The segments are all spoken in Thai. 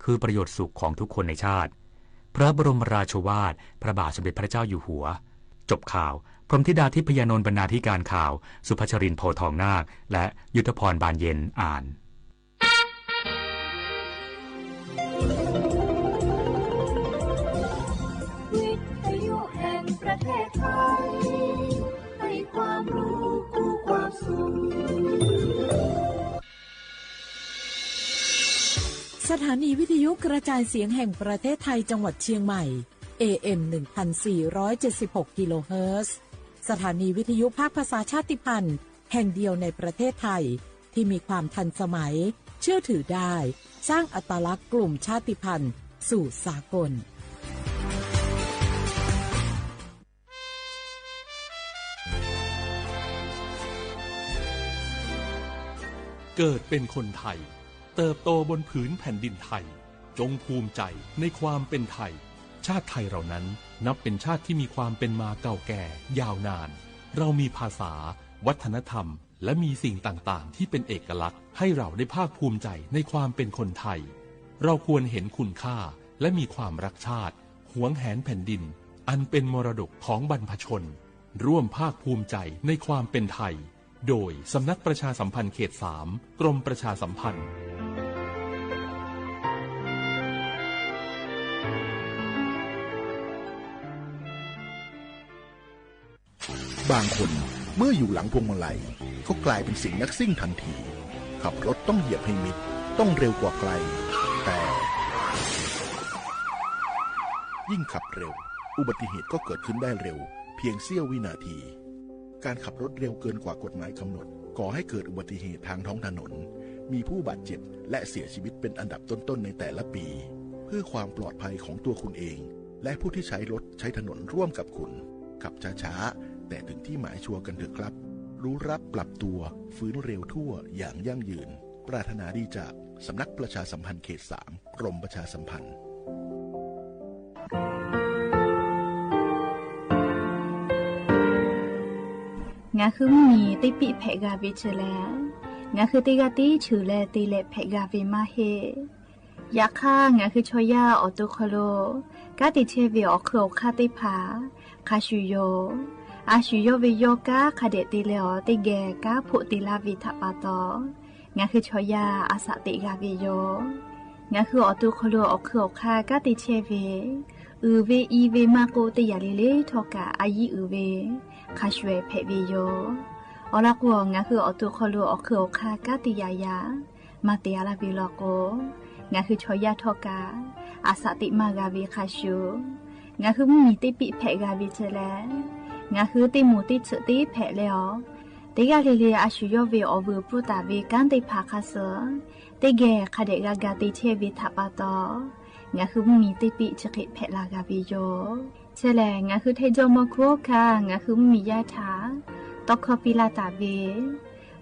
คือประโยชน์สุขของทุกคนในชาติพระบรมราโชวาทพระบาทสมเด็จพระเจ้าอยู่หัวจบข่าวพรหมธิดาทิพยานนท์บรรณาธิการข่าวสุภชรินทร์โพทองนาคและยุทธพรบานเย็นอ่านวิทยุแห่งประเทศไทยให้ความรู้คู่ความสุขสถานีวิทยุกระจายเสียงแห่งประเทศไทยจังหวัดเชียงใหม่ AM 1476 กิโลเฮิรตซ์สถานีวิทยุภาคภาษาชาติพันธุ์แห่งเดียวในประเทศไทยที่มีความทันสมัยเชื่อถือได้สร้างอัตลักษณ์กลุ่มชาติพันธุ์สู่สากลเกิดเป็นคนไทยเติบโตบนผืนแผ่นดินไทยจงภูมิใจในความเป็นไทยชาติไทยเรานั้นนับเป็นชาติที่มีความเป็นมาเก่าแก่ยาวนานเรามีภาษาวัฒนธรรมและมีสิ่งต่างๆที่เป็นเอกลักษณ์ให้เราได้ภาคภูมิใจในความเป็นคนไทยเราควรเห็นคุณค่าและมีความรักชาติหวงแหนแผ่นดินอันเป็นมรดกของบรรพชนร่วมภาคภูมิใจในความเป็นไทยโดยสำนักประชาสัมพันธ์เขต 3 กรมประชาสัมพันธ์บางคนเมื่ออยู่หลังพวงมาลัยก็กลายเป็นสิ่งนักซิ่งทันทีขับรถต้องเหยียบให้มิดต้องเร็วกว่าไกลแต่ยิ่งขับเร็วอุบัติเหตุก็เกิดขึ้นได้เร็วเพียงเสี้ยววินาทีการขับรถเร็วเกินกว่ากฎหมายกำหนดก่อให้เกิดอุบัติเหตุทางท้องถนนมีผู้บาดเจ็บและเสียชีวิตเป็นอันดับต้นๆในแต่ละปีเพื่อความปลอดภัยของตัวคุณเองและผู้ที่ใช้รถใช้ถนนร่วมกับคุณขับช้าๆแต่ถึงที่หมายชัวร์กันเถอะครับรู้รับปรับตัวฟื้นเร็วทั่วอย่างยั่งยืนปรารถนาดีจากสำนักประชาสัมพันธ์เขต 3 กรมประชาสัมพันธ์งาคือมีติปิเพกาวิชแลงาคือติกาติฉือแลติเลเพกาวิมาเฮยาค่างาคือชอยาออตุคโลกาติเชวิออคโลคาติพาคาชุโยอาชุโยวิโยกาคาเดติเลอติแกกาพุติลาวิทปาตองาคือชอยาอาสติกาวิโยงาคือออตุคโลออคโลคากาติเชวิอือเวอีเวมาโกติยาเลเลทอกาอายีอือเวคาชเวเพวิโยอลักวงาคืออตุคโลอคือคากาติยายามาเตียลาบิลโกงาคือชอยาทอกาอาสติมากาวิคาชูงาคือมีติปิเพกาวิเจแลงาคือติมูติฉติเพเลอติกาเลเลอาชุโยเวอวูปุตาเวกันติภาคาเสติเกคาเดกากาติเชวิทัปาตองาคือมีติปิฉกิเพลากาวิโยเชลงาคือเทโจมโคคางาคือมียาถาตอกคปิลาตาเว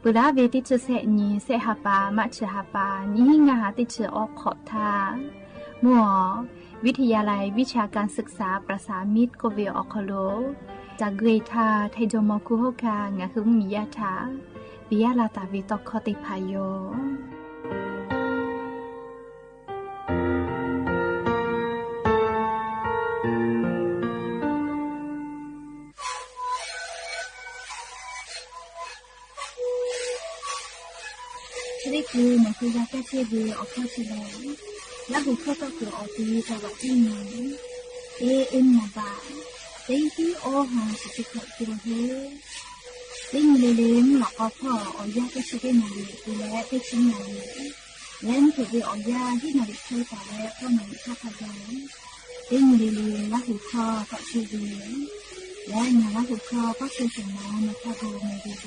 ปุราเวติจเสนีเสหปามัชหปานิงาติจออกขอทามัววิทยาลัยวิชาการศึกษาประสามิตรโกเวออคโลจากเกรทาเทโจมโคคางาคือมียาถาวิยาลาตาเวตอกคติพายโยนี่คือมันคือยาแก้เชื้อเบื่อออกมาทีแล้วแล้วหัวข้อก็คือออกทีแต่ว่าที่นี้เอ็มมาบ้าเต็งที่โอหาสุดที่เขาตัวเฮเต็งเลี้ยงหลอกเอาพ่อเอายาแก้เชื้อมาเลยดูแลไปชิ้นมาเลยแล้วถือว่าเอายาที่มาดิช่วยแต่แล้วก็มาดิฆ่าพยาเต็งเลี้ยงแล้วหัวข้อก็เชื้อเบื่อแล้วงานแล้วหัวข้อก็เชื้อสมองมาฆ่าโดนมาดีโด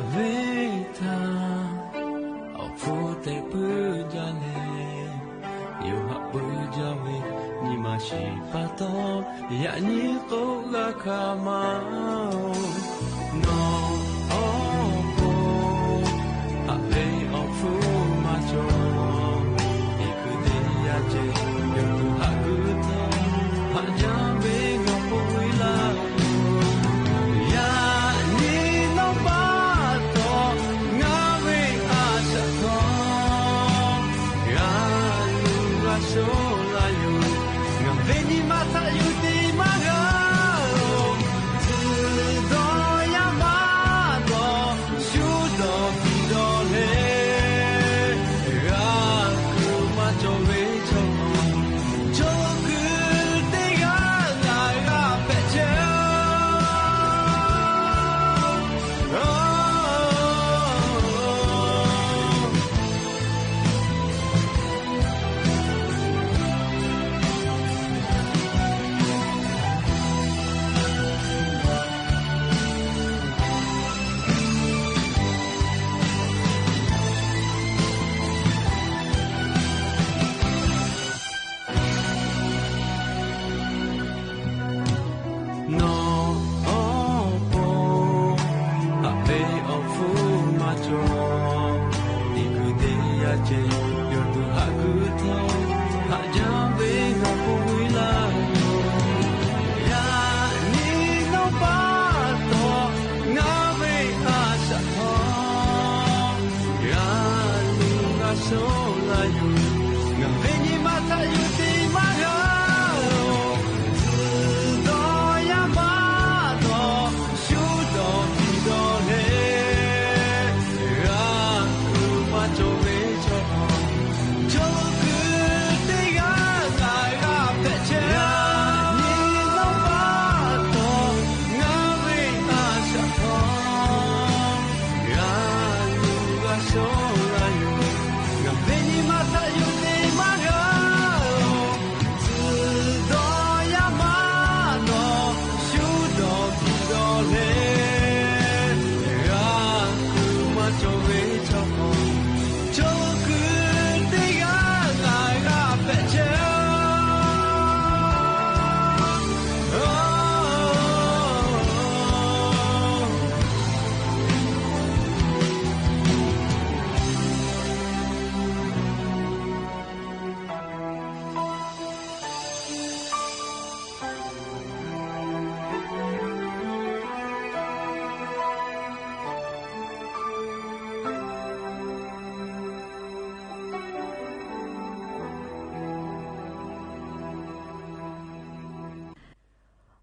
เวทาเอาฟูเตปืจาเลอยู่หับปืจาเวนี่มาชีปะตอยะนี่โกกะคามาโนโอโปอะเวอฟูมาจออีคือเดียเจอยู่ตุหะกุตาหะจาเวงอปุวิลายานี่โนบาโตงาเวอาชะโตยาลูราโชลายูงาเวนิมาตายูติมากา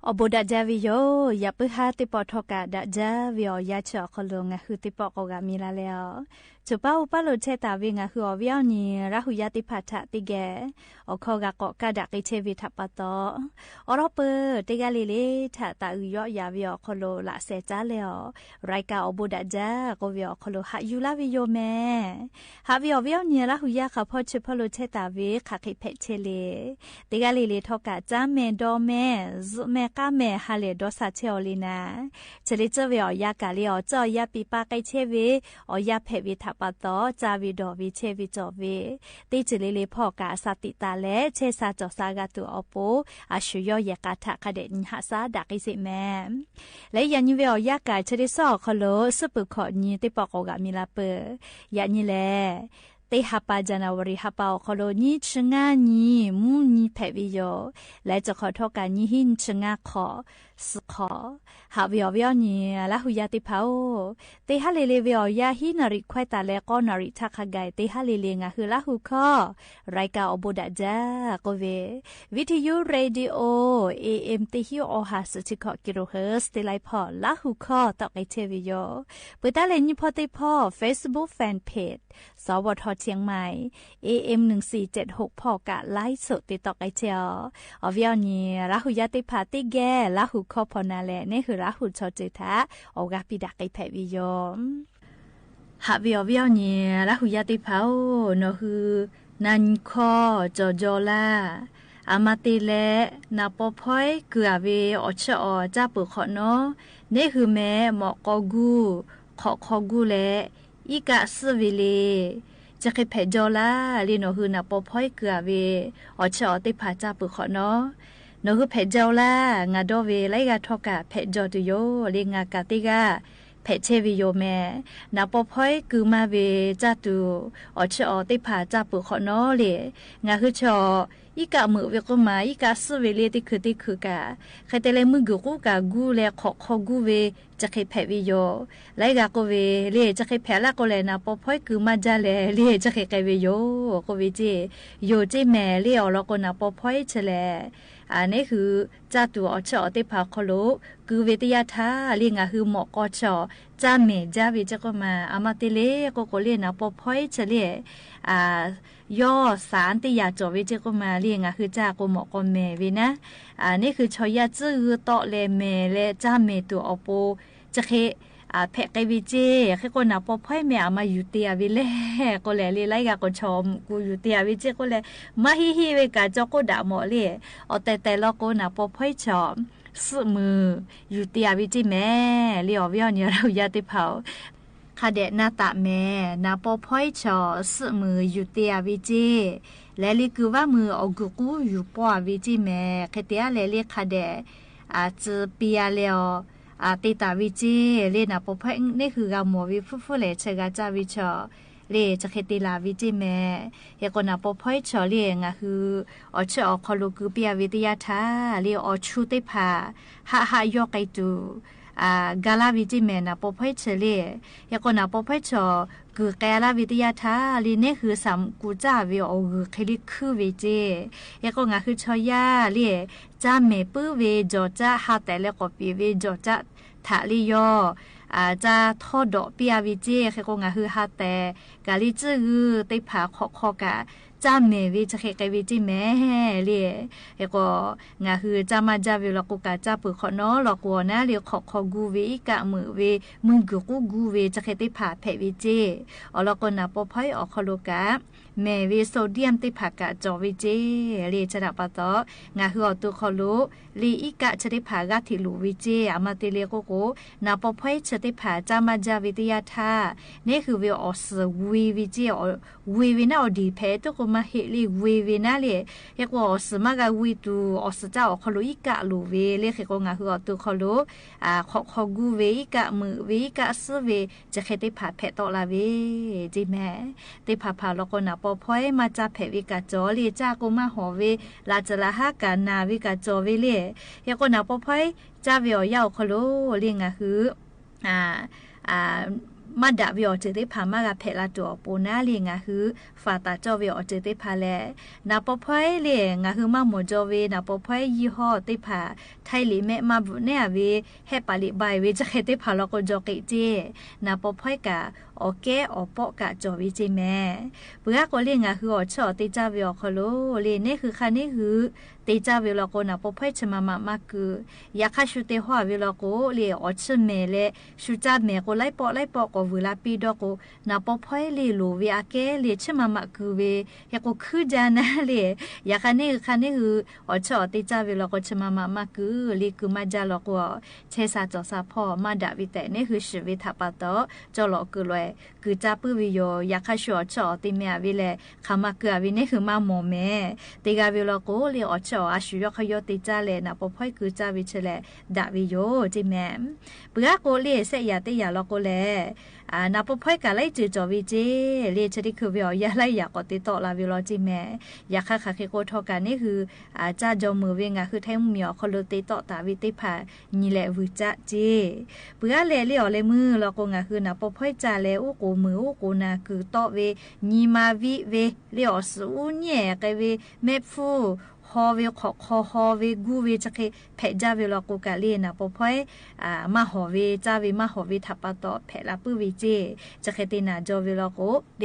อโบดาจาวิโยอย่าไปหาติปอทอกาดาจาวิโอยาชอคลงะคือติปอกกามีลาแล้วจุป้าอุปโลเชตาวิงะคืออวิวนีราหุยาติพัทะติแกอคอกะกอกะดะกิเชวิทัปปะตออรอเปติกะลิลิทะตาอุยอยาวิโอคโลละเซจาแล้วรายกาอโบดาจากวิโอคโลหะยูลาวิโยแมหาวิโอวิโอนีราหุยาคาพอชุพโลเชตาวิคาคิเพเชเลติกะลิลิทอกะจาเมดอเมซุเมกาเมฮาเลดอซาเชอลินาเชลิเจวิโอยากาลิโอจอยาปิปาไกเชวิอยาเพวิทัปปะตอจาวิดอวิเชวิจอวิติจิลิลิพอกาสติตาเลเชซาจอซากาตุอโปอาชุยอยากาทะคเดนหาซาดักอิสิแมและยันยิเวอยากาเชลิซอคโลสปุขอนีติปอกกามิลาเปยันยิเลเตหัปาจานาวริหัปาคโลนีชงานีมูนีเพวิโยและจะขอโทษการนีหินชงาขอสขอหาวิอวิอนีละหุยาติพาวเตหะเลเลวิอยาหินาริควายตาเลก็นาริทักขกายเตหะเลเลงะคือละหุคอรายกาอบุดาจากเววิทยุเรดิโอ AM เตหิโอหาสติขอกิโลเฮิรตซ์เตไลพอละหุคอตอกไอเทวิโยปุตตะเลนิพอติพอ Facebook Fan Page สวทเชียงใหม่ AM 1476พอกะไลฟ์สดติดต่อไอเจออวิอนีละหุยาติพาติแกละหุคอพอนาเลนี่คือละหุชอจิทะโอกาปิดักไอแพวิโยหาวิอวิอนีละหุยาติพาโอนคือนันคอจอจอลาอามาติเลนาปอพอยเกือเวอชอจาปุขอเนานี่คือแม่หมอกอกู ขอกูแลอีกะสวิเลจะเคยแผ่จอลาลีโนฮือนาปอพ่อยเกือเวอชอติผาจ้าปุขอเนาะโนฮือแผ่จอลางาดอเวไลกาทอกะแผ่จอตุโยลีงากาติกาแผ่เชวิโยแม่นาปอพ่อยกือมาเวจ้าตูอชอติผาจ้าปุขอเนาะเลงาฮือชออีกะมือเวก็มาอีกะสเวเลติคือกะใครแต่เลยมึงกูกะกูแลขอกูเวจะเคยแผ่วิโยไลกะก็เวเลจะเคยแผ่ละก็เลยนะปอพ่อยคือมาจาเลเลจะเคยไกวิโยก็เวเจโยเจแม่เลอแล้วก็นะปอพ่อยเฉลอันนี้คือจ้าตัวอชอติพาคโลคือเวทยาธาเรียงคือหมอกอชอจ้าเมจ้าเวจะก็มาอามาติเลก็เรียนนะปอพ่อยเฉลย่อสารติยาจอวิเจก็มาเรียงคือจ้าก็หมอกอเมวินะนี่คือชอยาจื้อต่อเลเมเลจ้าเมตัวอโปจะเคแพะไกวิเจแค่คนน่ะปอพ่อยแม่มาอยู่เตียวิเลก็แลไล่กะก็ชมกูอยู่เตียวิเจก็แลมาฮิเวกะจอก็ด่าหมอเลยเอาแต่ละก็น่ะปอพ่อยชอมสึมืออยู่เตียวิเจแม่เลียววิอเนี่ยเรายาติเผาคาเดนาตะแม่นาปอพ่อยชอสึมืออยู่เตียวิเจและลิคือว่ามือเอากูอยู่ปอวิเจแม่แค่เตียและลิคาเดจะเปียเลียวติตาวิจีเลนะปอพ่อนี่คือกาหมอวิฟุเลยเชกาจาวิชอเลจะเคติลาวิจิแม่ยากนะปอพ่อชอเลงะคืออชอคอลูกุเปียวิทยาธาเลอชูติพาหายอไกตูกาลาวิจิแม่นะปอพ่อเฉลยากนะปอพ่อชอคือกาลาวิทยาธาลีนี่คือสามกูจ้าวิโอคือคลิคือวิจิยากงะคือชอยาเลจ้าเมปื้อเวจอจ้าหาแต่แล้วก็ปีเวจอจ้าถาลิยอจะทอดดอกเปียวิจิคือก็งะคือหาแต่กาลิจื้อติผาขอกะจ้าเมวิจะเคกวิจิแม่เลียก็งะคือจ้ามาจาวิลกุกะจ้าปุขอเนาะลอกวนะเลียขอกูวิกะมือเวมึงกูเวจะเคติผาแผวิจิอลก็นะปอพ่อยออกคโลกะแม่วิโซเดียมติผากะจอวิจิเลียจะดับปะตองะคืออตุคอลุลีอีกะจะติผากะทิลูวิจิอามาติเลียโกโกนะปอพ่อยจะติผาจ้ามาจาวิทยาธานี่คือวิออสวีวิจิวีวินาอดีเพตุกมาเฮลีวีวินาเลยยกว่าอสมากาวีตูอสเจ้าคอลุอีกะลูเวเลคือก็งะคืออตุคอลุขอกูเวอีกะมือเวอีกะสเวจะเคติผาเพตอลาเวจิแม่ติผาแล้วก็นะปอพ่อยมาจาเพวิกะจอลีจ้าก็มาหอเวลาจะละหากานาวิกะจอเวเลยยก็นะปอพ่อยจ้าเวียวยาวคอลุเลียงะคือมาดาวิอเจติพามากะเพลาตัวปูนาเลียงะคือฟาตาจอวิอเจติพาแลนาปอพ่อยเลียงะคือมาหมจอเวนาปอพ่อยยี่ห้อติพาไทยลิแม่มาบุเนี่ยเวเฮปาลิบายเวจะเคติพาแล้วก็จอกิเจนาปอพ่อยกะโอเคอปอกะจอวิจิแม่เบื่อก็เลียงะคืออชอติจาวิอคโลเลีนี่คือคันนี้คือติจาวิลก็นาปอพ่อยชมามาคือยาคาชุเตหัววิลก็เลียอชเมเลชุจาเมก็ไล่ปอก็เวลาปีดก็นาปอพ่อยเลียโลวิอาเกเลียชมาคือเวยาก็คือจานะเลียยาคันนี้คืออชอติจาวิลก็ชมาคือเลียคือมาจาลก็เชซาจอซาพ่อมาดาวิแต่นี่คือชีวิตทับปะตอจอลคือเลยคือจ้าปื้อวิโยยาคาชัวชอติเมียวิเลขามาเกือวินี่คือมาโมเมติกาวิโลโกเลียอชออาชุยขยติจาเลนะปอพ่อยคือจ้าวิเชเลดาวิโยจิแมมเบื่อโกเลียเสยาติยาลโกเลนาปอพ่อยกะไลจือจอวิเจเลียชดิคือวิอยาไลยากติโตลาวิโลจิแมยาคาคาเคโกทอกันนี่คือจ้าจอมือเวงะคือแทงเมียคอลติโตตาวิติพานี่แหละวิจาเจเบื่อเลเลียวเลมือแล้วก็งะคือนาปอพ่อยจาเลอุกูมืออุกูนาคือโตเวนีมาวิเวเลียวสูเนี่ยกะเวเมฟูฮอเวฮอเวกูเวจะเคเพจาเวลกูกะเลนะปอพ่อยมาฮอเวจาเวมาฮอเวทับปะตอเพลาปื้อวิเจจะเคตินาจอเวลกูเด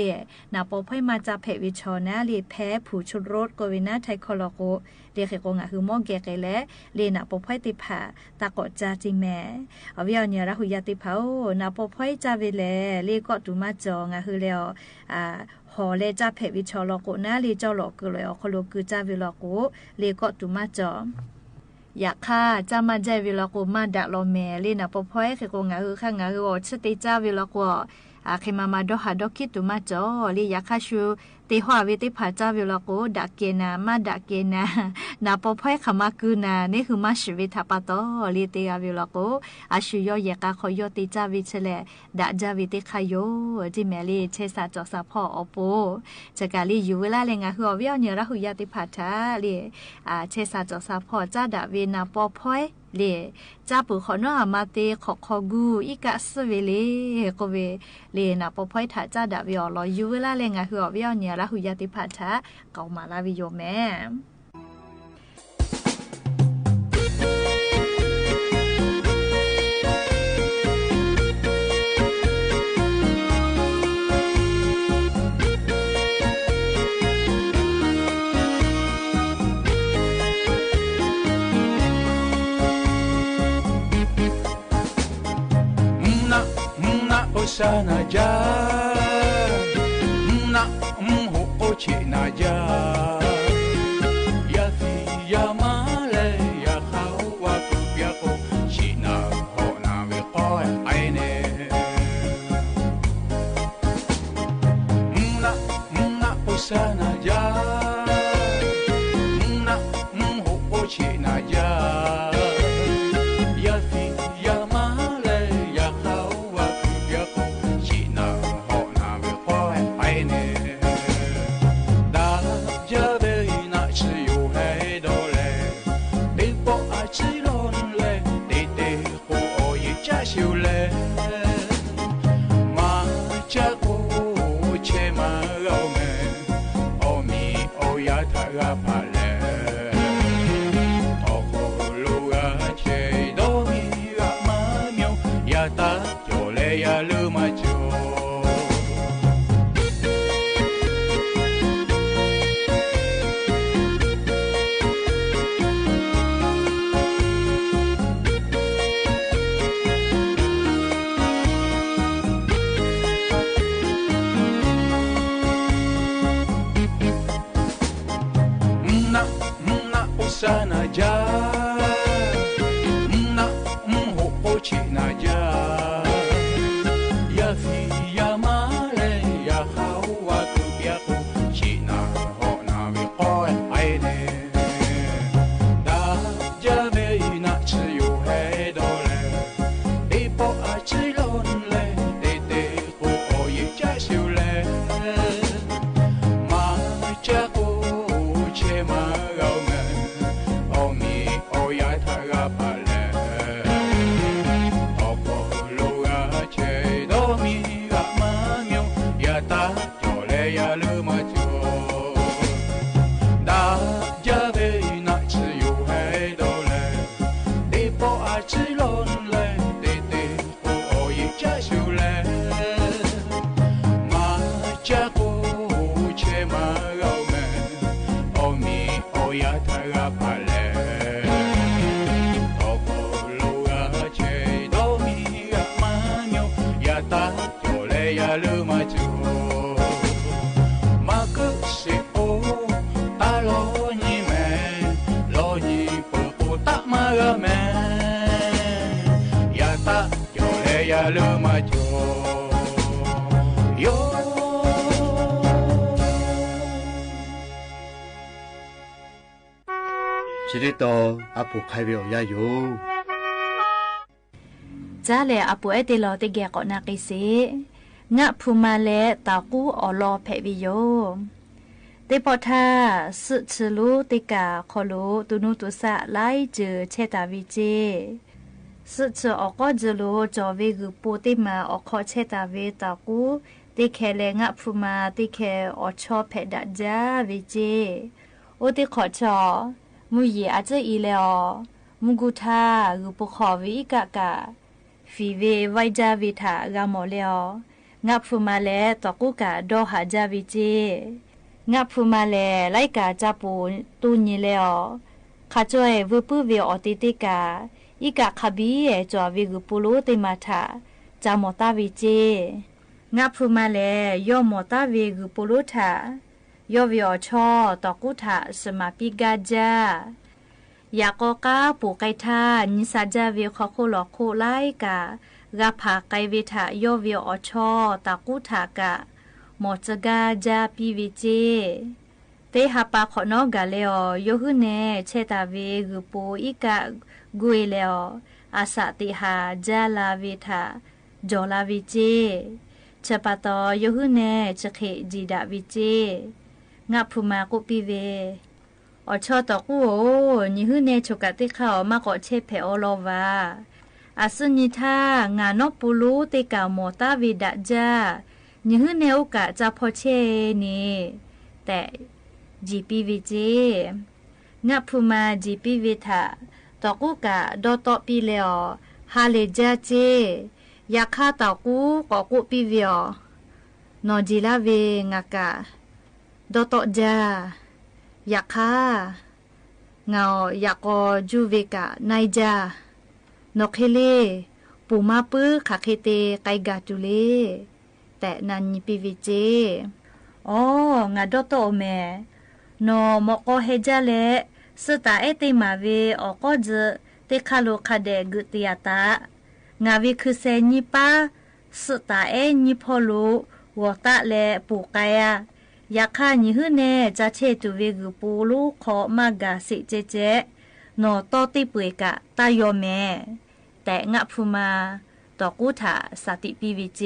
นะปอพ่อยมาจาเพวิชอนะเลแพ้ผู้ชุดรถกเวนะไทคอลกูเรียกกงะคือมอแกไกและเลนะปอพ่อยติผาตากอจาจิแม่เอาเวียวเนี่ยระหุยาติเผานะปอพ่อยจาเวเลเลก็ตุมาจองะคือแล้วหอเลจ้าเพวิชอลกูนะเลจอลกูเลยคอลกูจ้าเวลกูเลก็ตุมาจอ อยากฆ่าจะมาใจวิลกูมาดักลอแม่ลีนะปอพอยคือกูงาคือข้างงาคือชติจ้าวิลกูเคมาดอหาดอคิดตุมาจ่อลีอยากฆ่าชูตีหัววิติผาจ้าวิลกูดักเกนามาดักเกนานาปอพอยขมาคือนานี่คือมาชีวิตทับปะตอลีตีอาวิลกูอาชูยออยากขอยอติจ้าวิเชเลดักจ้าวิติขยอจิแมลีเชสาจอสาพ่ออปูจะกาลีอยู่เวลาเลงาคือวิวเนระหุยติผาจ้าลีเชสาจอสาพ่อจ้าดาวินาปอพอยเลจ้าปู่ขอนอมาเตขอกูอีกะสเวเลก็เวเลนะปอพอยถาจ้าดาวิอลออยู่เวลาเลงาคือวิวเนระหุยติผาจ้าเกามาลาวิโยแม่sana ja na mho ochi na ja ya fi ya male ya khawa ku ya ko china ho na we ko ai ne na osana ja na mho ochi na ja ya fi ya male ya khawa sana ja na mho ochi na ja ya fi ya male ya khawa ku ya ku china ho na we ko ai ne da ja ve na chi yu hai do le e po a chi lon le de de ko o ye cha siu le ma cha ko che ma gao me chỉ để to áp buộc hai biểu gia dụจ้าเลยอาปูเอติลอติแกก็นากิสิงะพูมาเลตากูอลอเพวิโยติปอทาสึชลูติกาคอลูตุนุตุสะไลจือเชตาวิเจสึชออกก็จลูจอวิกุปูติมาออกขอเชตาวิตากูติเคเลงะพูมาติเคอชอเพดะจาวิเจโอติขอชอมุยอาจจะอีเลอมุกุทากุปขอวิกะกะฟีเวไวจาวิทากามอเลองะพูมาเลตอกุกะดอหาจาวิเจงะพูมาเลไลกาจาปูตุญิเลอคาจวยวุปุเวอติติกาอีกะคบีเอจอวิกุปุโลติมาทาจามอตาวิเจงะพูมาเลยอมอตาวิกุปุโลทายอวิอชอตอกุทาสมาปิกาจา อยากกาปูไกทานิสาจาเวขอโคหลอกโคไลกะกาผาไกเวทะโยเวอชอตากุทากะหมอจกาจาปีเวเจเตหาปาขอนอกาเลอโยหุเนเชตาเวกุปูอิกะกุยเลออาสาติหาจาลาเวทะจอลาเวเจเชปาตอโยหุเนเชเขจีดาเวเจงะพูมากุปีเวอชอตอกูโอนิหุเนชกะติเขามาก็เชเพอโลวาอาสุนิทางานอปูลูเตกาโมตาวิดะจานิหุเนโอกะจะพอเชนีแต่จีปีวิเจงะพูมาจีปีวิทะตอกูกะดอตอปีเลอฮาเลจาเจยาคาตอกูกอกูปีเวีอนอจิลาเวงะกะดอตอจายาคาเงายากอจูเวกะไนจานกเฮเลปูมาปื้อขาเคเตไกกาจุเลแต่นันปีวิเจอ๋องาดอตอแมนอมอกอเฮจาเลสตาเอติมาเวออกอจเตคาโลคาเดกุติยาตางาวิคือเซนิปาสตาเอนิพอลูวอตะเลปูกายายาคานิฮึเนจะเชตุเวกุปูลูขอมากาสิเจเจนอตอติปุยกะตายอแมแต่งะพูมาตอกูถาสติปีวิเจ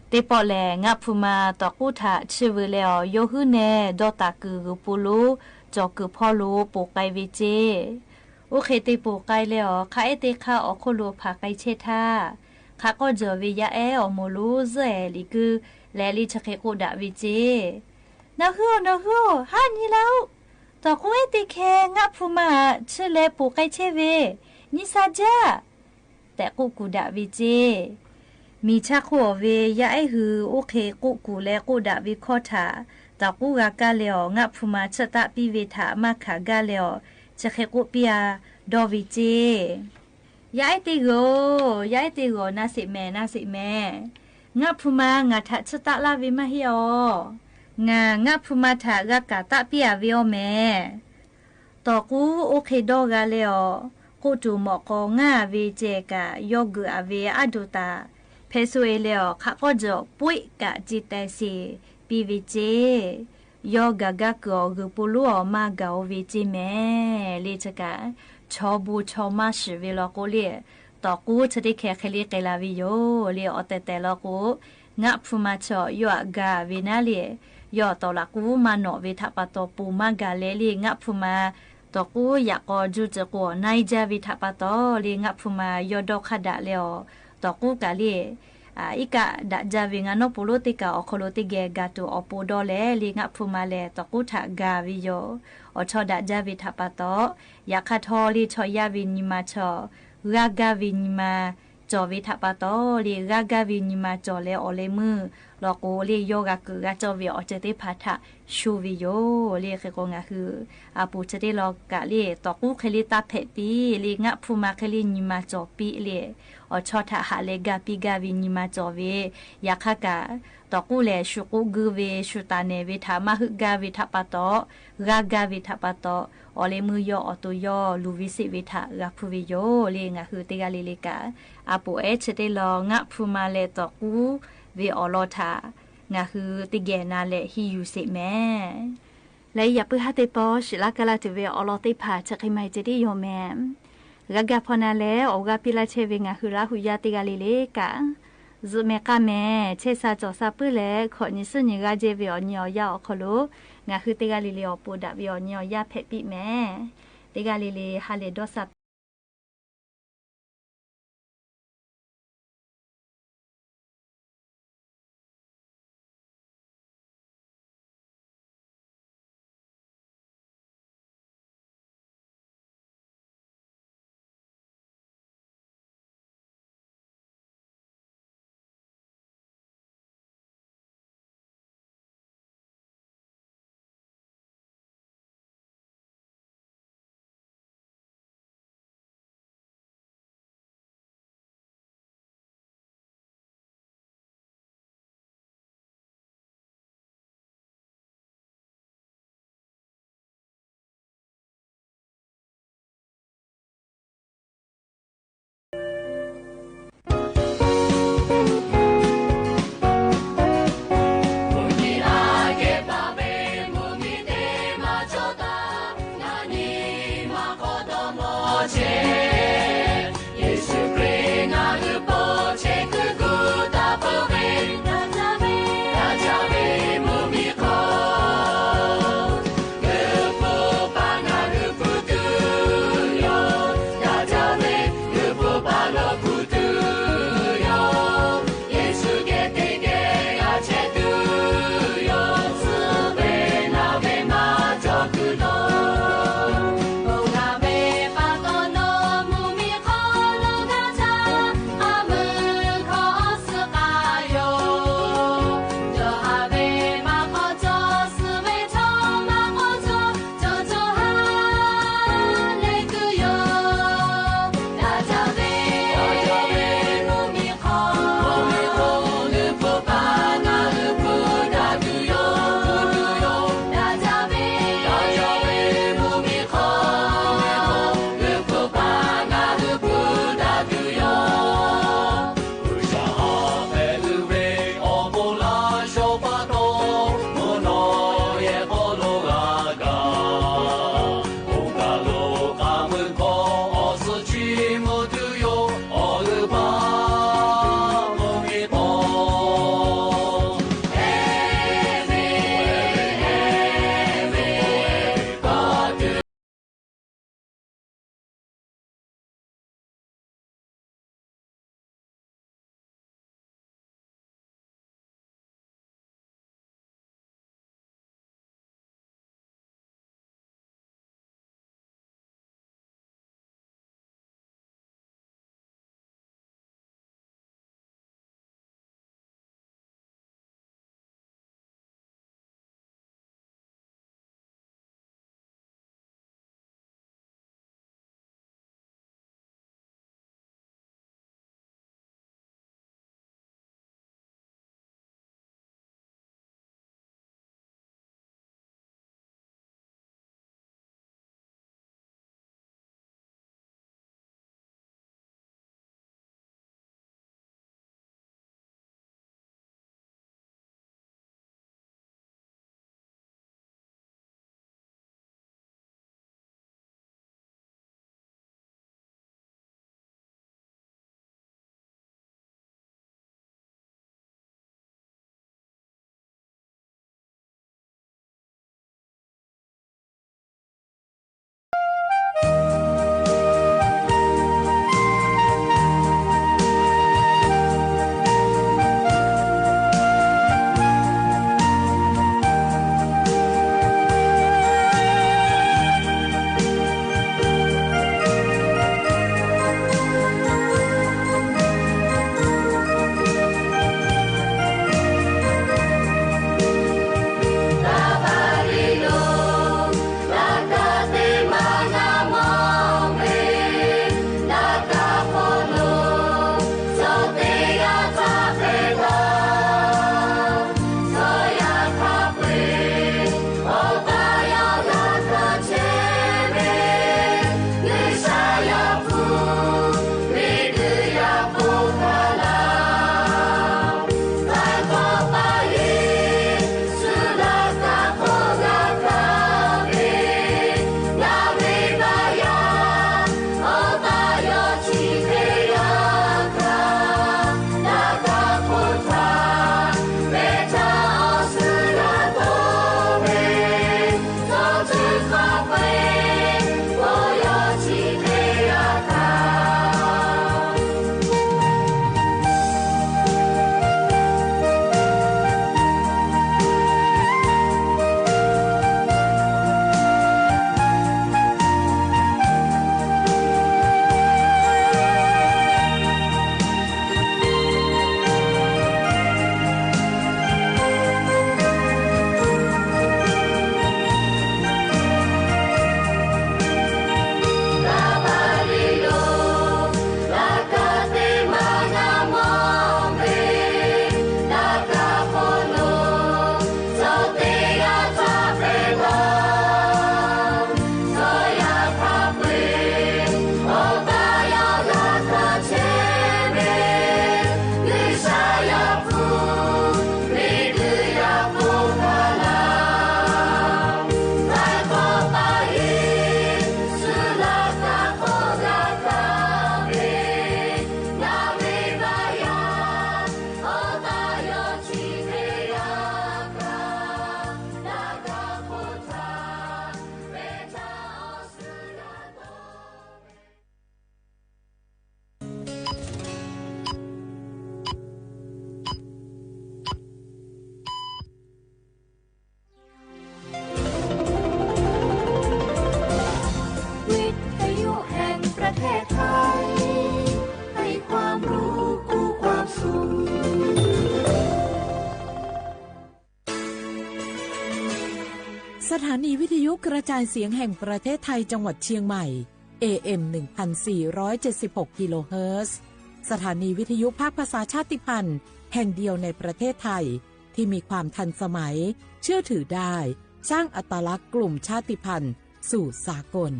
เตปอแลงะพูมาตอกูถาชื่อเวเลอโยฮึเนดอตากุกุปูลูจอกุพอลูปูไกวิเจโอเคเตปูไกเลอคาเอเตคาออโคโลพาไกเชทาคาก็เจอวิยาเออโมลูเซลิกุแลลิชะเคโกดาวิเจนะฮู้ฮานี่แล้วตอกูเอติเคงะพูมาชื่อเลปูไกเชเวนิซาจาแต่กูดาวิเจมีชักหัวเวยาไอฮือโอเคกูและกูดาวิคอทาตอกูกากาเลองะพูมาชะตะปิเวทามาขากาเลอชะเคโกเปียดอวิเจยาไอติโกนาสิแม่งะพูมางะทะชะตะลาวิมาฮิโองะพูมาทะกะกะตะเปียวิโอแม่ตอกูโอเคดอกาเลอกูจูหมอกองะเวเจกะยอกุอเวอะดุตาเพซุเอเลอคะก็จอปุยกะจิตเตสิปีวิเจยอกะกะกอกุปุลุอมากะโอวิจิแม่เลจกะชอบูชอมาชิเวลอโกเลตอกูชะดิแคเคลีเกลาวิโยเลออเตเตลอกูงะพูมาชอยอกะเวนาเลยอตอละกูมาโนเวทะปะตอปูมากะเลเลงะพูมาตอกูอยากกอจูจะกอไนจาวิทะปะตอเลงะพูมายอดอขะดะเลอตอกูกะเลอีกะดะจาวิงะโนโปโลติกาอโคโลติเกกาตุอโปดอเลเลงะพูมาเลตอกูทะกาวิโยอชอดะจาวิทะปะตอยากะทอลีชอยาวินิมาชอรากาวินิมาจอวิทะปะตอลีรากาวินิมาจอเลอเลมือลอโกลีโยกะกุกะจอวิออเจติพาทะชูวิโยลีเคโกงะคืออาปูเจติลอกะลีตอกูเคลิตาเพปีลีงะพูมาเคลินิมาจอปีลีอชอทะหะเลกาปิกาวินิมาจอเวยาคะกะตอกูเลชุกุกุเวชุตาเนวิทามะฮึกาวิทะปะตอรากาวิทะปะตออเลมือยออโตยอลูวิสิวิทะราพูวิโยลีงะคือเตกาลีเลกาอาปูเอเจติลองะพูมาเลตอกูเวออลอทางะคือติเกนาเลฮิยูสิแม่และอย่าปึหะเตปอชิลากะลาติเวอลอติพาจะคิไมเจดิโยแมกะกะพอนาเลโอกะปิลาเชเวงะคือลาหุยาติกาลีเลกะซุเมกะแม่เชซาจอซาปึเลขอนิสุญิกะเจเวอญอยาอคโลงะคือติกาลีเลอปูดะเวอญอยาเพปิแม่ติกาลีเลฮาเลดอซา สถานีวิทยุกระจายเสียงแห่งประเทศไทยจังหวัดเชียงใหม่ AM 1476 กิโลเฮิรตซ์สถานีวิทยุภาคภาษาชาติพันธุ์แห่งเดียวในประเทศไทยที่มีความทันสมัยเชื่อถือได้สร้างอัตลักษณ์กลุ่มชาติพันธุ์สู่สากล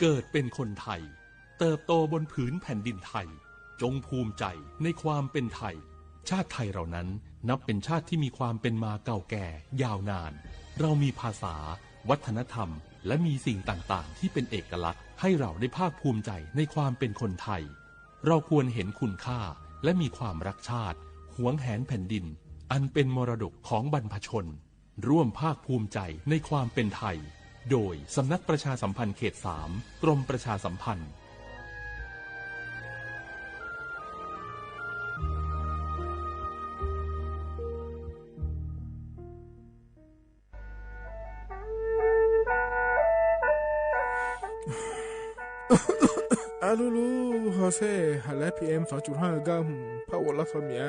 เกิดเป็นคนไทยเติบโตบนผืนแผ่นดินไทยจงภูมิใจในความเป็นไทยชาติไทยเรานั้นนับเป็นชาติที่มีความเป็นมาเก่าแก่ยาวนานเรามีภาษาวัฒนธรรมและมีสิ่งต่างๆที่เป็นเอกลักษณ์ให้เราได้ภาคภูมิใจในความเป็นคนไทยเราควรเห็นคุณค่าและมีความรักชาติหวงแหนแผ่นดินอันเป็นมรดกของบรรพชนร่วมภาคภูมิใจในความเป็นไทยโดยสำนักประชาสัมพันธ์เขต 3 กรมประชาสัมพันธ์อาลูลูฮอเซ่ฮัลโหล PM 2.5 กัมพาวลาสเมีย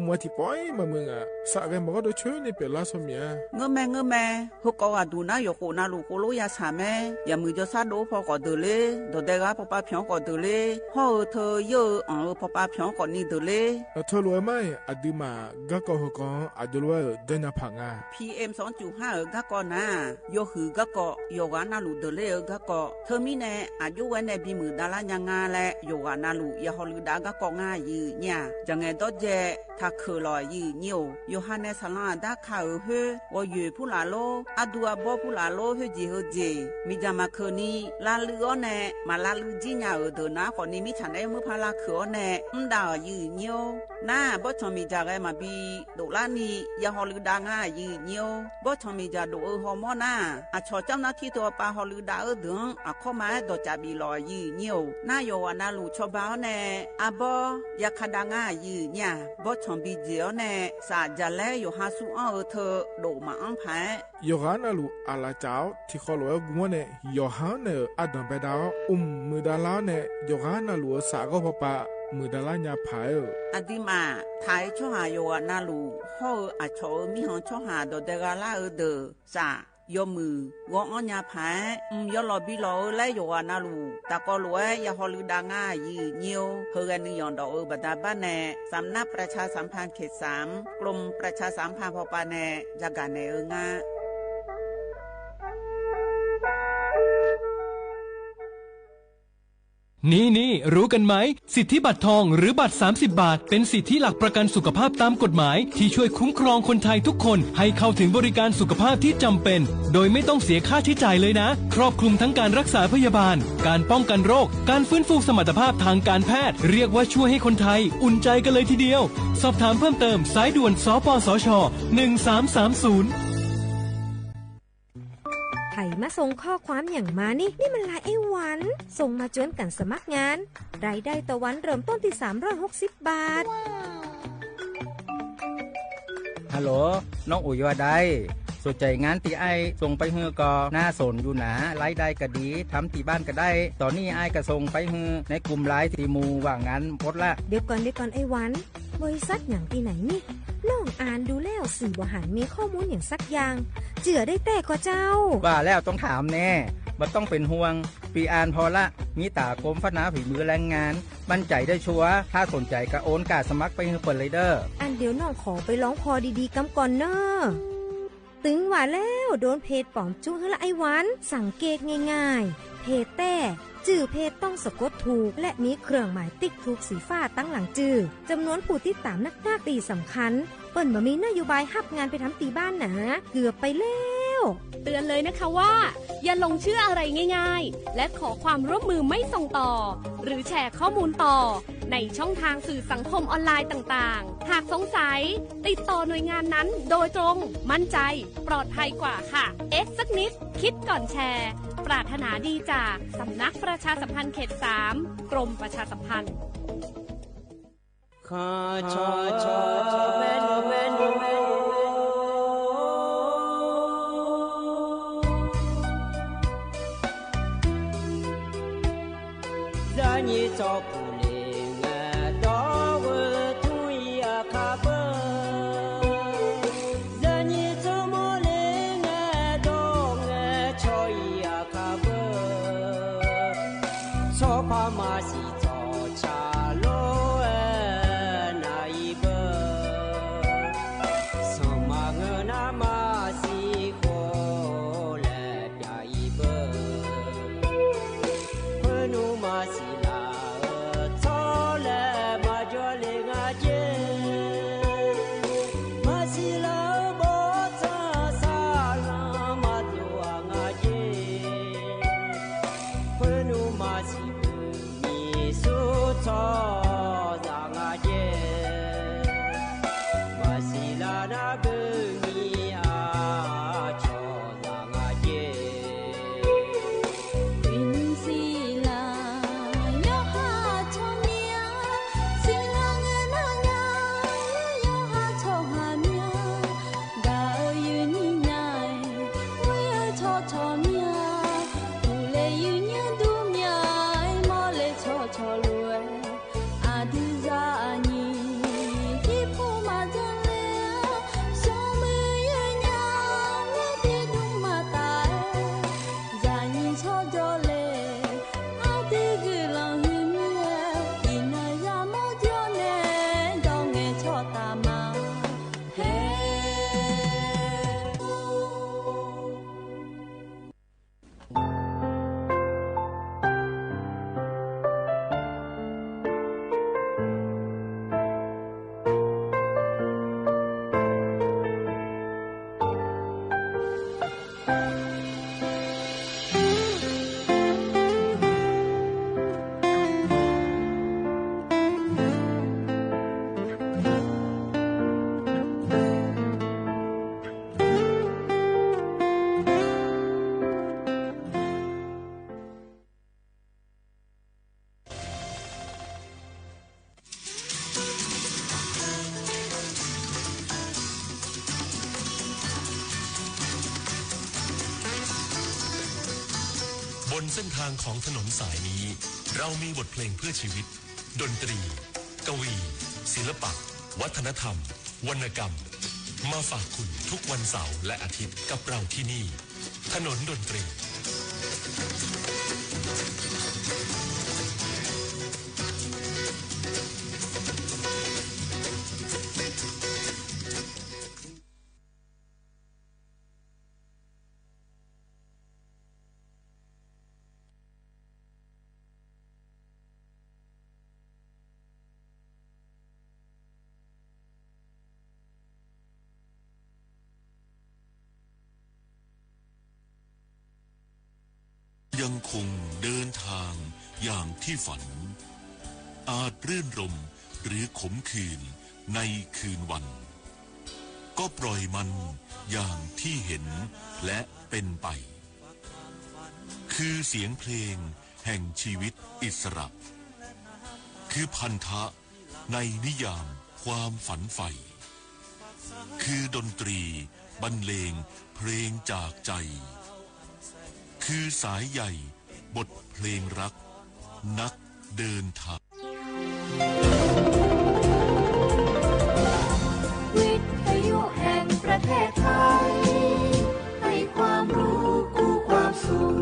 มัวที่ปอยมามึงอ่ะสะกันบอกว่าช่วยในเป็นลาสเมียเงแม่ฮกก็ดูนะอยู่คนน่ะลูกโลยาสาแม่อย่ามือจะซาโดพอก็เดเลยโดเดกาพอป้าเพียงก็เดเลยฮอเธอเยอะพอป้าเพียงก็นี่เดเลยเธอรวยไหมอดีมาก็ก็ฮกอดีรวยเดินพังอ่ะ PM 2.5 ก็ก็นะโยหือก็โยกานาลูเดเลยก็เธอมีแน่อายุไว้ในบีมือดารายังงาและโยกานาลูยาฮอลือดาก็ง่ายยืเนี่ยจังไงดอเจถ้าคือลอยยืเหนียวโยฮันเนสลาดาข่าวเฮว่าอยู่ผู้ลาโลอดัวบ่ผู้ลาโลเฮจีเฮเจมีจามาคืนนี้ลาลือแน่มาลาลือจีญาเดนะคนนี้มีฉันได้มือพาลาคือแน่ดาวยืเหนียวน่าบ่ชมีจาไงมาบีดูลานี่ยาฮอลือดาง่ายยืเหนียวบ่ชมีจาดูฮอร์โมนน่ะอาชอเจ้าหน้าที่ตัวปาฮอลือดาดึงอาเข้ามาดอจาบีลอยยืเหนียวน่าโยอานาลูชอบาแน่อาบ่ยาคดาง่ายยืเนี่ยบ่ชมบีเจียวแน่สาจะแล้วอยู่หาสู้เอาเธอโดมาอังไผโยฮานาลูอาลาเจ้าที่เขาลอยกัวเนี่ยโยฮานาอดัมไปดาวมือดาลาเนี่ยโยฮานาลูสาก็พอปะมือดาลาญาไผอดีมาไทยช่อหาโยนาลูฮออาชอมีหองช่อหาโดเดกาลาเดสายอมือวงอัญญาไผยอลอบิลอและโยนาลูตะกอลวยยาฮอลือดาง่ายยืเนียวเฮกันนิยอนดอกบดาบ้านแน่สำนักประชาสัมพันธ์เขต 3 กรมประชาสัมพันธ์พอปาแน่จักกะแน่งานี่รู้กันไหมสิทธิบัตรทองหรือบัตร30 บาทเป็นสิทธิหลักประกันสุขภาพตามกฎหมายที่ช่วยคุ้มครองคนไทยทุกคนให้เข้าถึงบริการสุขภาพที่จำเป็นโดยไม่ต้องเสียค่าใช้จ่ายเลยนะครอบคลุมทั้งการรักษาพยาบาลการป้องกันโรคการฟื้นฟูสมรรถภาพทางการแพทย์เรียกว่าช่วยให้คนไทยอุ่นใจกันเลยทีเดียวสอบถามเพิ่มเติมสายด่วนสปสช1330ไผ่มาส่งข้อความอย่างมานี่มันลายไอ้หวันส่งมาจวนกันสมัครงานรายได้ต่อวันเริ่มต้นที่360 บาทฮัลโหลน้องอุ๋ยว่าได้สนใจงานตีไอส่งไปฮือก็น่าสนอยู่นะรายได้ก็ดีทำที่บ้านก็ได้ตอนนี้ไอก็ส่งไปฮือในกลุ่มไลน์ที่มูว่างานหมดละเดี๋ยวก่อนไอ้หวันบริษัทอย่างที่ไหนนี่น้องอ่านดูแล้วสื่อบ่หันมีข้อมูลอย่างสักอย่างเจือได้แต่ก็เจ้าว่าแล้วต้องถามแน่บ่ต้องเป็นห่วงปีอ่านพอละมีตากรมพัฒนาฝีมือแรงงานมั่นใจได้ชัวร์ถ้าสนใจก็โอนกาสมัครไปฮือเปิดเลยเด้ออันเดี๋ยวน้องขอไปร้องพอดีๆกำก่อนเน้อตึงว่าแล้วโดนเพจปลอมจุ้งละไอ้หวันสังเกตง่ายๆเพจแต่จื่อเพจต้องสะกดถูกและมีเครื่องหมายติ๊กถูกสีฟ้าตั้งหลังจื่อจำนวนผู้ติดตามนักตีสำคัญเปิ้นบ่มีนโยบายรับงานไปทำตีบ้านนะเกือบไปแล้วเตือนเลยนะคะว่าอย่าลงเชื่ออะไรง่ายๆและขอความร่วมมือไม่ส่งต่อหรือแชร์ข้อมูลต่อในช่องทางสื่อสังคมออนไลน์ต่างๆหากสงสัยติดต่อหน่วยงานนั้นโดยตรงมั่นใจปลอดภัยกว่าค่ะสักนิดคิดก่อนแชร์ปรารถนาดีจากสำนักประชาสัมพันธ์เขต 3 กรมประชาสัมพันธ์ บนเส้นทางของถนนสายนี้เรามีบทเพลงเพื่อชีวิตดนตรีกวีศิลปะวัฒนธรรมวรรณกรรมมาฝากคุณทุกวันเสาร์และอาทิตย์กับเราที่นี่ถนนดนตรียังคงเดินทางอย่างที่ฝันอาจรื่นรมหรือขมขื่นในคืนวันก็ปล่อยมันอย่างที่เห็นและเป็นไปคือเสียงเพลงแห่งชีวิตอิสระคือพันธะในนิยามความฝันใฝ่คือดนตรีบรรเลงเพลงจากใจคือสายใหญ่บทเพลงรักนักเดินทางวิทยุแห่งประเทศไทยให้ความรู้กู้ความสุข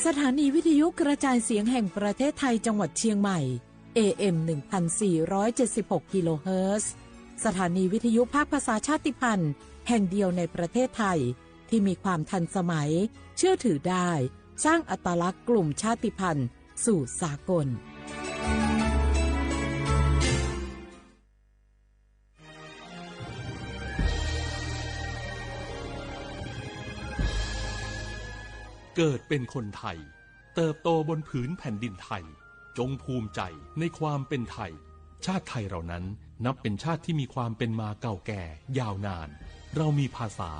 สถานีวิทยุกระจายเสียงแห่งประเทศไทยจังหวัดเชียงใหม่ AM 1476 กิโลเฮิรตซ์สถานีวิทยุภาคภาษาชาติพันธุ์แห่งเดียวในประเทศไทยที่มีความทันสมัยเชื่อถือได้สร้างอัตลักษณ์กลุ่มชาติพันธุ์สู่สากลเกิดเป็นคนไทยเติบโตบนผืนแผ่นดินไทยจงภูมิใจในความเป็นไทยชาติไทยเรานั้นนับเป็นชาติที่มีความเป็นมาเก่าแก่ยาวนานเรามีภาษา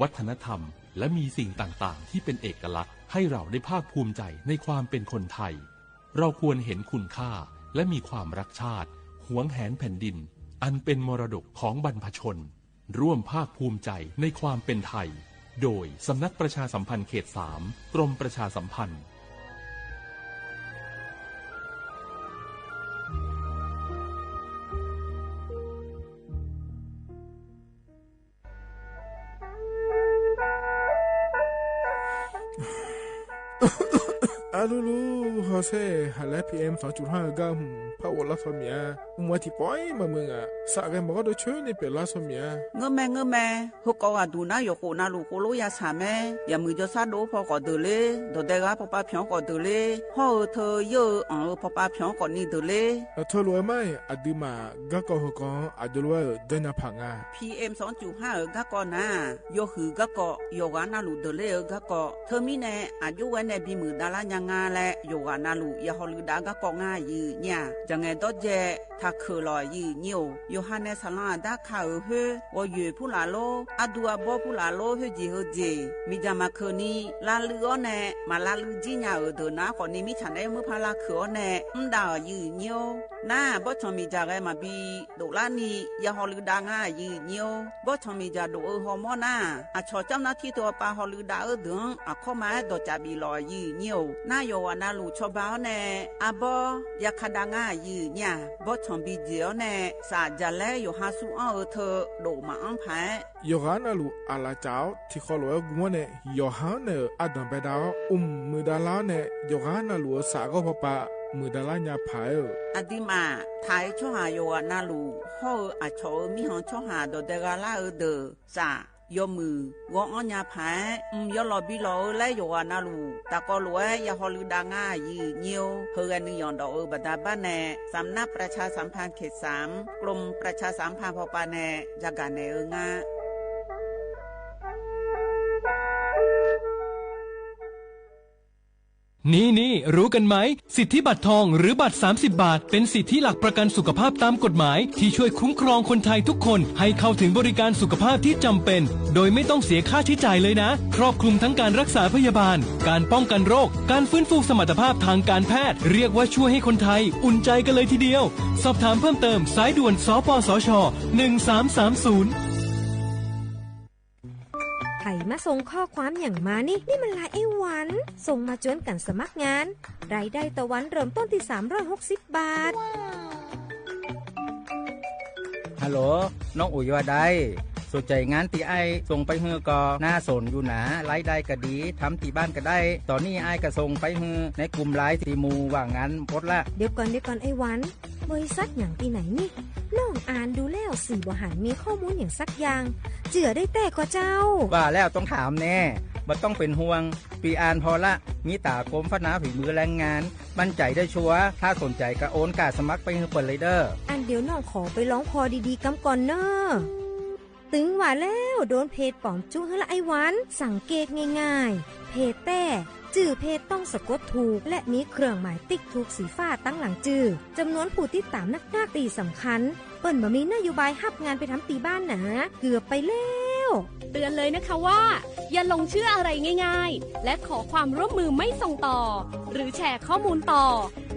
วัฒนธรรมและมีสิ่งต่างๆที่เป็นเอกลักษณ์ให้เราได้ภาคภูมิใจในความเป็นคนไทยเราควรเห็นคุณค่าและมีความรักชาติหวงแหนแผ่นดินอันเป็นมรดกของบรรพชนร่วมภาคภูมิใจในความเป็นไทย โดยสำนักประชาสัมพันธ์เขต 3 กรมประชาสัมพันธ์อาลูลูฮอเซ่ฮัลโหล PM 2.5 กัมพาวลาสเมียมัวที่ปอยมาเมืองอ่ะสักแกบอกว่าช่วยในเป็นลาสเมียเงแม่ฮกว่าดูนะอยู่โคนาลูโคโลยาสาแม่อย่ามือจะซาโดพอก็เดเลโดเดกาพอป้าเพียงก็เดเลฮอเธอเยอะพอป้าเพียงก็นี่เดเลเธอรวยไหมอดีมาก็ก็ฮกอดีรวยเดินพังอ่ะ PM 2.5 ก็นะโยหือก็โยกานาลูเดเลก็เธอมีแน่อายุวันในบีมือดารายังงาและโยกานาลูยาฮอลืดาก็ง่ายยืเนี่ยจังไงดอเจถ้าคือลอยยืนิวโยฮันเนสลาดาข่าวเฮวอยูผู้ลาโลอดัวบอผู้ลาโลเฮจีมีจามาคืนนี้ลาลือแน่มาลาลือจีน่าเดินนะคนนี้มีฉันได้เมื่อพาลาคือแน่ดาวยืนิวน่าบอชมีจากมาบีดูลานียาฮอลืดาง่ายยืนิวบอชมีจากดูฮอร์โมน่าอาชอเจ้าหน้าที่ตัวปาฮอลืดาเดินเข้ามาดอจับบีลอยยืนิวน่าโยวานาลูชอบาแน่อาบอยาคดาง่ายยืเนี่ยบอชมีเดียวแน่สาจะแลอยู่หาสู้เธอโดมาอังพายโยฮานาลูอาลาเจ้าที่ขอรวยกูมันเนี่ยโยฮานาอดัมไปดาวมือดาลาเนี่ยโยฮานาลูสาก็พอปะมือดาลาญาพายอดีมาไทยช่อหาโยฮานาลูห่ออาชอมีหางช่อหาโดเดกาลาเดอสายมือวงอัญญาพายยลอบิลอและโยฮานาลูตะกอลวยยาฮอลืดาง่ายยืเนียวเฮกันนิยอนดอกบัดาบ้านแน่สำนักประชาสัมพันธ์เขต 3 กรมประชาสัมพันธ์พอปาแน่จากการแน่งานี่รู้กันไหมสิทธิบัตรทองหรือบัตร30 บาทเป็นสิทธิหลักประกันสุขภาพตามกฎหมายที่ช่วยคุ้มครองคนไทยทุกคนให้เข้าถึงบริการสุขภาพที่จำเป็นโดยไม่ต้องเสียค่าใช้จ่ายเลยนะครอบคลุมทั้งการรักษาพยาบาลการป้องกันโรคการฟื้นฟูสมรรถภาพทางการแพทย์เรียกว่าช่วยให้คนไทยอุ่นใจกันเลยทีเดียวสอบถามเพิ่มเติมสายด่วนสปสช1330ไผ่มาส่งข้อความอย่างมานี่มันลายไอ้หวันส่งมาจวนกันสมัครงานรายได้ต่อวันเริ่มต้นที่360 บาทฮัลโหลน้องอุ๋ยว่าได้สนใจงานตีไอส่งไปเฮือก็หน้าสนอยู่หนารายได้ก็ดีทำที่บ้านก็ได้ตอนนี้ไอก็ส่งไปเฮือในกลุ่มไลน์ที่หมู่ว่างานพดละเดี๋ยวก่อนไอ้หวันบริษัทอย่างที่ไหนนี่น้องอ่านดูแล้วสี่บ่หันมีข้อมูลอย่างสักอย่างเจือได้แต่ก็เจ้าว่าแล้วต้องถามแน่บ่ต้องเป็นห่วงปีอ่านพอละมีตากรมพัฒนาฝีมือแรงงานมั่นใจได้ชัวร์ถ้าสนใจก็โอนกาสมัครไปเฮือเปิดเลยเด้ออันเดี๋ยวน้องขอไปร้องพอดีๆกำก่อนเนอะตึงว่าแล้วโดนเพจปลอมจุ้งให้ละไอ้หวันสังเกตง่ายๆเพจแต่จื่อเพจต้องสะกดถูกและมีเครื่องหมายติ๊กถูกสีฟ้าตั้งหลังจื่อจำนวนผู้ติดตามนักตีสำคัญเปิ้นบ่มีนโยบายรับงานไปทำตีบ้านนะเกือบไปแล้วเตือนเลยนะคะว่าอย่าลงเชื่ออะไรง่ายๆและขอความร่วมมือไม่ส่งต่อหรือแชร์ข้อมูลต่อ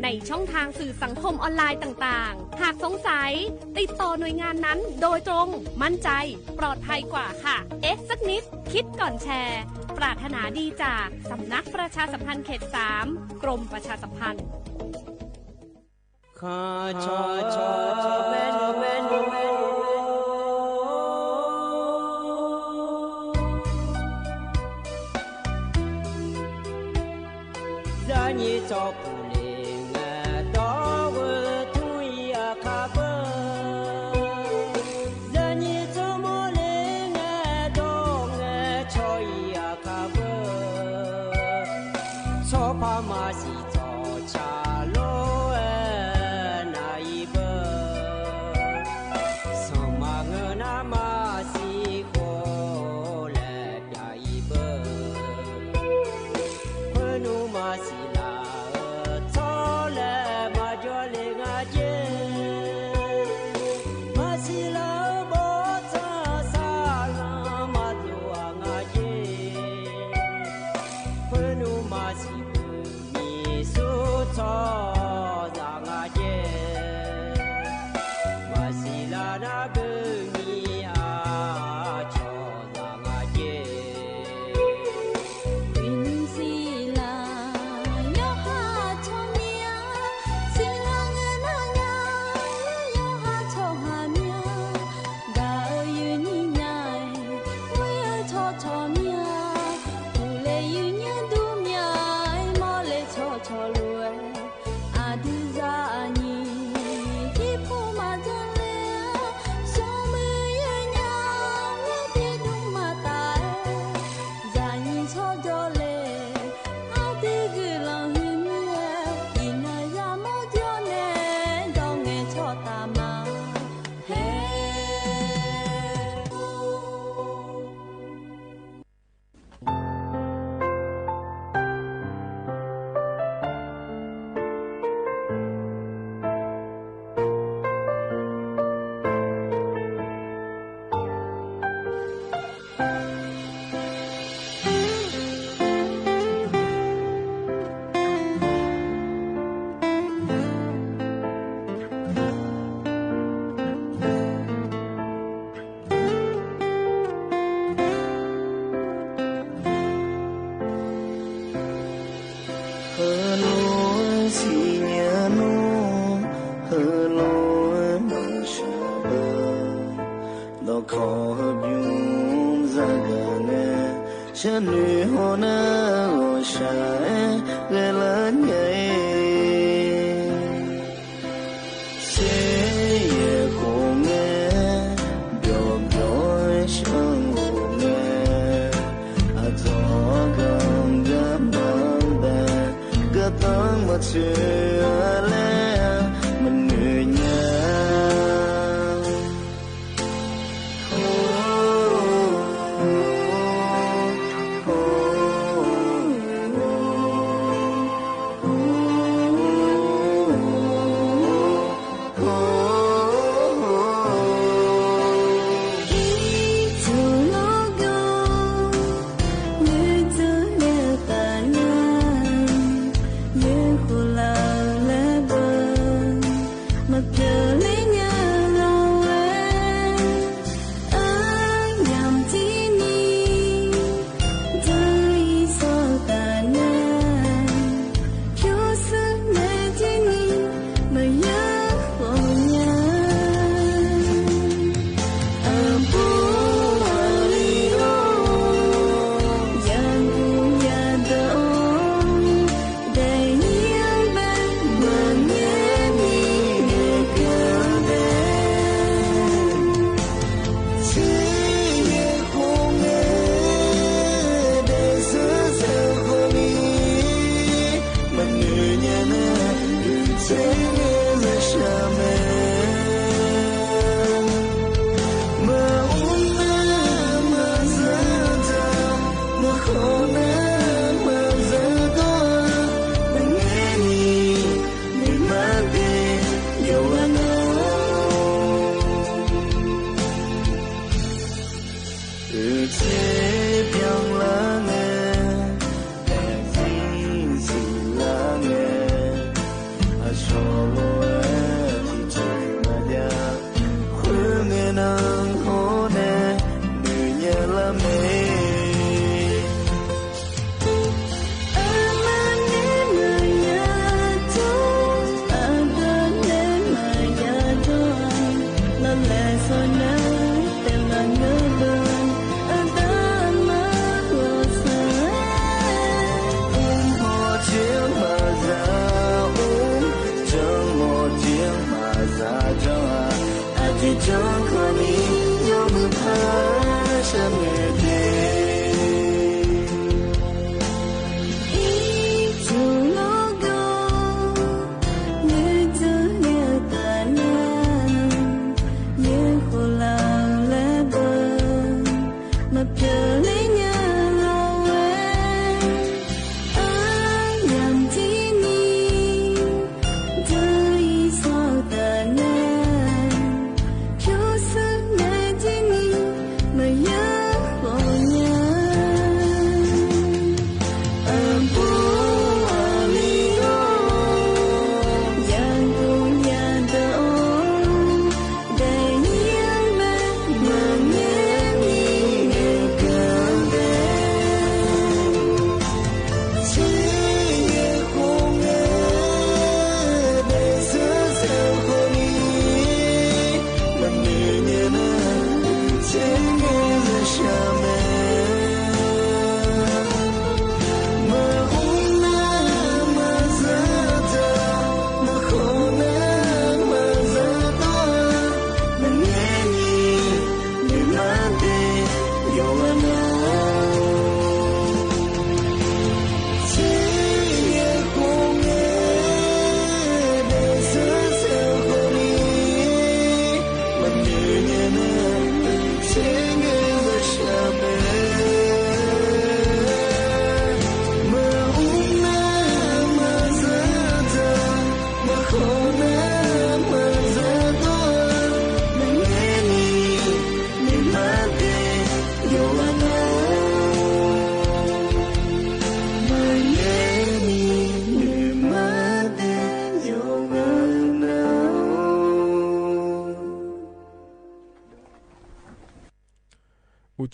ในช่องทางสื่อสังคมออนไลน์ต่างๆหากสงสัยติดต่อหน่วยงานนั้นโดยตรงมั่นใจปลอดภัยกว่าค่ะสักนิดคิดก่อนแชร์ปรารถนาดีจากสำนักประชาสัมพันธ์เขต 3 กรมประชาสัมพันธ์ม hợp dung ra gần chân nuôi hồ na hồ sai ghé lớn nhảy sẽ ye khổ nghe biểu biểu chẳng hồ nghe à gió gần gấp bằng bè gấp tăng một chưa lẽ mình người nhà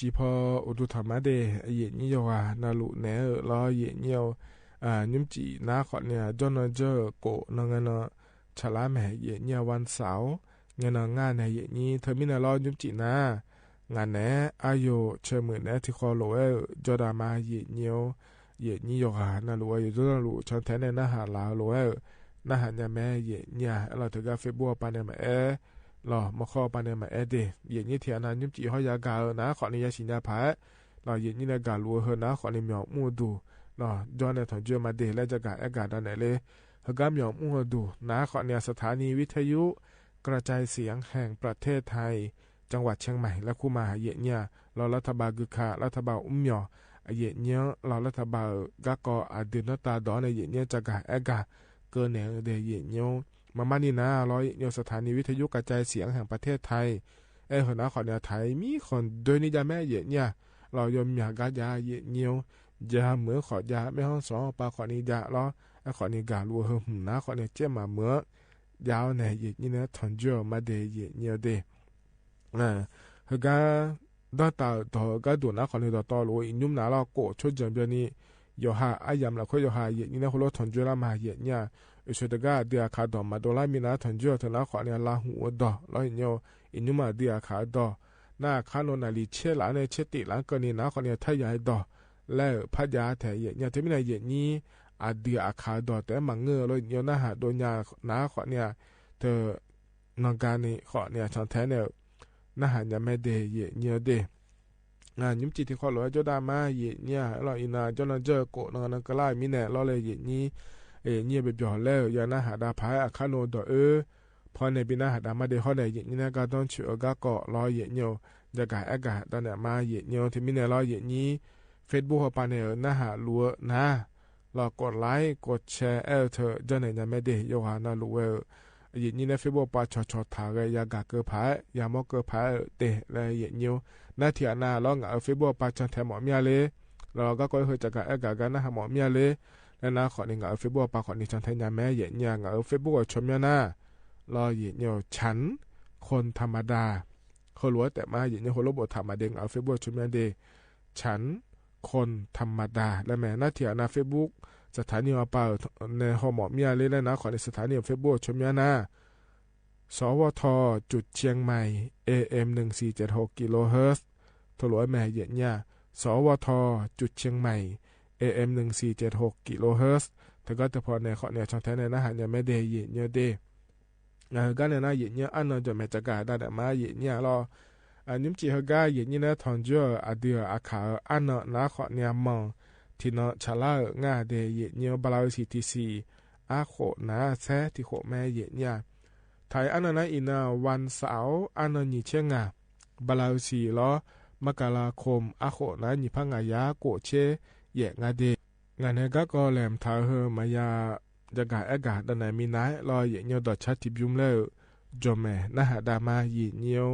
chỉ phò ô tô thảm đề hiện nhiều na lụ né ở lo hiện nhiều nhưng chỉ na khỏi nhà cho nó chơi cổ nó nghe nó chả lá mẹ hiện nhiềuวันเสาร์nghe nó ngan này hiện như thời mình là lo nhưng chỉ na งานแหนอายุเชื่อมือแหนที่คอโลเอจอดามาเยเนียวเยนี่ยกหานาลูอยู่ตัวลูชนแทนในนาหาลาวโลเอนาหาเนี่ยแม่เยเนี่ยเราถือกับเฟซบุ๊กปานเนี่ยมาหล่อมาข้อปานเนี่ยมาเดเยนี่เทียนนั้นยุ่มจีห้อยากานะขอนี่ยาชินยาผาเราเยนี่ในกาลัวเฮนะขอนี่เหมียวมูดูเนาะจอเนี่ยถอนเจอมาเดและจะกาดอนไหนเลยเฮกาเหมียวมูดูนะขอเนี่ยสถานีวิทยุกระจายเสียงแห่งประเทศไทยจังหวัดเชียงใหม่และคูมาเยเนี่ยเรารัฐบาลกึกขารัฐบาลเหมียวเยเนี่ยเรารัฐบาลก็ก็อดีตตาดอนในเยเนี่ยจะกาเกินเนี่ยเดเยเนี่ยมานี่นะร้อยเนี่ยสถานีวิทยุกระจายเสียงแห่งประเทศไทยหัวหน้าขอเนี่ยไทยมีคนโดยนิยามแม่เยเนี่ยเรายอมอยากกายาเยเนี่ยยาเหมือขอยาไม่ห้องสองปลาขอนิยาล้อขอนิกาลัวหุ่นนะขอเนี่ยเจ้ามาเหมือยาวเนี่ยเยเนี่ยถอนเจอมาเดเยเนี่ยเดเฮกาดอตาดอกาดูนะขอนี่ดอตอโลอินุ่มนาลอโกชดจังเบียนี่ยอหาอายามละค่อยยอหาเยนี่นะคนละถอนเจอละมาเยเนี่ยอุชดกาเดียขาดอมาโดลามีนาถอนเจอถนะขอเนี่ยลาหูดอแล้วอินุ่มมาเดียขาดอหน้าคานนาลีเชลาในเชติหลังก็นี่นะขอเนี่ยทายายดอแล้วพัดยาแถเยเนี่ยที่ไม่ได้เยนี่อาเดียขาดอแต่มังเงอเลยเนี่ยนะหาโดนยานาขอเนี่ยเธอนองการนี่ขอเนี่ยชอนแท้เนี่ยน่าหันยาแม่เดเยเนี่ยเดยุ่มจิตที่ขอหลวงเจ้าดามาเยเนี่ยเราอินาเจ้านั่นเจอโกนนั่นก็ไล่มีแน่เราเลยเยนี่เนี่ยไปจ่อแล้วยาน่าหาดาพายอาคาโนดอพอในปีหน้าหาดามาเดข้อใดเยนี่นะก็ต้องเชื่อก็เกาะรอเยเนี่ยจะกายอากาศตอนเนี่ยมาเยเนี่ยที่มีแน่รอเยนี่เฟซบุ๊กปานเนี่ยน่าหาลัวนะเรากดไลค์กดแชร์เธอเจ้าไหนยาแม่เดโยหานาลัวเยนี่ในเฟซบุ๊กปาชอถากยากาเกอพายยามอกเกอพายเตะเลยเยเนี่ยนาเทียนาเราเงาเฟซบุ๊กปาจันแทหมอเมียเลยเราก็เคยจากการกากันนะหมอเมียเลยแล้วนะขอนี่เงาเฟซบุ๊กปาขอนี่จันแทยาแม่เยเนี่ยเงาเฟซบุ๊กชมเมียนะเราเยเนี่ยฉันคนธรรมดาเขาล้วนแต่มาเยเนี่ยคนรบธรรมดาเงาเฟซบุ๊กชมเมียเดฉันคนธรรมดาและแม่นาเทียนาเฟซบุ๊กสถานีอปาในหมอเมียเลยแล้วนะขอในสถานีเฟซบุ๊กชมเมียนะสวทจุดเชียงใหม่ AM 1476กิโลเฮิรตซ์ถลวยแม่เย็นเนี่ยสวทจุดเชียงใหม่ AM 1476กิโลเฮิรตซ์ถ้าก็จะพอในข้อเนี่ยช่องแท้ในนะฮะเนี่ยไม่ได้เย็นเนี่ยเด้ก็ในนะเย็นเนี่ยอันนั้นจะไม่จะกาได้แต่มาเย็นเนี่ยรอนิ่มจีเฮก้าเย็นเนี่ยนะทอนเจออเดียอาขาอันนั้นนะข้อเนี่ยมองที่เนาะชาลาง่าเดเย็นเนี่ยบลาวซีทีซีอาโคนะแท้ที่โคแม่เย็นเนี่ยไทยอันนั้นอินาวันเสาร์อันนั้นนี่เชียงบลาวซีล้อมกราคมอาโคนะนี่พังงายาโกเชแยกงาเดงานนี้ก็แหลมทาเฮมายาจะกาอากาศดันไหนมีน้ายรอเยเนียวดอดชัดทิบยุมแล้วจอมแม่นะหาดามาเยเนียว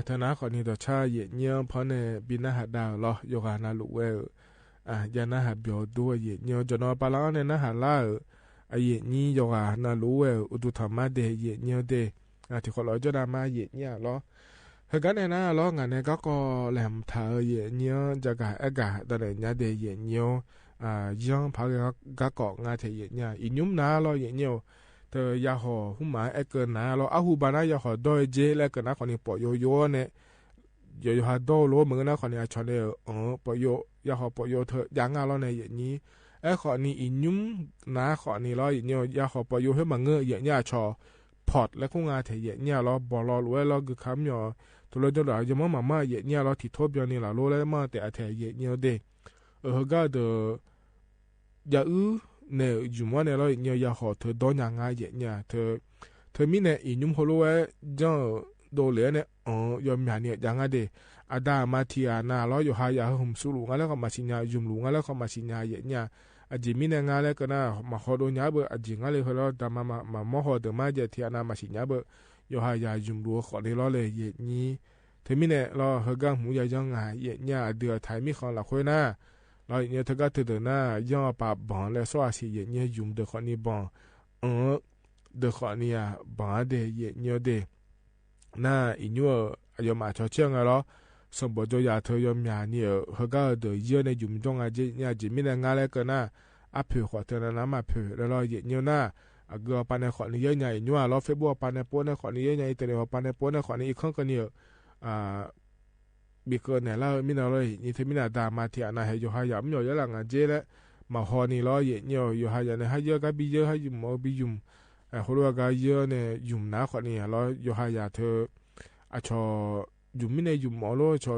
ธนาขอนี้ต่อชาเยเนียวเพราะในบินาหาดาวลอยกานาลุเวยานาหาเบียวด้วยเยเนียวจนอปาลาในนาหาลาเยนี้ยกานาลุเวอุตุธรรมะเดเยเนียวเดที่ขอรอจดามาเยเนี่ยลอเฮกันในนาลองานในก็แหลมเธอเยเนียวจะกะกะตะเรญาเดเยเนียวยังพากะกอกงาเทเยเนี่ยอินุมนาลอเยเนียวเธอยาหอหุมาเกินนาลออาหูบานายาหอดอยเจและกันนะคนนี้ปอยโยเนี่ยโยหาดอโลเหมือนนะคนนี้ชอนเดปอยยาหอปอยเธอยางาลอในเยนี้ขอนี้อินุมนาขอนี้ลอเยเนียวยาหอปอยให้มาเงยเยเนี่ยชอพอดและคงงาเทเยเนี่ยลอบอลรวยลอคือคำยอตัวเราจะหล่อจะมาม่าเยเนี่ยลอที่ทบยอนี่ละโลแล้วมาแต่เทเยเนี่ยเดก็เดยาเนี่ยอยู่มั่วเนี่ยเราเนี่ยยาหอเธอดอนยังไงเนี่ยเธอมีเนี่ยอินุมฮัลโหลจังโดเหลือเนี่ยยอมอย่างเนี่ยยังไงเดอาดามาที่นาเราอยู่หายาหุ่มสูรุงแล้วก็มาสิญญาจุ่มลุงแล้วก็มาสิญญาเนี่ยจิมีเนี่ยงานแล้วก็น่ามาขอโดนยาเบอจิงอะไรเขาเราแต่มาหม้อหอเดมาเจที่นามาสิญญาเบออยู่หายาจุ่มลุงขอได้เราเลยนี่เธอมีเนี่ยเราเฮกังหูยาจังไงเนี่ยเดือดไทยมีของหลักคนน่ะเราเนี่ยเธอก็เธอเดินหน้าย่อปาบอนและสวัสดิ์เนี่ยยุ่มเดือดคนนี้บอนเดือดคนนี้บอนเดย์เนี่ยเดน่าอินัวอยมาชอเชียงอะไรสมบูรณ์ยาเธอยอมยาเนี่ยเขาก็เดือดเยอะในยุ่มจงอาเจเนี่ยจิมีในงานแล้วก็น่าอัพเผือกเธอน้ำมาเผือกแล้วเราเนี่ยน่าเกลือปานในขอนี้เยอะใหญ่นัวเราเฟบัวปานในป้วนในขอนี้เยอะใหญ่แต่เดี๋ยวปานในป้วนในขอนี้อีกครั้งก็เนี่ยบีเกินเนี่ยเราไม่นเลยนี่ที่ไม่น่าดามาที่อันนั้นให้อยู่หายามอยู่ยังหลังเจแล้วมาหอนี่เราเนี่ยอยู่หายามเนี่ยให้เยอะก็บีเยอะให้ยุ่มบียุ่มคนว่าก็เยอะเนี่ยยุ่มนะคนนี้เราอยู่หายาเธอชอยุ่มไม่เนี่ยยุ่มหมอโลชอ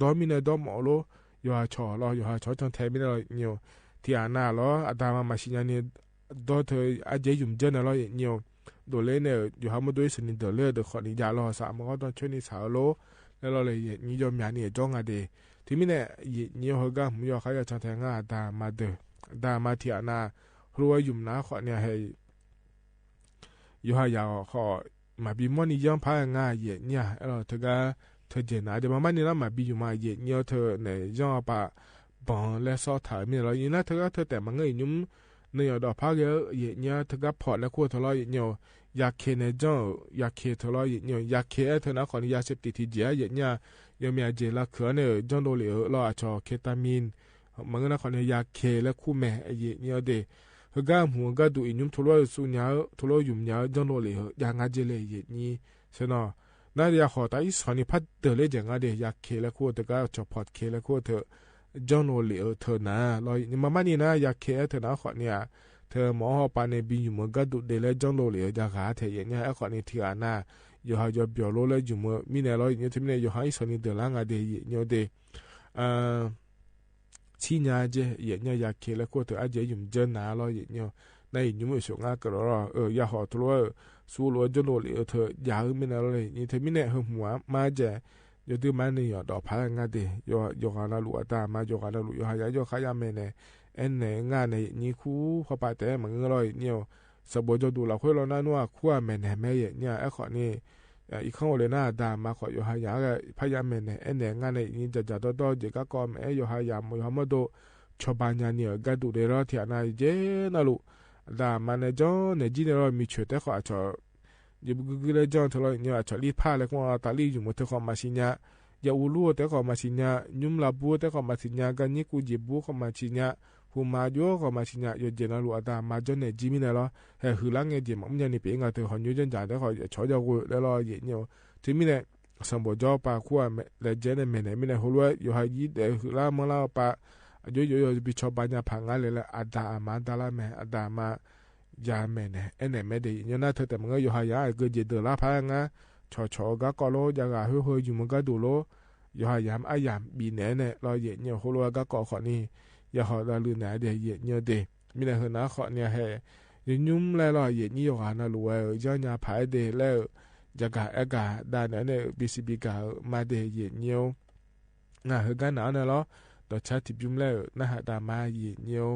ดอมไม่เนี่ยดอมหมอโลอยู่หาชอเราอยู่หาชอจังแทนไม่ได้เนี่ยที่อันนั้นเราอาดามาชิญาเนี่ยดอเธออาเจยุ่มเจนเราเนี่ยโดยเล่เนี่ยอยู่หามาด้วยสนิทเดลเดคนนี้ยาเราสามก็ต้องช่วยนี่สาวโลแล้วเราเลยนี่ยอมยานี่จ้องอะไรที่มีเนี่ยนี่เขาก็มีเขาอยากจะแทงดามาเดดามาที่อันน่ะรู้ว่ายุ่มนะขอเนี่ยให้อยู่หายาขอมาบีมันนี่ยังพายง่ายเนี่ยเราเธอก็เธอเจนนะเดี๋ยวมันนี่แล้วมาบีอยู่มาเนี่ยเธอเนี่ยยังปะบองและซอถ่ายมีเราอย่างนั้นเธอก็เธอแต่มันเงยยุ่มเนี่ยดอกพักเยอะเนี่ยเธอก็พอแล้วคู่ทะเลาะเนี่ยอยากเคเนี่ยจังอยากเคทะเลาะเนี่ยอยากเคเธอนะขอนี่ยาเสพติดที่เจียเนี่ยยังมีเจลาเขือเนี่ยจังโดเหลือเราอาจจะเคตามีนมันก็นะขอนี่ยาเคและคู่แม่เนี่ยเดฮกามหัวก็ดูอินุมทะเลาะสุญญาทะเลาะยุ่มยาจังโดเหลือยังอาเจเลยนี่ใช่เนาะนั่นอยากขอแต่อีสานี่พัดเดเลยจังอาเดอยากเคและคู่เธอก็จะพอดเคและคู่เธอจังโดเหลือเธอนะเรานี่มานี่นะอยากเคเธอนะขอเนี่ยเธอหมอปานในบิอยู่มันก็ดูเดลจังโลเลยจะหาเธออย่างเงี้ยไอ้คนนี้ที่อ่านน่ะอยู่หาจะเบียวโลเลยอยู่มันมีเนี่ยเราอย่างเงี้ยที่มีเนี่ยอยู่หาอีสานี่เดลังอ่ะเดย์เนี่ยเดชี้เนี่ยเจอย่างเงี้ยอยากเคแล้วก็เธออาจจะยุ่งเจอหนาเราอย่างเงี้ยในยุ่งไม่สงก็รออยากหาตัวสู้รวยจังโลเลยเธออยากมีเนี่ยเลยนี่เธอมีเนี่ยหัวมาเจอยู่ที่มันเนี่ยดอกพลังงานเดอยู่หานาลูตามาอยู่หานาลูอยู่หายาอยู่ขายาเมเนี่ยเนี่ยงานในนี่คู่พอไปแต่มันก็เลยเนี่ยสบายจะดูเราคุยเราหน้านัวคู่แม่เนี่ยแม่เนี่ยไอ้ขอนี่อีกข้างเลยน่าดามาขออยู่หายาก็พยายามแม่เนี่ยงานในนี่จะต่อเด็กก็ก่อนแม่อยู่หายามอยู่หามาดูชาวบ้านเนี่ยก็ดูเรื่องที่อันนั้นเจน่าลูดามันเนี่ยจ้องเนี่ยจีเนี่ยเรามีช่วยแต่ขอจะอยู่ก็เลยจ้องทะเลาะเนี่ยจะรีบพาเลยว่าตาลีอยู่หมดแต่ขอมาสิเนี่ยอย่าอุลูแต่ขอมาสิเนี่ยยุ่มลาบัวแต่ขอมาสิเนี่ยกันนี่กูจีบัวขอมาสิเนี่ยหูมาโยก็มาชิญญาโยเจนาลูอาตามาจนเนี่ยจิมิเนี่ยละเฮ้หือลังเงี้ยจิมันยังนี่เป็นไงเธอหอนยูจนจ่ายแต่เขาชอบจะกูแล้วเราเยเนี่ยจิมิเนี่ยสมบูรณ์จอปาขั้วและเจเนี่ยไม่เนี่ยไม่เนี่ยหัวอยู่หายีเดหือลังมาแล้วปาโยบิชอบปัญญาพังอะไรละอาตามาดาละแม่อาตามายาแม่เนี่ยเนี่ยไม่ได้เนี่ยน่าเธอแต่มันก็อยู่หายาก็เจเดละพังอ่ะชอก็ก็โลยากาเฮ้อยู่มันก็ดูโลอยู่หายามอายามบีเนี่ยเราเยเนี่ยหัวก็ก่อขอนี่อย่าหอดลืมไหนเดี๋ยวเยเนี่ยเดมีแต่คนน่าขอเนี่ยให้ยุ่มแล้วเราเยนี่อยู่หานาลูเจ้าเนี่ยผายเดแล้วจะกะเอกะด้านเนี่ยบีซีบีกะมาเดเยเนี่ยน่ะเฮกันหนาวเนี่ยเราต่อชาติยุ่มแล้วน่าหาตามาเยเนี่ย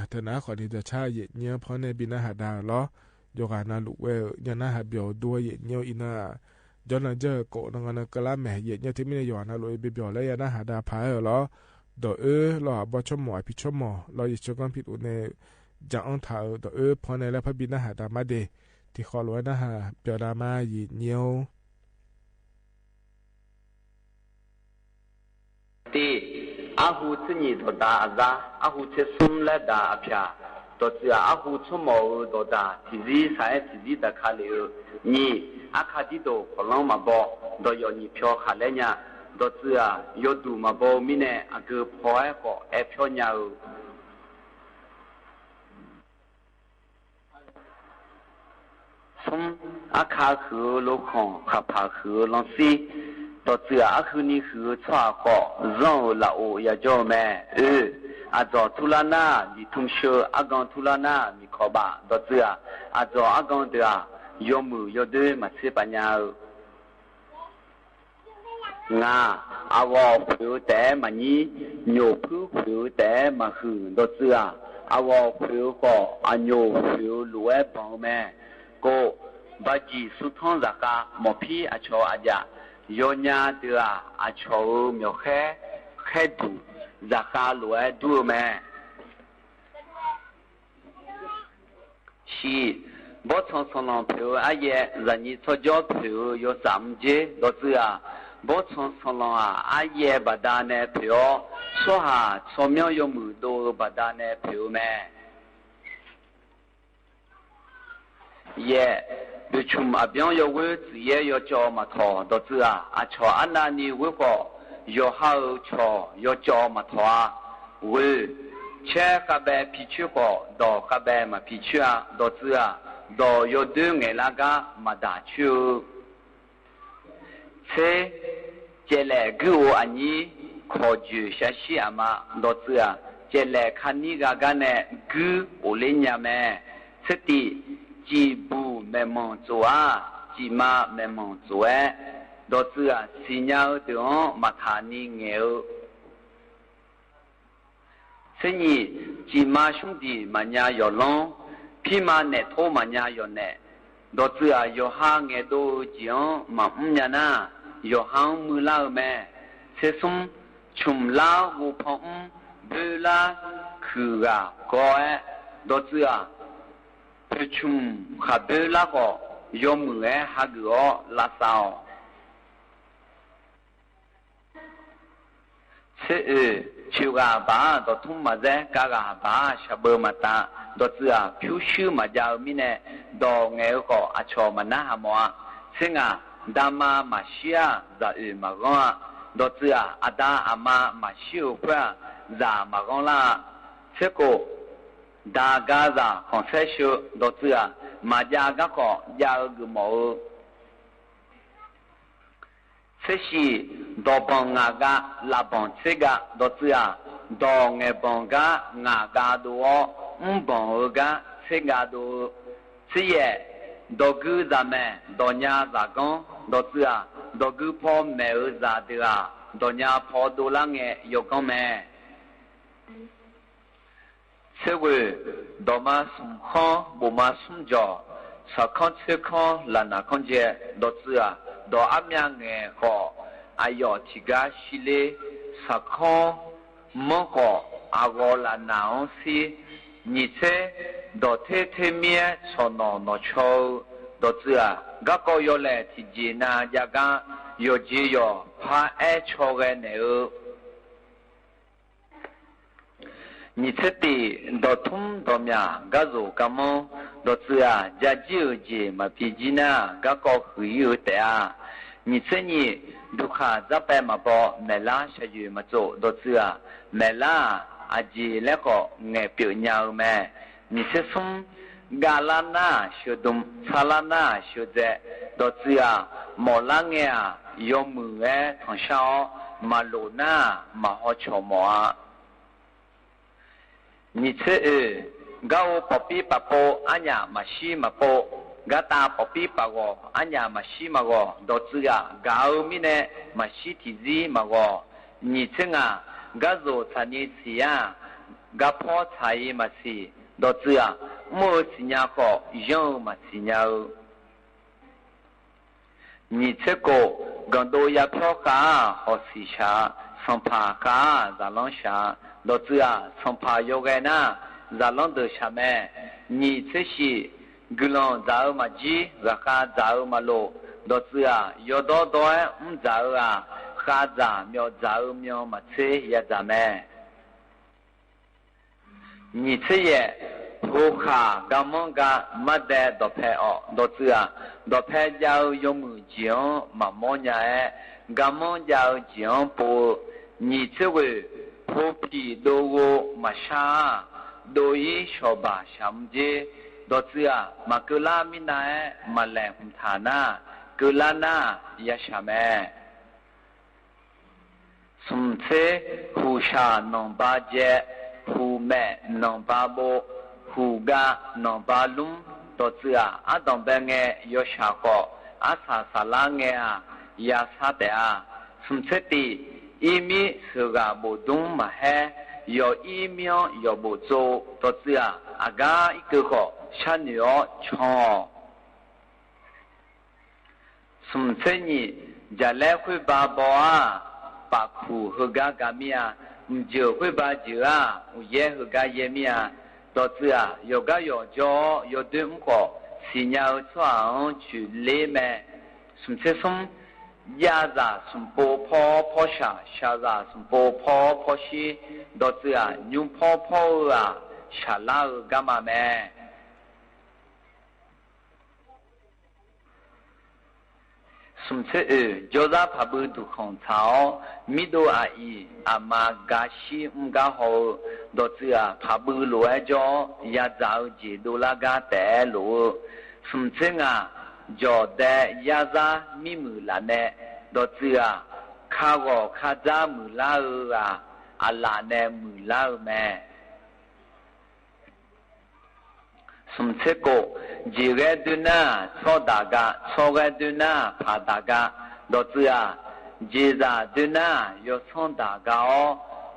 แต่นะขอดีจะชาเย็ดเนี้ยเพราะในบินาหาดาล้อยกานาลุเวยันนาหาเบียวด้วยเย็ดเนี้ยอินาจนเจอโกนงานกะละแม่เย็ดเนี้ยที่ไม่ได้ย้อนนะลุเบียวแล้วยันนาหาดาพายล้อดอรอบอชมอพิชมอรอยิชกันผิดอุเนจังอังถาดอพอในแล้วพระบินาหาดามาเดที่ขอล้วนนะฮะเปียวดามาเย็ดเนี้ยที่อาหูที่นี่ตัวดาจ้าอาหูที่ซุ่มและดาอภิาตัวเจ้าอาหูชั่วโมงตัวดาที่รีสายที่รีตะขาเลวนี่อาคาดิโดพลังมาบอกโดยนี่เพียวขาเลเนี่ยตัวเจ้ายอดูมาบอกมิเนอากูพอให้ก็เอเพียวเนี่ยซุ่มอาคาคือลูกของขับพาคือลองซีตัวเจ้าอาคือนี่คือชาก็ร้องละโอยาจอแม่อาจอทุลานาดิทุ่งเชืออากอนทุลานามีขอบาตัวเจ้าอาจออากอนเดียยมือยเดือมาเสียปัญญางาอาวอผิวแต่มันนี้โยผิวแต่มาหือตัวเจ้าอาวอผิวก็อันโยผิวรวยบังแม่ก็บัดจีสุทองรักาหมอพี่อาชออาญาโยญาเดืออาชอมีแค่ดูรัการวยดูแม่ชีบทสนองผิวอาเยรันยิทจอผิวโยสามเจดเสือบทสนองอาเยบดาเนผิวสหาสมยยมือโดบดาเนผิวแม่เย่ดูชุมอภิญญาเวทเย่ยจอมาทอดเสืออาชออันนานีเวก็ยหาชอยจอมาทอเวเชกะเบพิชุก็ดอกะเบมาพิชุอะดเสือดอยดึงเงลากามาดาชูเซเจเลกูอันนี้ขอจูชาชิอามาดเสือเจเลคันนี้กากาเนกูโอเลญาเมสติจีบูเมมอนจัวจีมาเมมอนจัวดเสือสิญญาเดอมาทานีเงวเสนีจีมาชุมดีมัญญายอลงพี่มาเนโทมัญญายอเนดเสือยอหาเงโดจีอมาญานายอหังมือลาแม่เสซุมชุมลาวูพงเบลาคือกะกอเอดเสือเพชุมขับเบลาก็ยอมือฮักก็ลาซาวเสชิวกาบาดทุ่มมาเจกากาบาชาเบมาตาดเสือผิวชื่อมาจาวมิเนดอเงยก็อาชอมานาหมัวเสงาดามามาเชียซามากอนดเสืออาดาอามาชิวเพื่อซามากอนลาเสโกดากาซาคอนเซชูดเสือมาจากก็ยาวกโมเสชีดอบังงากาลาบังเซกาดเสือดอเงบังกางากาโดบังกาเซกาโดเสียดอกูซาเมดอญาซากอนดเสือดอกูพอเมอซาเดอาดอญาพอโดลังเงยกอนเมเสวดอมาสุมขอบุมาสุมจอสักคนเสขอลานาคนเจดเสือดออามีเงก็อายอทิกาชิเลสักคนมงก็อาวลานาอนซีนิเซดอเทเมียชนอนอชอดเสือกะก็ยอเลทิจีนายากายอจียอพาเอชอเกเนอนิเซติดอทุมดอมยากะโซกะมอดเสือจาจิอจีมาพิจินากะก็หุยอเตอานิเซนีดุขาจะไปมาบอเมลาชะยูมาโจดเสือเมลาอาจีแล้วก็เงเปียญาวแม่นิเซซุมกาลานาชุดุมซาลานาชุเจดเสือมอลังเงยอมือทองชามาโลนามาฮอชอมอนิเซกาโอปปีปะโปอัญญามาชีมาโปกาตาปปีปะโกอัญญามาชีมาโกดเสือกาอุมิเนมาชีทิซีมาโกนิเซงากาโซทานิซียา กะพอไทยมาสิดอเจือโมสิญาก็ยองมาสิญานี่เชโกกันโดยาพอกาฮอสิชาสัมภากาซาลอนชาดอเจือสัมภายกนะซาลอนเดชาแม่นี่เชชิกลอนซามาจีราคาซามาโลดอเจือยอดอดอยซาอาคาซาเมียวซาเมียวมาเชยาซาแม่นี่เชยผู้ขากำมังกามาเดดอเพอดอเจือดอเพยาวยมือจียงมามอญากำมังยาวจียงปูนี่เชวผู้ปีโดโวมาชาโดยชอบาชามเจดอเจือมากุลามินามาแลหุมฐานากุลานายาชาแมสมเทหูชานองบาเจหูแม่นองบาโบหูกานองบาลุมดอเจืออาดองเบงเงยอชาโกอาสาสาลาเงยาซาเตอาสมเทติอีมิสุกาบุดุงมาเฮยออีเมียยอบุโจดอเจืออากาอิกโกชันยอชอสมเทนีจะเลคุบาบัวปากหูฮกากามียอุจคุบาจืออุเยฮกาเยมียดอเจือยกายอจอยอดึมก็สิญาชวางจุเลแมสมเทสมยาซาสมโปพอพอชาชาซาสมโปพอพอชีดอเจือยุมพอพอชาลากามาแมสมเสจอซาพาบุดุของเท้ามิโดอาอีอามากาชิอุกาโฮดอเจือพาบุโลเอจอยาซาเจโดลากาเตโลสมเสงาจอเดยาซามิมุลาเนดอเจือคาโกคาจามุลาอาลาเนมุลาแมสมเสโกจีเรดุนาโซดากาโซเรดุนาพาดากาดอเจือจีซาดุนายอซอนดากา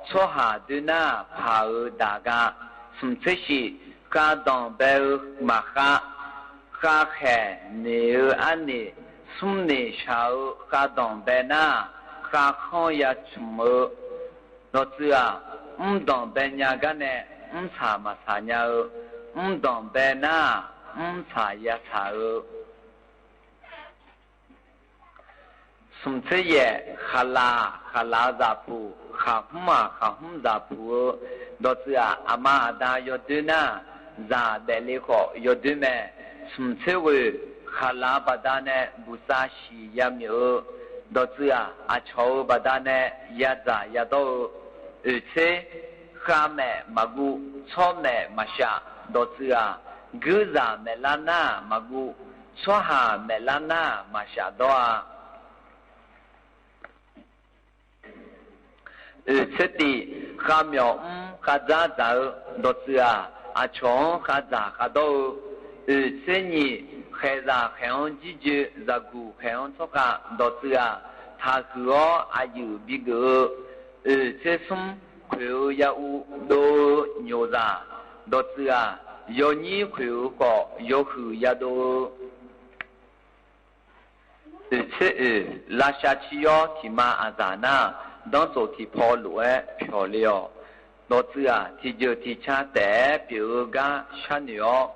โซหาดุนาพาดากาสมเสชิกาดองเบลมาคาคาแคเนอันนี้สุมเนชาวกาดองเบนาคาขอยาชุมดอเจือดองเบญากันเนสามาสาญาดองเบนาสายาสาสมเสยขลาซาปูขาหุมซาปูดอเจืออามาดายอดุนาซาเดลิโกยอดุเมสมเสวขลาบดาเนบุษาชียามิโอดอเจืออาชาวบดาเนยาซายาโตอุเชข้าแม่มากุชอแม่มาชาดอเจือกุซาเมลานามากุชอหาเมลานามาชาดอเสติข้าเมียวข้าจาจาดอเจืออาชงข้าจาข้าโตเสนีเขจาเขงจีจีจักุเขงชกาดอเจือทาคืออายุบิกเสสมคุยยาอุโดโยซาดอเจือยอนีคุยก็ยอคือยาโดเสลาชาชิโยทิมาอาซานา当做提跑路诶漂亮，老子提就提车带，比如讲车牛，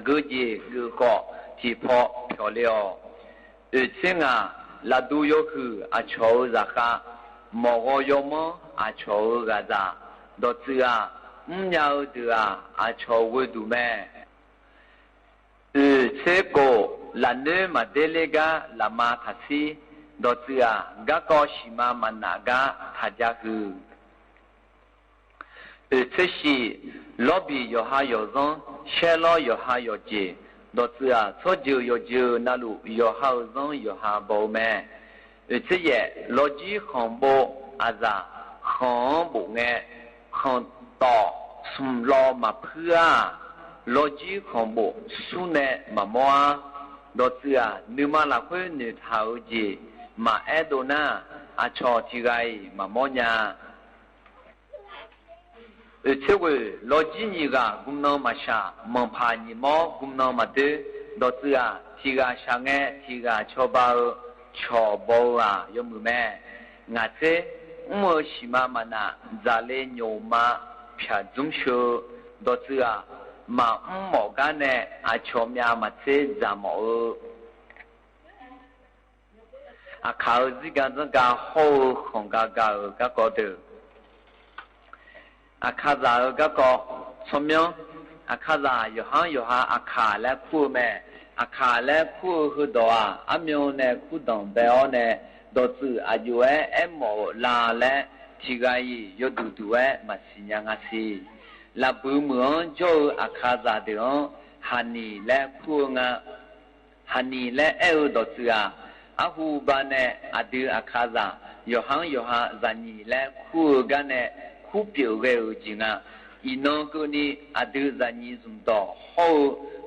个子个高，提跑漂亮。而且拉都要去朝那个毛个要么朝个啥，老子要的朝我都买。而且个拉呢嘛得那个拉马塔西。ดอเจือกะกอชิมามันนากะทาจาคือเชชิลอบียอฮายอซอนเชลอยอฮายอเจดอเจือโซจูยอจูนาลุยอฮาซอนยอฮาโบแมเชเยลอจีขอนโบอาซาขอนโบแงขอนตอสุมลอมาเพื่อลอจีขอนโบสุเนมามัวดอเจือนึมาละคุนึทาอุจีมาเอโดนาอาชอทิไรมามอญา这位老几年个共能嘛下蒙怕你毛共能嘛的导致啊提个上眼提个桥包啊有没没俺这我西妈妈那咱嘞牛马偏中学导致啊嘛毛干呢啊桥面嘛这咱毛啊考这个这个好红个高的啊卡扎个聪明啊卡扎有哈啊卡来苦咩啊卡来苦很多啊啊苗呢苦当白呢导致啊有哎毛拉来提个有嘟哎嘛是样啊是拉不忙就啊卡扎的哈尼来苦啊哈尼来哎导致啊啊胡巴呢啊的啊卡扎有哈咱尼来苦个呢苦表个有劲啊，伊那个呢啊都在你中到好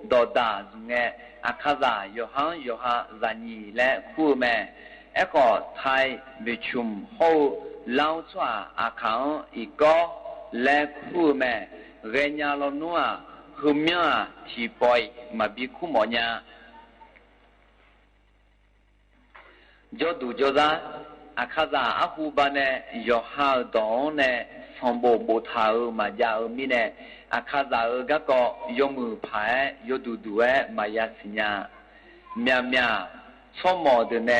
到大中哎，啊卡扎有哈在你来苦咩？一个太未穷好老出啊看一个来苦咩？人家老奴啊后面啊提包嘛比苦么呢？就都叫啥？啊卡扎啊胡巴呢有好多呢。从不他嘛家咪呢啊卡扎个个有木牌有嘟哎嘛呀是呀喵从么的呢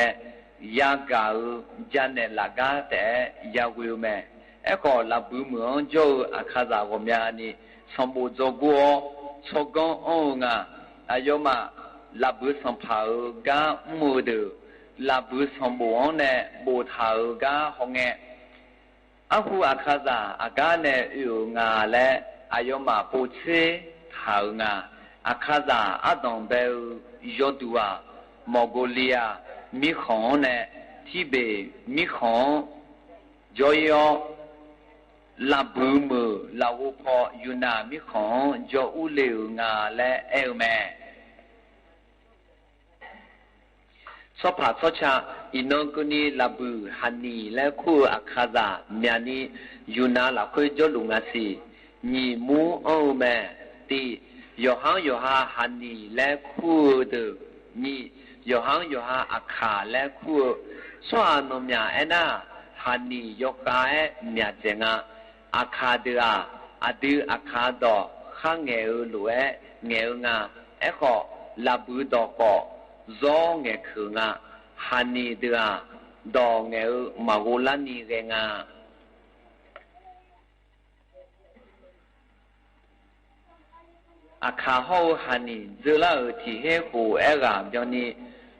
呀个家呢那个的呀会没一个那不忙就啊卡扎我们呢从不做过做工啊有嘛那不上跑个木的那不上不呢不他个红哎阿胡阿卡扎阿嘎呢有牙嘞，阿有嘛不吃好牙，阿卡扎阿东北有度啊，蒙古利亚米红呢，提北米红，就要拉布姆拉乌坡有那米红就乌流牙嘞有没？说怕说cha ino kuni labu hani le ku akaza miani yuna la ku jo lunga si ni mu o me ti yoha hani le ku de ni yoha akha le ku so no mya ena hani yoka e mya jenga akha de a adu akha do khang nge lu e nge nga e ko labu do ko do nghe khử nga hani đưa do nghe mà gô lan ni nghe nga à khá hậu hani giờ là ở thì hệ hồ e gam cho ni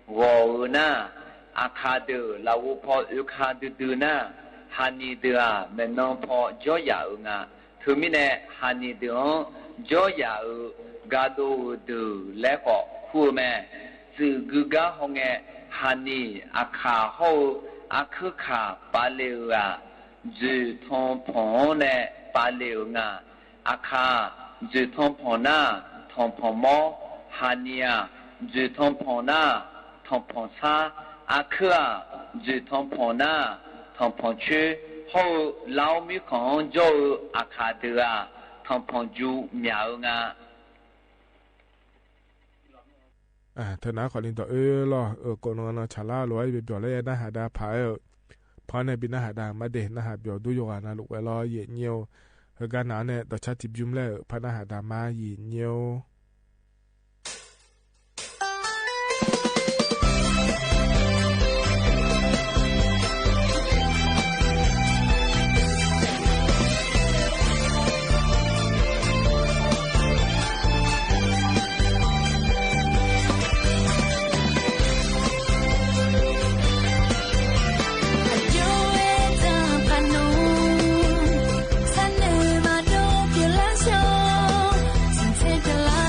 gò na à khá đưa là vô phò ư khá đưa na hani đưa mình non phò cho ya nga thứ mi nè hani đưa cho ya ga do đưa lẽ có khu mẹ từ gà hông nghe hani akha hậu akha kha paleu à du thong phong nè paleu nga akha du thong phong na thong phong mo hani à du thong phong na thong phong sa akha du thong phong na thong phong chu hậu lao mi con jo akha de à thong phong ju miao ngaเธอหน้าขอลินต่อรอก่อนนอนชาลาลอยเบียวเลยนะหาดาผายพอในบินนะหาดามาเดนะหาเบียวดูโยนะลูกไว้รอเย็นเยียวการหนาเนี่ยต่อชาติบยุมแล้วพนะหาดามาเย็นเยียวSana ma do pilaso, sin te la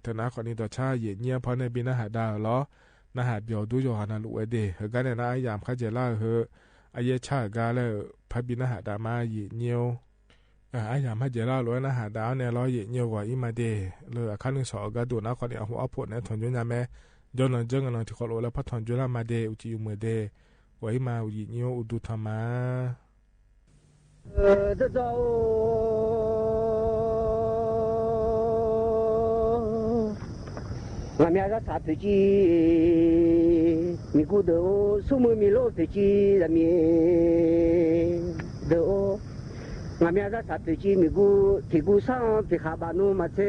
เธอนะคนนี้ต่อชาเย็นเงียบเพราะในบินอาหารดาวล้อนาหาเบียวดูโยฮานาลุเอเดเฮกันเนี่ยนะยามข้าเจล่าเฮอายชากาแล้วพระบินอาหารดามาเย็นเงียวอายามข้าเจล่าล้วนอาหารดาวเนี่ยล้อเย็นเงียวกว่าอีมาเดเลยขั้นหนึ่งสองก็ดูนะคนนี้เอาหัวผลเนี่ยถอนยุนยาแม่ย้อนหลังเจ้ากันหลังที่เขาโลแล้วพัดถอนยุนมาเดอุจิอุเมเดไว้มาอุจิเงียวอุดุธรรมะ这招我们家啥飞机，米古头苏木米罗飞机人民头，我们家啥飞机米古提古上皮卡巴努马车，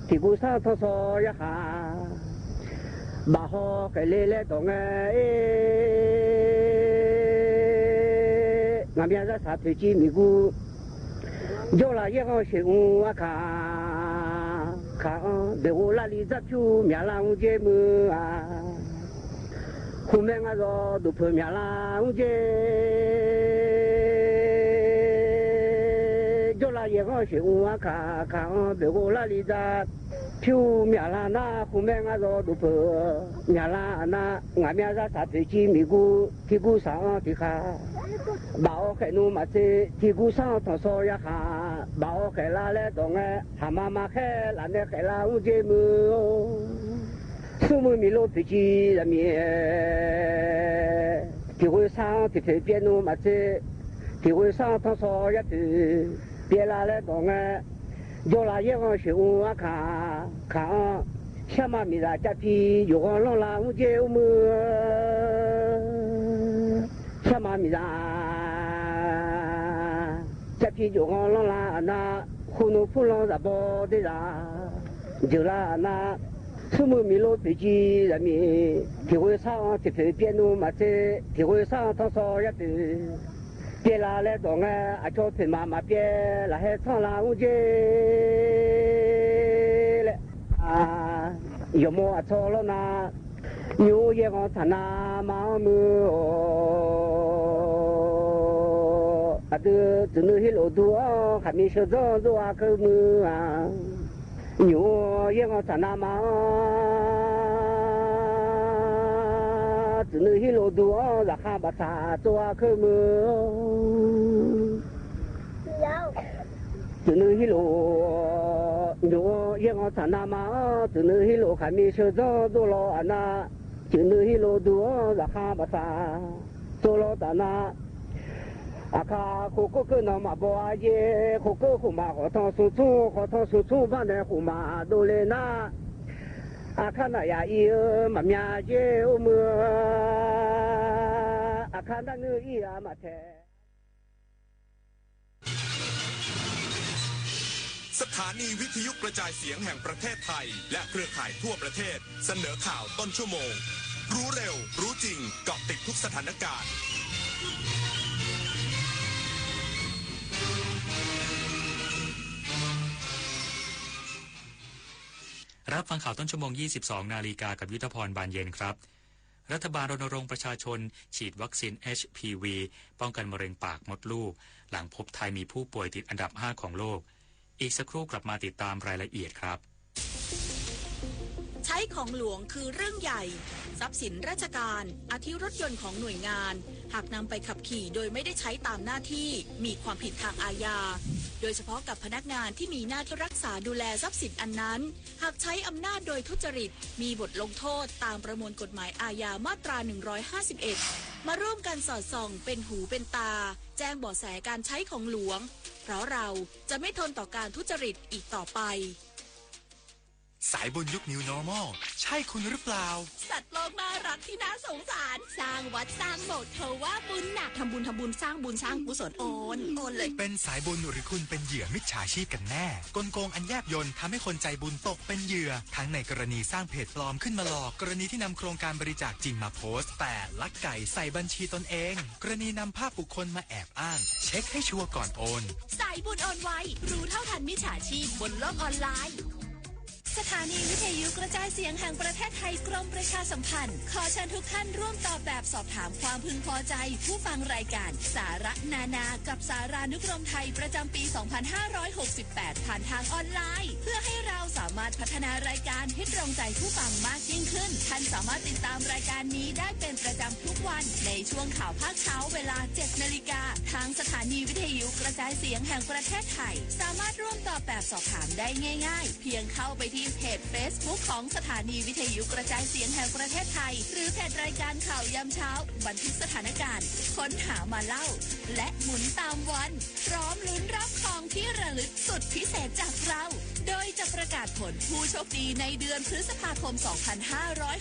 提古上他说一下，把好给来动哎，我们家啥飞机米古，叫了一个是我看。看，别我那里在票面浪节目啊，后面我说都破面浪节，就那一个是我看，别我那里在票面浪那后面我说都破面浪那，俺面在啥飞机米股屁股上的看，把我开弄嘛这屁股上头说一下。把我开拉来动哎，哈妈妈开拉那开拉我节目，苏木米罗飞机人民，体会上体会别弄嘛这，体会上他说一句，别拉来动哎，就拉一个是我看，小妈咪在家皮有个弄拉我节目，小妈咪在。这批就讲弄啦那，糊弄糊弄在包的啦，就啦那，苏木米罗飞机人民，体会上体会别弄嘛这，体会上他说一句，别啦来动哎，阿叫皮妈妈别啦还唱啦我这嘞啊，有么错了那，牛也讲他那妈么哦。ada jenuh hilo dua kami sedang dua kemua nyu yang tanah ma jenuh hilo dua rakha bata dua kemua jenuh hilo nyu yang tanah ma jenuh hilo kami sedang dua anak jenuh hilo dua rakha bata dua tanah阿卡火锅个那嘛不阿耶，火锅火嘛火汤苏醋，火汤苏醋把那火嘛都来拿。阿卡那呀有嘛面耶我们，阿卡那个伊啊嘛忒。สถานีวิทยุกระจายเสียงแห่งประเทศไทยและเครือข่ายทั่วประเทศเสนอข่าวต้นชั่วโมงรู้เร็วรู้จริงเกาะติดทุกสถานการณ์รับฟังข่าวต้นชั่วโมง 22 นาฬิกากับยุทธพรบานเย็นครับ รัฐบาลรณรงค์ประชาชนฉีดวัคซีน HPV ป้องกันมะเร็งปากมดลูกหลังพบไทยมีผู้ป่วยติดอันดับ 5 ของโลกอีกสักครู่กลับมาติดตามรายละเอียดครับใช้ของหลวงคือเรื่องใหญ่ทรัพย์สินราชการอาทิรถยนต์ของหน่วยงานหากนำไปขับขี่โดยไม่ได้ใช้ตามหน้าที่มีความผิดทางอาญาโดยเฉพาะกับพนักงานที่มีหน้าที่รักษาดูแลทรัพย์สินอันนั้นหากใช้อำนาจโดยทุจริตมีบทลงโทษตามประมวลกฎหมายอาญามาตรา 151 มาร่วมกันสอดส่องเป็นหูเป็นตาแจ้งเบาะแสการใช้ของหลวงเพราะเราจะไม่ทนต่อการทุจริตอีกต่อไปสายบุญยุค New Normal ใช่คุณหรือเปล่าสัตว์โลกน่ารักที่น่าสงสารสร้างวัดสร้างโบสถ์เธอว่าบุญหนักทำบุญสร้างบุญสร้างกุศลโอนเลยเป็นสายบุญหรือคุณเป็นเหยื่อมิจฉาชีพกันแน่กลโกงอันแยบยลทำให้คนใจบุญตกเป็นเหยื่อทั้งในกรณีสร้างเพจปลอมขึ้นมาหลอกกรณีที่นำโครงการบริจาคจริงมาโพสต์แต่ลักไก่ใส่บัญชีตนเองกรณีนำภาพบุคคลมาแอบอ้างเช็คให้ชัวร์ก่อนโอนสายบุญโอนไวรู้เท่าทันมิจฉาชีพบนโลกออนไลน์สถานีวิทยุกระจายเสียงแห่งประเทศไทยกรมประชาสัมพันธ์ขอเชิญทุกท่านร่วมตอบแบบสอบถามความพึงพอใจผู้ฟังรายการสาระนานากับสารานุกรมไทยประจำปี 2568 ผ่านทางออนไลน์เพื่อให้เราสามารถพัฒนารายการให้ตรงใจผู้ฟังมากยิ่งขึ้นท่านสามารถติดตามรายการนี้ได้เป็นประจำทุกวันในช่วงข่าวภาคเช้าเวลา 7 นาฬิกาทางสถานีวิทยุกระจายเสียงแห่งประเทศไทยสามารถร่วมตอบแบบสอบถามได้ง่ายๆเพียงเข้าไปที่เพจ Facebook ของสถานีวิทยุกระจายเสียงแห่งประเทศไทยหรือเพจรายการข่าวยามเช้าบันทึกสถานการณ์ค้นหามาเล่าและหมุนตามวันพร้อมลุ้นรับของที่ระลึกสุดพิเศษจากเราโดยจะประกาศผลผู้โชคดีในเดือนพฤษภาคม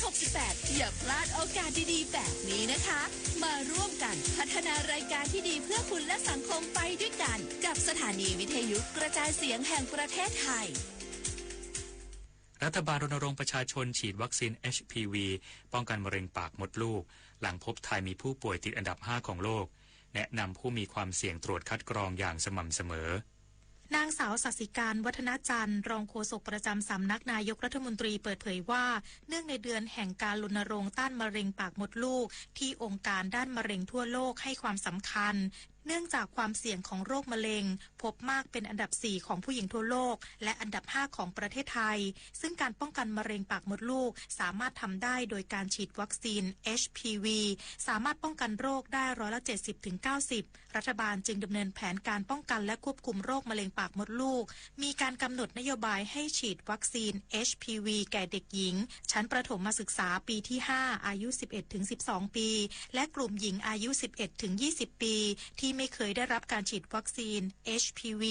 2568 อย่าพลาดโอกาสดีๆแบบนี้นะคะมาร่วมกันพัฒนารายการที่ดีเพื่อคุณและสังคมไปด้วยกันกับสถานีวิทยุกระจายเสียงแห่งประเทศไทยรัฐบาลรณรงค์ประชาชนฉีดวัคซีน HPV ป้องกันมะเร็งปากมดลูกหลังพบไทยมีผู้ป่วยติดอันดับ 5 ของโลกแนะนำผู้มีความเสี่ยงตรวจคัดกรองอย่างสม่ำเสมอนางสาวศศิการวัฒนจันทร์รองโฆษกประจำสำนักนายกรัฐมนตรีเปิดเผยว่าเนื่องในเดือนแห่งการรณรงค์ต้านมะเร็งปากมดลูกที่องค์การด้านมะเร็งทั่วโลกให้ความสำคัญเนื่องจากความเสี่ยงของโรคมะเร็งพบมากเป็นอันดับ 4 ของผู้หญิงทั่วโลกและอันดับ 5 ของประเทศไทยซึ่งการป้องกันมะเร็งปากมดลูกสามารถทำได้โดยการฉีดวัคซีน HPV สามารถป้องกันโรคได้70-90%รัฐบาลจึงดำเนินแผนการป้องกันและควบคุมโรคมะเร็งปากมดลูกมีการกำหนดนโยบายให้ฉีดวัคซีน HPV แก่เด็กหญิงชั้นประถมศึกษาปีที่ 5 อายุ 11-12 ปีและกลุ่มหญิงอายุ 11-20 ปีที่ไม่เคยได้รับการฉีดวัคซีน HPV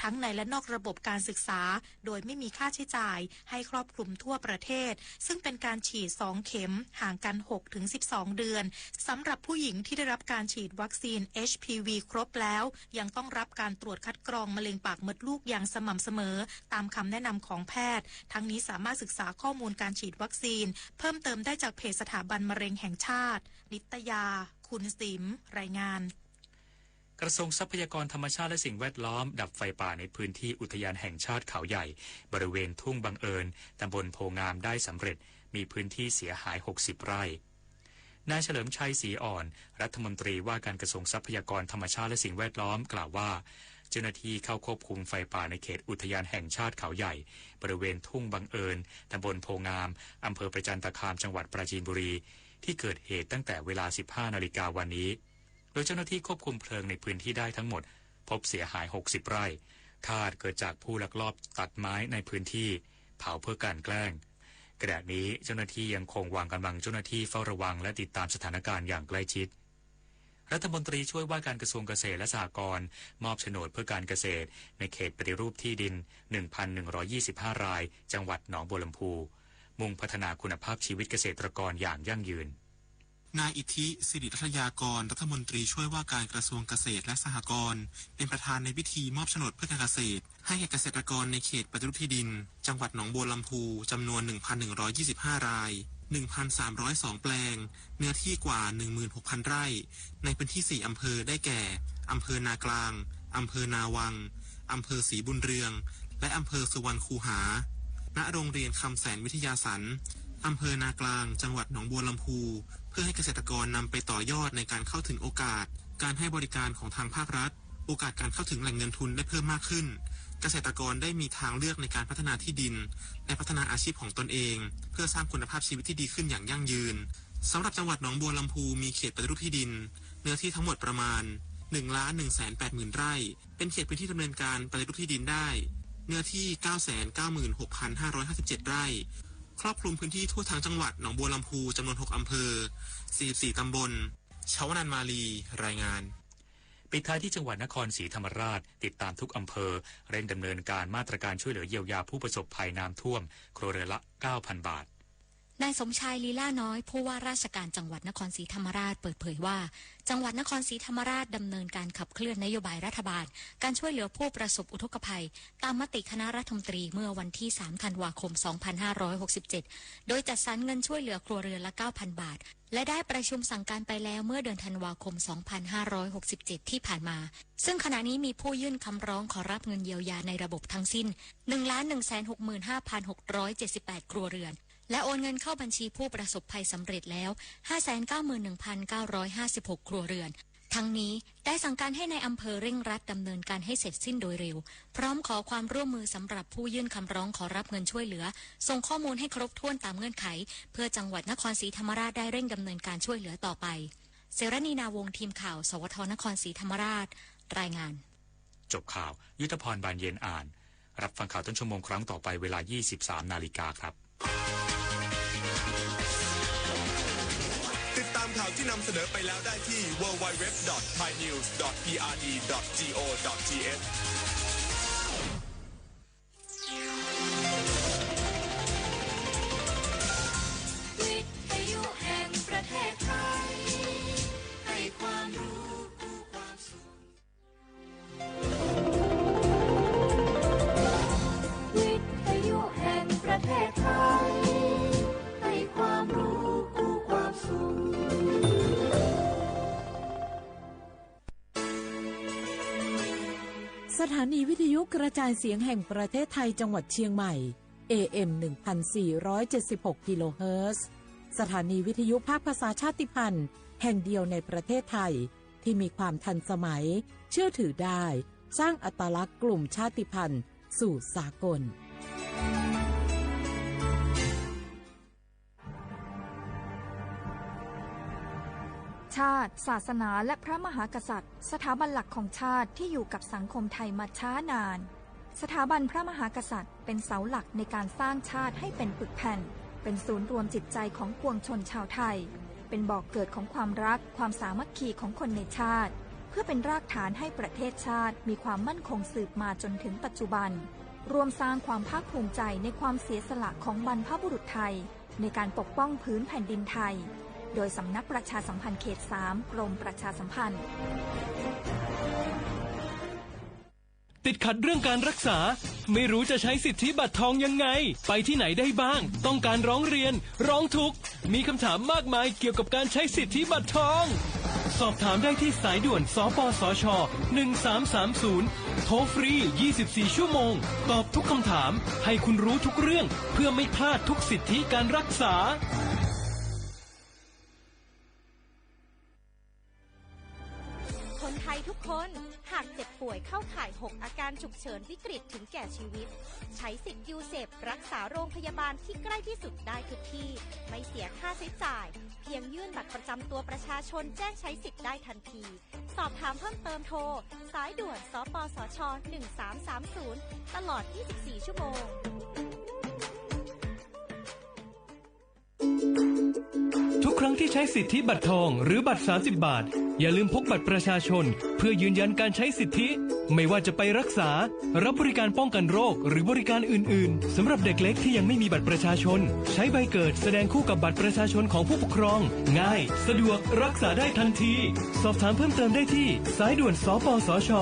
ทั้งในและนอกระบบการศึกษาโดยไม่มีค่าใช้จ่ายให้ครอบคลุมทั่วประเทศซึ่งเป็นการฉีด2เข็มห่างกัน 6-12 เดือนสำหรับผู้หญิงที่ได้รับการฉีดวัคซีน HPV ครบแล้วยังต้องรับการตรวจคัดกรองมะเร็งปากมดลูกอย่างสม่ำเสมอตามคำแนะนำของแพทย์ทั้งนี้สามารถศึกษาข้อมูลการฉีดวัคซีนเพิ่มเติมได้จากเพจสถาบันมะเร็งแห่งชาตินิตยาคุณสิมรายงานกระทรวงทรัพยากรธรรมชาติและสิ่งแวดล้อมดับไฟป่าในพื้นที่อุทยานแห่งชาติเขาใหญ่บริเวณทุ่งบังเอิญตำบลโพงามได้สำเร็จมีพื้นที่เสียหาย60 ไร่นายเฉลิมชัยศรีอ่อนรัฐมนตรีว่าการกระทรวงทรัพยากรธรรมชาติและสิ่งแวดล้อมกล่าวว่าเจ้าหน้าที่เข้าควบคุมไฟป่าในเขตอุทยานแห่งชาติเขาใหญ่บริเวณทุ่งบังเอิญตำบลโพงามอำเภอประจันตคามจังหวัดปราจีนบุรีที่เกิดเหตุตั้งแต่เวลา 15 นาฬิกาวันนี้โดยเจ้าหน้าที่ควบคุมเพลิงในพื้นที่ได้ทั้งหมดพบเสียหาย60 ไร่คาดเกิดจากผู้ลักลอบตัดไม้ในพื้นที่เผาเพื่อการแกล้งขณะนี้เจ้าหน้าที่ยังคงวางกำลังเจ้าหน้าที่เฝ้าระวังและติดตามสถานการณ์อย่างใกล้ชิดรัฐมนตรีช่วยว่าการกระทรวงเกษตรและสหกรณ์มอบโฉนดเพื่อการเกษตรในเขตปฏิรูปที่ดิน 1,125 รายจังหวัดหนองบัวลำพูมุ่งพัฒนาคุณภาพชีวิตเกษตรกรอย่างยั่งยืนนายอิทธิสิริรัตยากรรัฐมนตรีช่วยว่าการกระทรวงเกษตรและสหกรณ์เป็นประธานในพิธีมอบโฉนดเพื่อการเกษตรให้แก่เกษตรกรในเขตปฏิรูปที่ดินจังหวัดหนองบัวลำพูจำนวน 1,125 ราย 1,302 แปลงเนื้อที่กว่า 16,000 ไร่ในพื้นที่4อำเภอได้แก่อำเภอนากลางอำเภอนาวังอำเภอศรีบุญเรืองและอำเภอสุวรรณคูหาณโรงเรียนคำแสนวิทยาสัน อำเภอนากลางจังหวัดหนองบัวลำพูเพื่อให้เกษตรกรนำไปต่อยอดในการเข้าถึงโอกาสการให้บริการของทางภาครัฐโอกาสการเข้าถึงแหล่งเงินทุนได้เพิ่มมากขึ้นเกษตรกรได้มีทางเลือกในการพัฒนาที่ดินและพัฒนาอาชีพของตนเองเพื่อสร้างคุณภาพชีวิตที่ดีขึ้นอย่างยั่งยืนสำหรับจังหวัดหนองบัวลำพูมีเขตปฏิรูปที่ดินเนื้อที่ทั้งหมดประมาณ 1,180,000 ไร่เป็นเขตพื้นที่ดำเนินการปฏิรูปที่ดินได้เนื้อที่ 996,557 ไร่ครอบคลุมพื้นที่ทั่วทั้งจังหวัดหนองบัวลำพูจำนวน6อำเภอ44ตำบลชาวนันมาลีรายงานปิดท้ายที่จังหวัดนครศรีธรรมราชติดตามทุกอำเภอเร่งดำเนินการมาตรการช่วยเหลือเยียวยาผู้ประสบภัยน้ำท่วมครัวเรือนละ 9,000 บาทนายสมชายลีลาน้อยผู้ว่าราชการจังหวัดนครศรีธรรมราชเปิดเผยว่าจังหวัดนครศรีธรรมราชดำเนินการขับเคลื่อนนโยบายรัฐบาลการช่วยเหลือผู้ประสบอุทกภัยตามมติคณะรัฐมนตรีเมื่อวันที่3ธันวาคม2567โดยจัดสรรเงินช่วยเหลือครัวเรือนละ 9,000 บาทและได้ประชุมสั่งการไปแล้วเมื่อเดือนธันวาคม2567ที่ผ่านมาซึ่งขณะนี้มีผู้ยื่นคำร้องขอรับเงินเยียวยาในระบบทั้งสิ้น 1,165,678 ครัวเรือนและโอนเงินเข้าบัญชีผู้ประสบภัยสำเร็จแล้ว 591,956 ครัวเรือนทั้งนี้ได้สั่งการให้ในอำเภอเร่งรัดดำเนินการให้เสร็จสิ้นโดยเร็วพร้อมขอความร่วมมือสำหรับผู้ยื่นคำร้องขอรับเงินช่วยเหลือส่งข้อมูลให้ครบถ้วนตามเงื่อนไขเพื่อจังหวัดนครศรีธรรมราชได้เร่งดำเนินการช่วยเหลือต่อไปเสรณีนาวงศ์ทีมข่าวสวทนครศรีธรรมราชรายงานจบข่าวยุทธพรบานเย็นอ่านรับฟังข่าวต้นชั่วโมงครั้งต่อไปเวลา 23 นาฬิกาครับติดตามข่าวที่นำเสนอไปแล้วได้ที่ www.thainews.prd.go.thวิทยุแห่งประเทศไทยให้ความรู้คู่ความสุขวิทยุแห่งประเทศไทยให้ความรู้คู่ความสุขสถานีวิทยุกระจายเสียงแห่งประเทศไทยจังหวัดเชียงใหม่ AM 1476 กิโลเฮิรตซ์สถานีวิทยุภาคภาษาชาติพันธุ์แห่งเดียวในประเทศไทยที่มีความทันสมัยเชื่อถือได้สร้างอัตลักษณ์กลุ่มชาติพันธุ์สู่สากลชาติศาสนาและพระมหากษัตริย์สถาบันหลักของชาติที่อยู่กับสังคมไทยมาช้านานสถาบันพระมหากษัตริย์เป็นเสาหลักในการสร้างชาติให้เป็นปึกแผ่นเป็นศูนย์รวมจิตใจของปวงชนชาวไทยเป็นบ่อกเกิดของความรักความสามัคคีของคนในชาติเพื่อเป็นรากฐานให้ประเทศชาติมีความมั่นคงสืบมาจนถึงปัจจุบันรวมสร้างความภาคภูมิใจในความเสียสละของบรรพบุรุษไทยในการปกป้องพื้นแผ่นดินไทยโดยสำนักประชาสัมพันธ์เขต 3 กรมประชาสัมพันธ์ติดขัดเรื่องการรักษาไม่รู้จะใช้สิทธิบัตรทองยังไงไปที่ไหนได้บ้างต้องการร้องเรียนร้องทุกข์มีคำถามมากมายเกี่ยวกับการใช้สิทธิบัตรทองสอบถามได้ที่สายด่วนสปสช1330โทรฟรี24ชั่วโมงตอบทุกคำถามให้คุณรู้ทุกเรื่องเพื่อไม่พลาดทุกสิทธิการรักษาคนไทยทุกคนหากเจ็บป่วยเข้าข่าย6อาการฉุกเฉินวิกฤตถึงแก่ชีวิตใช้สิทธิ์ยูเซปรักษาโรงพยาบาลที่ใกล้ที่สุดได้ทุกที่ไม่เสียค่าใช้จ่ายเพียงยื่นบัตรประจำตัวประชาชนแจ้งใช้สิทธิ์ได้ทันทีสอบถามเพิ่มเติมโทรสายด่วนสปสช1330ตลอด24ชั่วโมงทุกครั้งที่ใช้สิทธิบัตรทองหรือบัตร30 บาทอย่าลืมพกบัตรประชาชนเพื่อยืนยันการใช้สิทธิไม่ว่าจะไปรักษารับบริการป้องกันโรคหรือบริการอื่นๆสำหรับเด็กเล็กที่ยังไม่มีบัตรประชาชนใช้ใบเกิดแสดงคู่กับบัตรประชาชนของผู้ปกครองง่ายสะดวกรักษาได้ทันทีสอบถามเพิ่มเติมได้ที่สายด่วนสปสช1330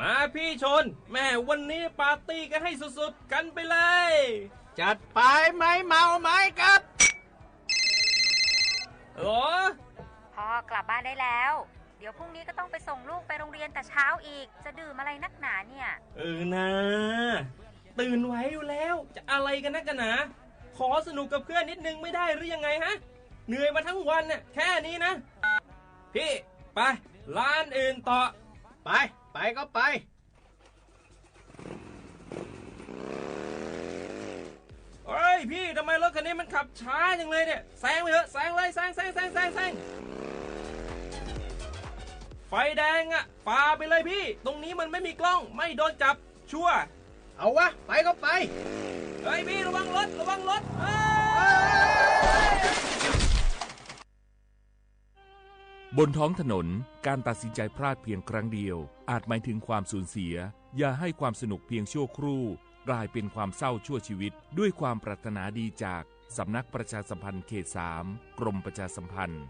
มาพี่ชนแม่วันนี้ปาร์ตี้กันให้สุดๆกันไปเลยจัดไปไหมเมาไหมครับ พ่อกลับบ้านได้แล้ว เดี๋ยวพรุ่งนี้ก็ต้องไปส่งลูกไปโรงเรียนแต่เช้าอีกจะดื่มอะไรนักหนาเนี่ยนะตื่นไว้อยู่แล้วจะอะไรกันนักกันหนาขอสนุกกับเพื่อนนิดนึงไม่ได้หรือยังไงฮะเหนื่อยมาทั้งวันเนี่ยแค่นี้นะพี่ไปร้านอื่นต่อไปก็ไปเฮ้ยพี่ทำไมรถคันนี้มันขับช้าจังเลยเนี่ยแซงไปเถอะแซงเลยแซงไฟแดงอะฝ่าไปเลยพี่ตรงนี้มันไม่มีกล้องไม่โดนจับชัวร์เอาวะไปก็ไปเฮ้ยพี่ระวังรถบนท้องถนนการตัดสินใจพลาดเพียงครั้งเดียวอาจหมายถึงความสูญเสียอย่าให้ความสนุกเพียงชั่วครู่กลายเป็นความเศร้าชั่วชีวิตด้วยความปรารถนาดีจากสำนักประชาสัมพันธ์เขต 3 กรมประชาสัมพันธ์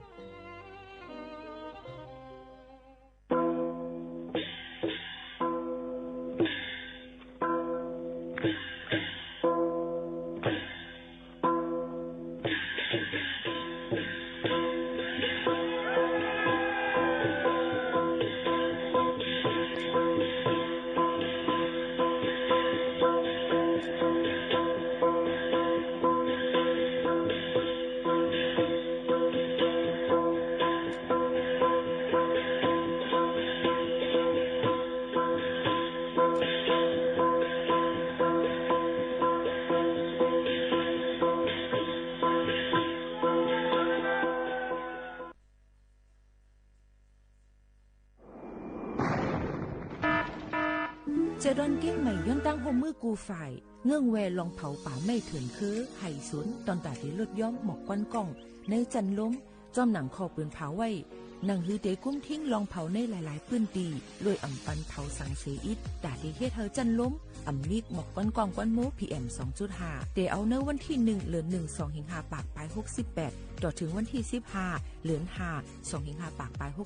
เจดอนเก้งใหม่ย้อนตั้งโฮมมือกูฝ่ายเงื่องแวลองเผาป่าไม่เถื่อนคือไห่สวนตอนตาที่ลดย้อมหมอกก้อนกล้องในจันล้มจอมหนังคอปืนเผาไว้หนังฮือเตกุ้มทิ้งลองเผาในหลายๆพื้นตีโดยอ่ำปันเผาสังเสอิดตาที่เฮ็ดเฮาจันล้มอ่ำลีกหมอกก้อนกล้องก้อนโม PM 2.5 เตเอาเนื้อวันที่1เหลือน1 2หิงหาปากปลาย68ต่อถึงวันที่15เหลือน5 2หิงหาปากปลาย68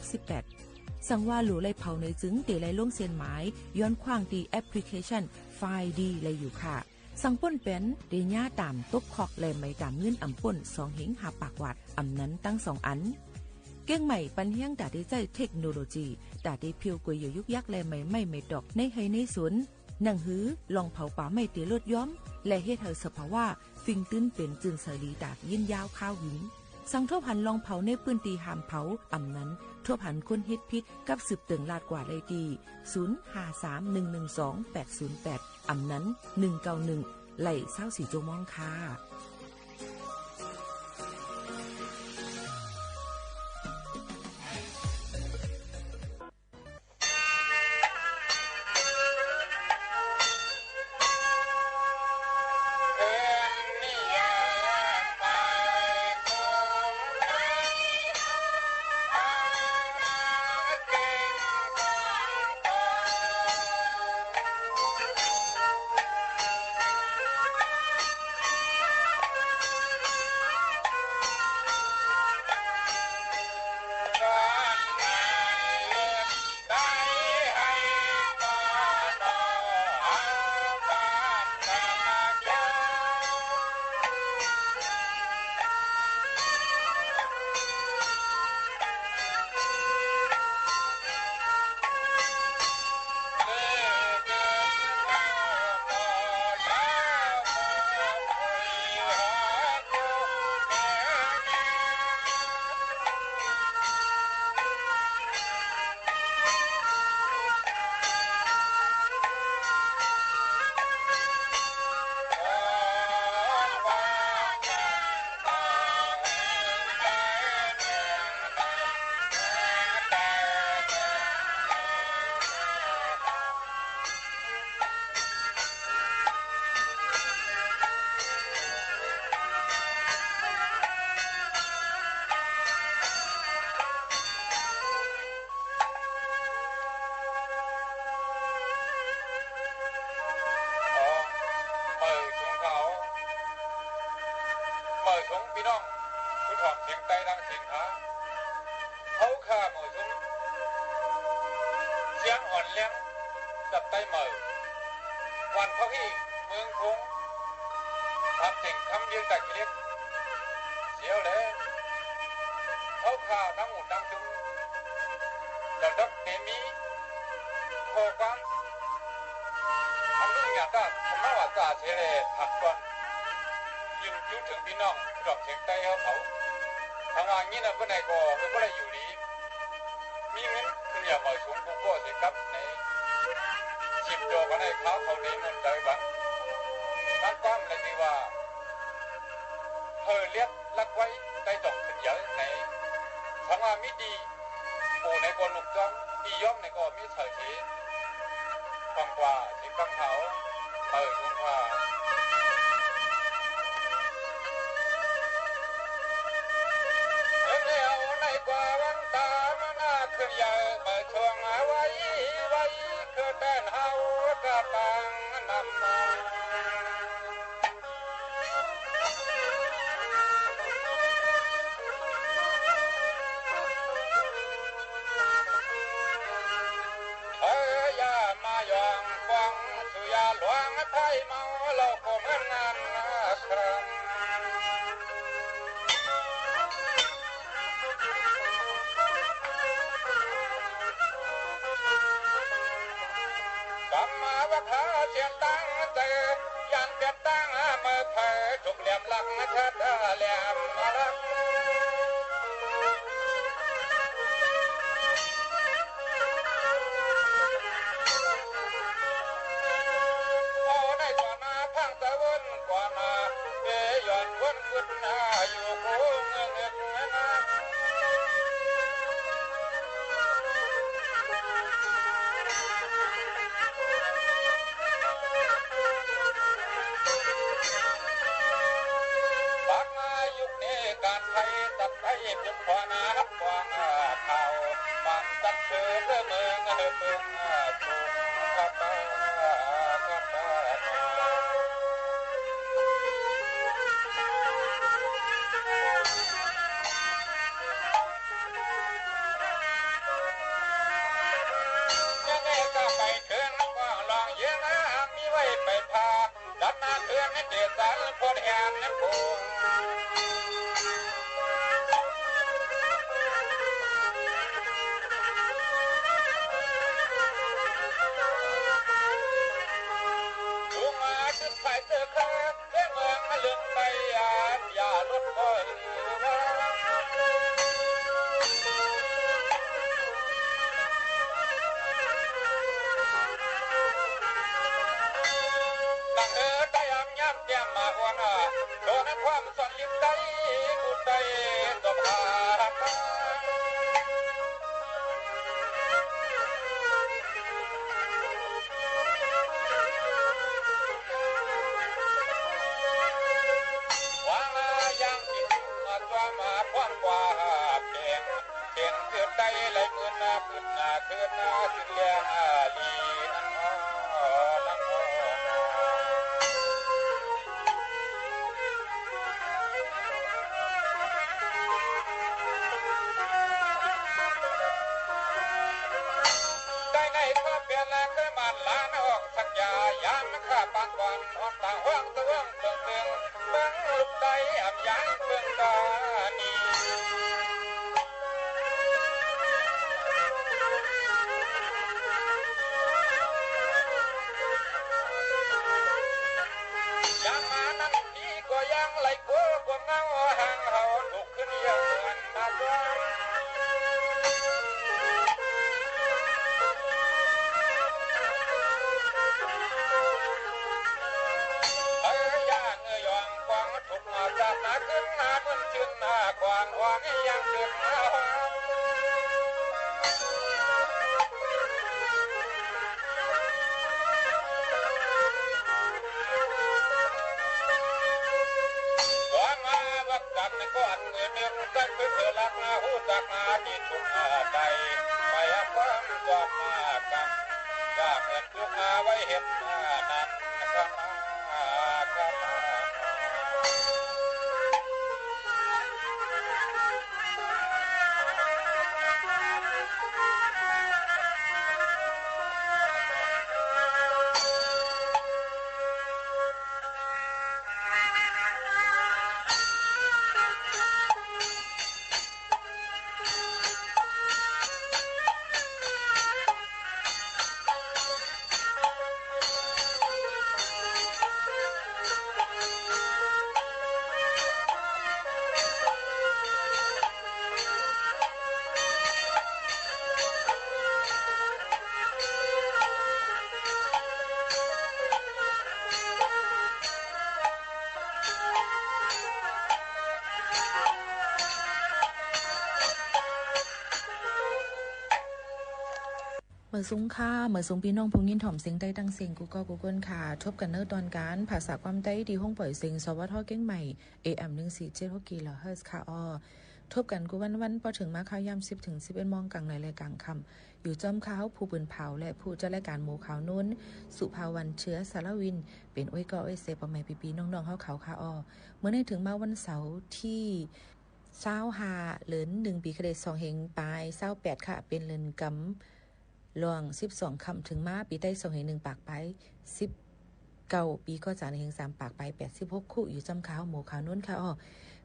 สั่งว่าหลูไล่เผาในจึงเตไล่ลงเส้นหมายย้อนขว้างตีแอปพลิเคชันไฟล์ดีไล่อยู่ค่ะสั่งป่นเป็นเดญ่าตามตกคอกแลไม่ตามเงินอ่ำป่น2หิงหาปากวัดอ่ำนั้นตั้ง2อันเก้งใหม่ปันเฮียงตาได้ใจเทคโนโลยีตาได้เพียวกวยอยู่ยุกยักและไม่ดอกในให้ในสวนหนังหือลองเผาป่าไม่เตลดย้อมและเฮ็ดให้สภาวะฟิงตื้นเป็นจึงสลีตากยินยาวข้าวหิงสังทบหันลองเผาในปืนตีหามเผาอ่ำนั้นทบหันคนเฮ็ดพิษกับสืบตึงลาดกว่าเลยดี0531128808อ่ำนั้น191ไหล่24โจมองค่ะเ เราดักเนมีโคกันอันนี้อย่างก็ทำมาว่าจ่าเชเลผักก่อนยิงจุดถึงพี่น้องดอกเสียงใต้เขาทางอย่างนี้นะก็ไหนก็ก็ได้อยู่ดีมีเงินขึ้นอย่างมาสูงกูก็สิครับในชิบโจก็ได้เขาในเงินเลยบ้างนั่นความเลยที่ว่าเรียกลักไว้ได้ดอกขึ้นเยอะในทางว่าไม่ดีปูในก็ลุกจ้องปีย่อมในก็ไม่เฉยทีฟังกว่าสิกังเขาลุงว่าในกว่าวันตามันน่าขึ้นใหญ่เปิดช่วงไว้คือแดนเฮากระตังนำมาอย่ามายองฟังสุยาหลวงไทยเมาเราก็เหมือนงานครับมาว่าขาเสียงตั้งเจยันเปียตั้งเมื่อเผยถูกเหลี่ยมหลังเถิดเหลี่ยมรักเอาได้ก่อนนาพังตะวันก่อนนาเบียนวันขึ้นนาอยู่กูเงินนาการไทยตัดไทยถึงขวานาขวางเท้าบังตัดเชือเมืองจุงขับตาไปเขื่อนว่าลองเยอะนะมีไว้ไปพาดันนาเขื่อนให้เดือดสารพอดแอนน้ำโขงลุงมาขึ้นไปเจอครับเรื่องเมืองเรื่องไปอย่าลดก้อยได้ยำยับแก้มมาวันโดนความสั่นลิ้นได้กุดได้ตบหาว่ายังกินตัวมาควันกว่าเพียงเกิดได้เลยขึ้นสิเลี้ยงลีนั่นเปลี่ยนแรงขึ้นมาล้านออกสักยายามข้าปานวันอ่อนต่างว่างตะว่างเติงเบิ้งลูกใจอับยันเบิ้งตานียังมานั่นนี่ก็ยังไหลกัวกว่าเงาห่างเขาถูกขึ้นยังเหมือนมาซ้อนจากนาขึ้นนาบนชื่นนาควันวางยังเกิดมาว่ามาวักจักในก้อนเงินเดือนกันเพื่อลักนาหูจากนาที่ทุกใจไปความความมากันอยากเงินทุกนาไว้เห็นนั้นกัน มื่อสูงค่าเมื่อสูงพี่น้องพงยินถ่อมเสียงใต้ตั้งเสียงกูก็กูเกิลค่ะทบกันเนื้อตอนการภาษาความใต้ดีห้องปล่อยเสียงสวทเก้งใหม่ AM 147กิโลเฮิรตซ์ค่ะทบกันกูวันพอถึงมาข่าวยาม10 ถึง 11 โมงกลางในรายการคำอยู่จอมข่าวผู้ปืนเผาและผู้จัดรายการหมู่ข่าวนู้นสุภาวันเชื้อสารวินเป็นอ้อยก็อ้อยเซปอแม่ปีๆน้องๆเฮาเขาค่ะเมื่อได้ถึงมาวันเสาร์ที่25เดือน1ปีคเด2เฮงปลาย28ค่ะเป็นเดือนกำลวง12คำถึงมาปีใต้2เฮง1ปากไป19ปีก็จานเฮง3ปากไป86คู่อยู่จำข่าวหมู่ข่าวนู้นค่ะ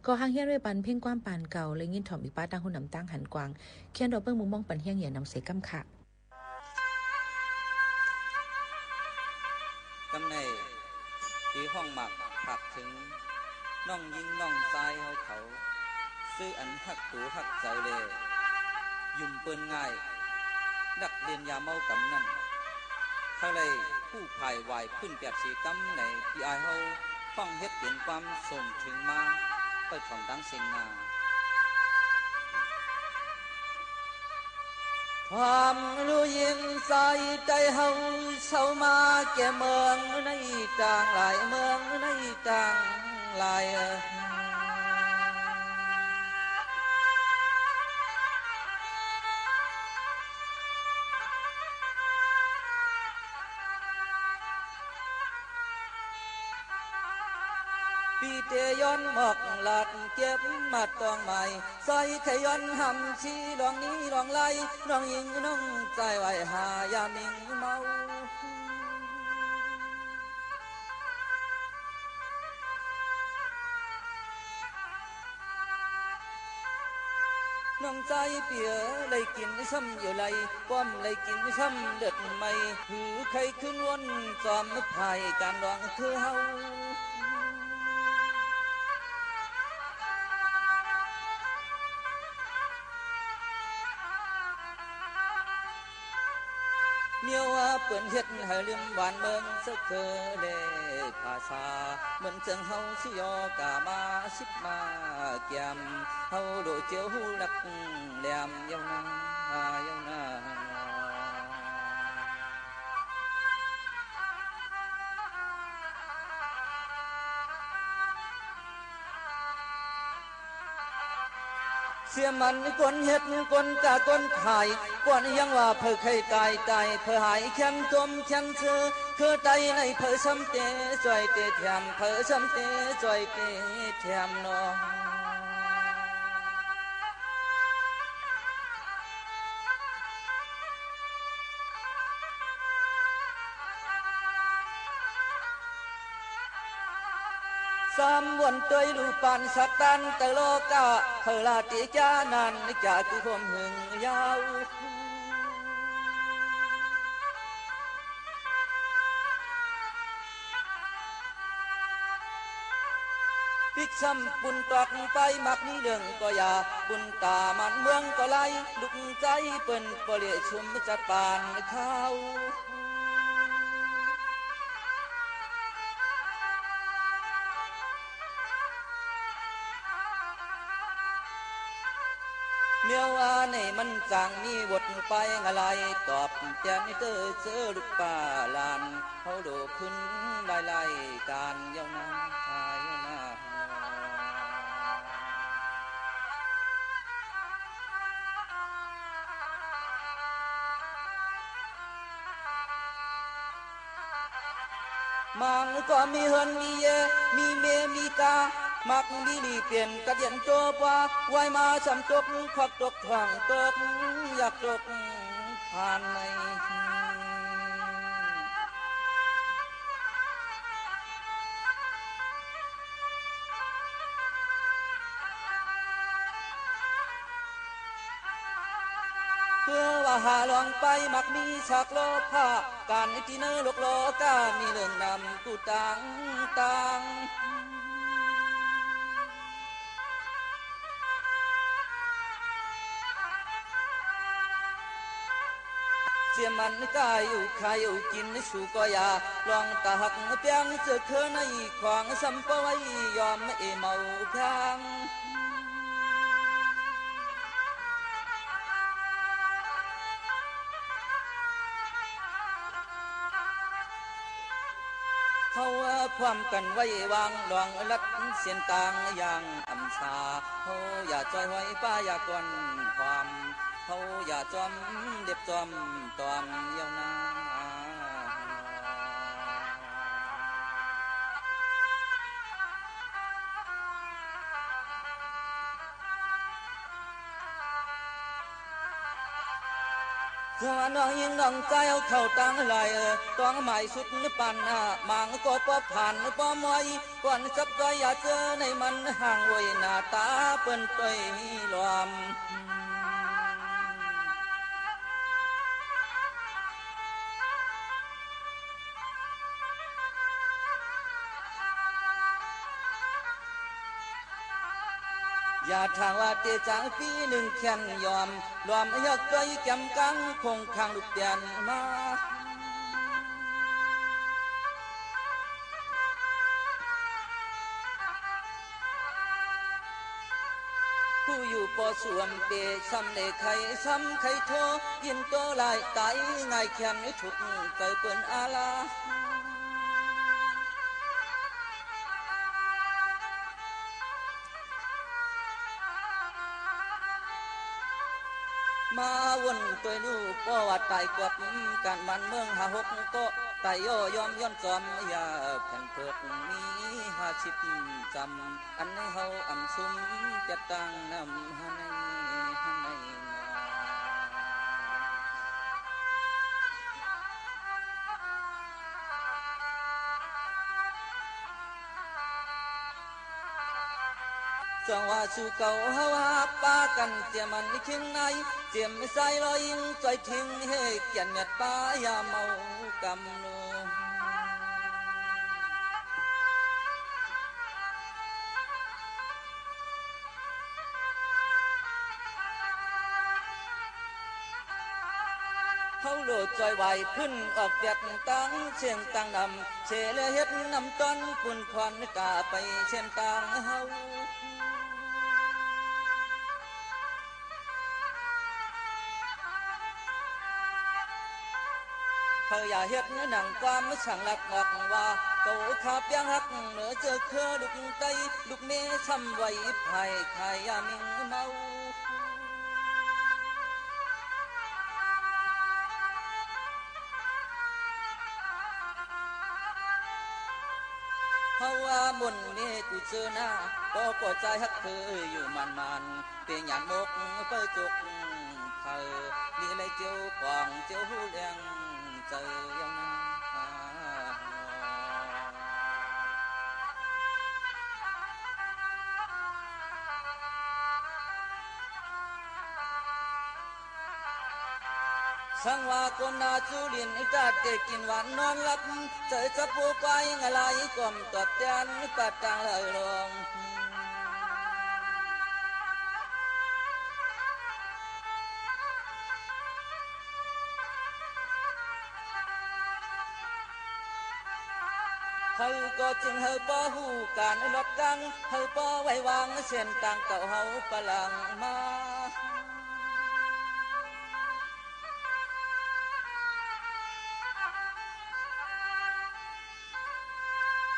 ก็ห้างเฮียนด้วยปันเพ่งความปานเก่าเลยยินถ่อมอีป้าตั้งหุ่นน้ำตั้งหันกวางเขียนดอกเบิ้งมุมมองปันเฮียงเหยียนำเสกำค่ะกำในที่ห้องหมักผักถึงน้องยิงน้องทรายเขาซื้ออันหักตูหักใจเลยยุ่มเปิ้นง่ายดักเรียนยาเมากำนั่นเขาเลยผู้ภายวายขึ้นแบบสีกำในที่อายเขาฟังเฮ็ดเปลี่ยนความส่งถึงมาไปถอนตั้งเสียงนาความรู้ยินใส่ใจเฮาเศร้ามาแก่เมืองในต่างหลายเมืองในต่างหลายปีเตย้อนหมอกหลัดเก็บมาตองใหม่ใส่ขย้อนหำชีลองนี้ลองไล่น้องยิงน้องใจไว้หายามิงเมาน้องใจเปียเลยกินซ้ำอยู่ไรป้อมเลยกินซ้ำเดือดไม่หือใครขึ้นวนจอมพายการดองคือเฮาเมียวเปิ่นเฮ็ดให้ลืมบ้านเมืองสักเคอเลภาษาเหมือนจังเฮาสิยอกามาสิบมาเกี่ยมเฮาโดเจียวลักแหลมเยาวนาเยาวนาเสียมันกวนเฮ็ดกวนกะกวนขายกวนยังว่าเพื่อใครตายเพื่อหายแค้นจมแค้นเชื่อคือใจในเพื่อซ้ำเตะจอยเตะแถมเพื่อซ้ำเตะจอยเตะแถมน้องสามวันเตยลูปานสัตตันตะโลกะเฮลาติจานันจะคือความหึงยาวพิกซ้ำปุ่นตอกไปมักมีเรื่องก็อย่าปุ่นตามันเมืองก็ไล่ลุกใจเปิ้นก็เลี้ยชุมจัดปานข้าวเมียวในมันจางมีบทไปอะไรตอบแจนเตอเจอลูกป่าลานเขาโดขึ้นไล่การเย้านาเย้านามังก็มีเฮินมีเยมีเมมีกามักมีลีเปลี่ยนกระเดียนโจบว่าไว้มาสำตกควักตกทางตกอยากตกผ่านในเพื่อว่าหาลองไปมักมีฉากโลภะการที่เนื้อโลกโลกามีเรื่องนำกูต่างเสียมันกายอยู่ใครอยู่กินสู่ก็อย่าลองตาหักเปียงเจอเคอในขวางสัมปไว้ยอมเมาพาง เ เขาความกันไว้วางหลวงลัดเสียนต่างอย่างอำชาเขาอย่าจอยไว้ป้าอย่าก่อนความเขาอย่าจอมเด็บจอมตอมเยี่ยวนาเจ้าน้องยิงน้องใจเอาเข้าตั้งไหลต้องหมายสุดปันมางก็ปอผ่านปอมอยก่อนสับก้อยอย่าเจอในมันห่างไว้หน้าตาเปิ้นต้อยลอมอย่าทางว่าเตจางปีหนึ่งแขนยอมรวมยักษ์ก้อยแก้มกังคงข้างลูกเตียนมาผู้อยู่ปอสวมเปซ้ำเลไข่ซ้ำไข่โทยินโตลายไตง่ายแขนฉุดใจเปิ้นอาลามาวนตัวนูป้อวัดไตกบการมันเมืองหาหกก็ไตย่อยอมย้อนจอมอย่าแผ่นเพิดมี50จำอันให้เฮาอำซุ่มจะตั้งนำหาในจังว่าสู่เก่าเฮาหาป้ากันเจียมันคิงในเจียมใส่ลอยยิงใจทิ้งให้เกียนหยัดป้าอย่าเมากำนูเฮาโลดจอยไหวขึ้นออกเปียกตั้งเชียงตั้งนำเชเลเฮ็ดนำต้นปุ่นควันกาไปเชียงตั้งเฮาเฮาอย่าเฮ็ดหนังความช่างหลักบอกว่าโตขาเปียงหักเหนือเจอเครือลูกไตลูกเมช้ำไว้ไผ่ไข่ยามิงเมาเฮาว่ามุนเมกูเจอหน้าก็ปวดใจฮักเธออยู่มันเปียงหยานมกเปิดจุกเธอมีอะไรเจียวกว่างเจียวหูเลี้ยงเจอยังสังว่าคนนาจูลินจัดเด็กกินหวานนอนหลับเจอจะปูไปงะลายกลมตอดแทนปัดจางเลยลงเฮาก็จึงเฮาป้อหูการลดกังเฮาป้อไว้วางเส้นต่างเก่าเฮาปลังมา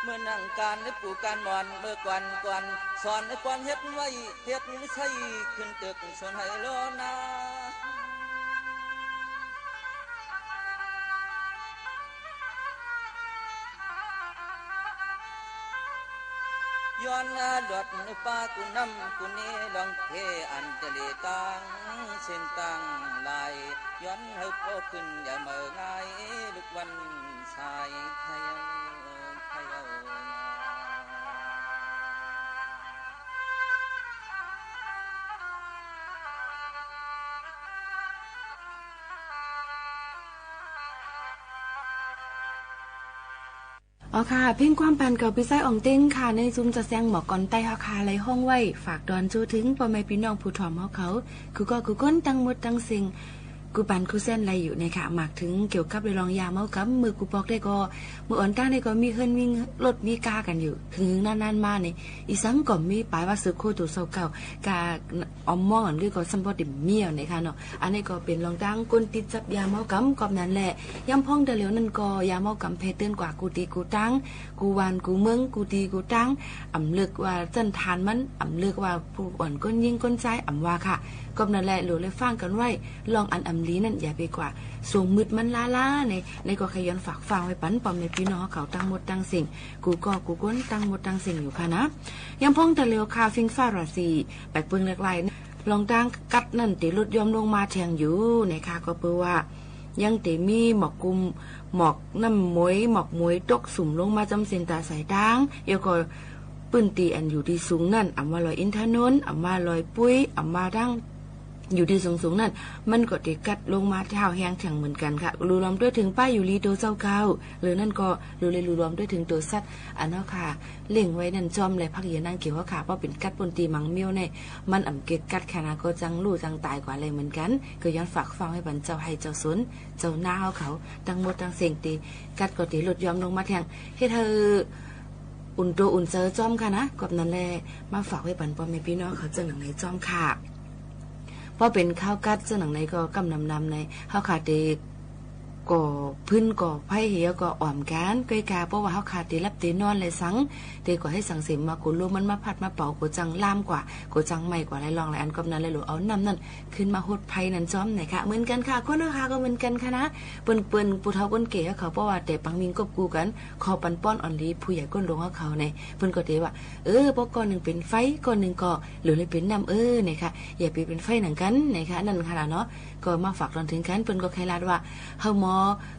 เมื่อนั่งการในปู่การมอนเมื่อกวนสอนในกวนเฮ็ดไว้เฮ็ดใส่ขึ้นตึกส่วนให้รอนาย้อนหลดป้ากูนำกูนี้ลองเทอันเจลีตังเส้นตังลายย้อนให้โปขึ้นอย่าเมื่อง่ายลูกวันชายไทยอ๋อค่ะเพ่งความปันกับพี่ไส้อ่องเต้งค่ะในซุ้มจะแซงหมอกก่อนใต้เฮาคาไหลห้องไว้ฝากดอนจูถึงพ่อแม่พี่น้องผู้ถ่อมเฮาเขาคือก็คือก้นตั้งหมดตั้งสิ่ง กูปันกูเส้นอะไรอยู่ในค่ะหมากถึงเกี่ยวกับเรื่องลองยาเมากับมือกูปอกได้ก็มืออ่อนตั้งได้ก็มีเฮิรนมีรถมีกากันอยู่ถึงนานๆมาเนี่ยอีสังก็มีปลายว่าซื้อโคตัวเศร้าเก่ากาออมมองอันด้วยก็สัมปติเมียวในค่ะเนาะอันนี้ก็เป็นลองตั้งก้นติดจับยาเมากำกอบนั้นแหละย้ำพ้องแต่เหลียวนั่นก็ยาเมากำเพเตือนกว่ากูตีกูตั้งกูวานกูเมืองกูตีกูตั้งอ่ำเลือกว่าจันทานมันอ่ำเลือกว่าผู้อ่อนก้นยิงก้นใจอ่ำว่าค่ะก็นั่นแหละหลูเลยฟังกันไว้ลองอันอำลีนั่นอย่าไปกว่าสูงมืดมันล้าในก็ขยันฝากฟังไว้ปันปอมในพี่น้องเขาตั้งหมดตั้งสิ่งกูก็กูก้นตั้งหมดตั้งสิ่งอยู่ค่ะนะยังพ้องแต่เร็วคาฟิงฟ้าราศีแปดเปิงเล็กไล่ลองตั้งกัดนั่นตีลดยอมลงมาแทงอยู่ในค่ะก็เปื่อว่ายังตีมีหมอกกุมหมอกน้ำมวยหมอกมวยตกสุ่มลงมาจำเส้นตาสายดังเดี๋ยวก็ปืนตีอันอยู่ที่สูงนั่นอ่ำว่าลอยอินทนนท์อ่ำว่าลอยปุ้ยอ่ำว่าดังอยู่ที่สูงๆนั่นมันก็ติกัดลงมาเท้าแห้งแข็งเหมือนกันค่ะรูรวมด้วยถึงป้ายอยู่ลีโตเจ้าเก่าหรือนั่นก็เลยรูรวมด้วยถึงตัวสัตว์อันนั้นค่ะเล่งไว้นั่นจอมเลยพักเย็นนั่งเกี่ยวว่าค่ะเพราะเป็นกัดปนตีมังเมียวเนี่ยมันอ่ำเกตกัดขนาดก็จังลู่จังตายกว่าเลยเหมือนกันก็ย้อนฝากฟังให้บรรเจ้าให้เจ้าสนเจ้าหน้าเขาตั้งหมดตั้งเสียงตีกัดก็ตีหลุดยอมลงมาแทงให้เธออุ่นตัวอุ่นเจอจอมค่ะนะกับนั้นแหละมาฝากไว้บรรพบุรุษพี่น้องเขาเจอหนังในจอมค่ะเพราะเป็นข้าวกัดเจ้าหนังในก็กำนำในข้าวขาดเด็กก็พื้นก็ไผ่เหี่ยวก็อ่อมกันใกล้กาเพราะว่าข้าวขาดเด็กรับเด็กนอนเลยสังเด็กก็ให้สังเสมมากุลมันมาผัดมาเป่ากูจังล่ามกว่ากูจังใหม่กว่าไรลองไรอันกำนั้นเลยหรือเอาน้ำนั่นขึ้นมาหดไผ่นั่นจอมไหนค่ะเหมือนกันค่ะคนราคาก็เหมือนกันค่ะนะเปิ้นปูเท่าก้นเก๋เขาเพราะว่าแต่ปังมิงกบกูกันคอปันป้อนอ่อนลีผู้ใหญ่ก้นลงเขาในเปิ้นก็เตว่าเพราะก้อนหนึ่งเป็นไฟก้อนหนึ่งก็หรือเลยเป็นน้ำเนี่ยค่ะอย่าไปเป็นไฟหนังกันนะคะนั่นค่ะเนาะก็มาฝากตอนถึงกันเปิ้นก็ใครลาดว่าเฮาหมอ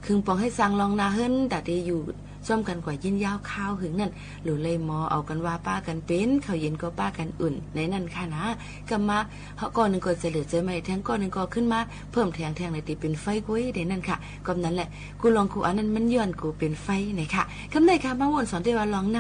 คึงปองให้สั่งลองนาเฮิรนแต่ที่อยู่ซ่อมกันกว่ายินยาวข้าวหึงนั่นหรือเลยหมอเอากันว่าป้ากันเป็นเขาเย็นก็ป้ากันอุ่นในนั่นค่ะนะก็มาเขาก้อนหนึ่งก็จะเหลือใจไม่แทงก้อนหนึ่งก็ขึ้นมาเพิ่มแทงในตีเป็นไฟกุ้ยในนั่นค่ะก็นั้นแหละกูลองกูอันนั้นมันย้อนกูเป็นไฟไหนค่ะคำไหนค่ะมาวนสอนได้ว่าลองน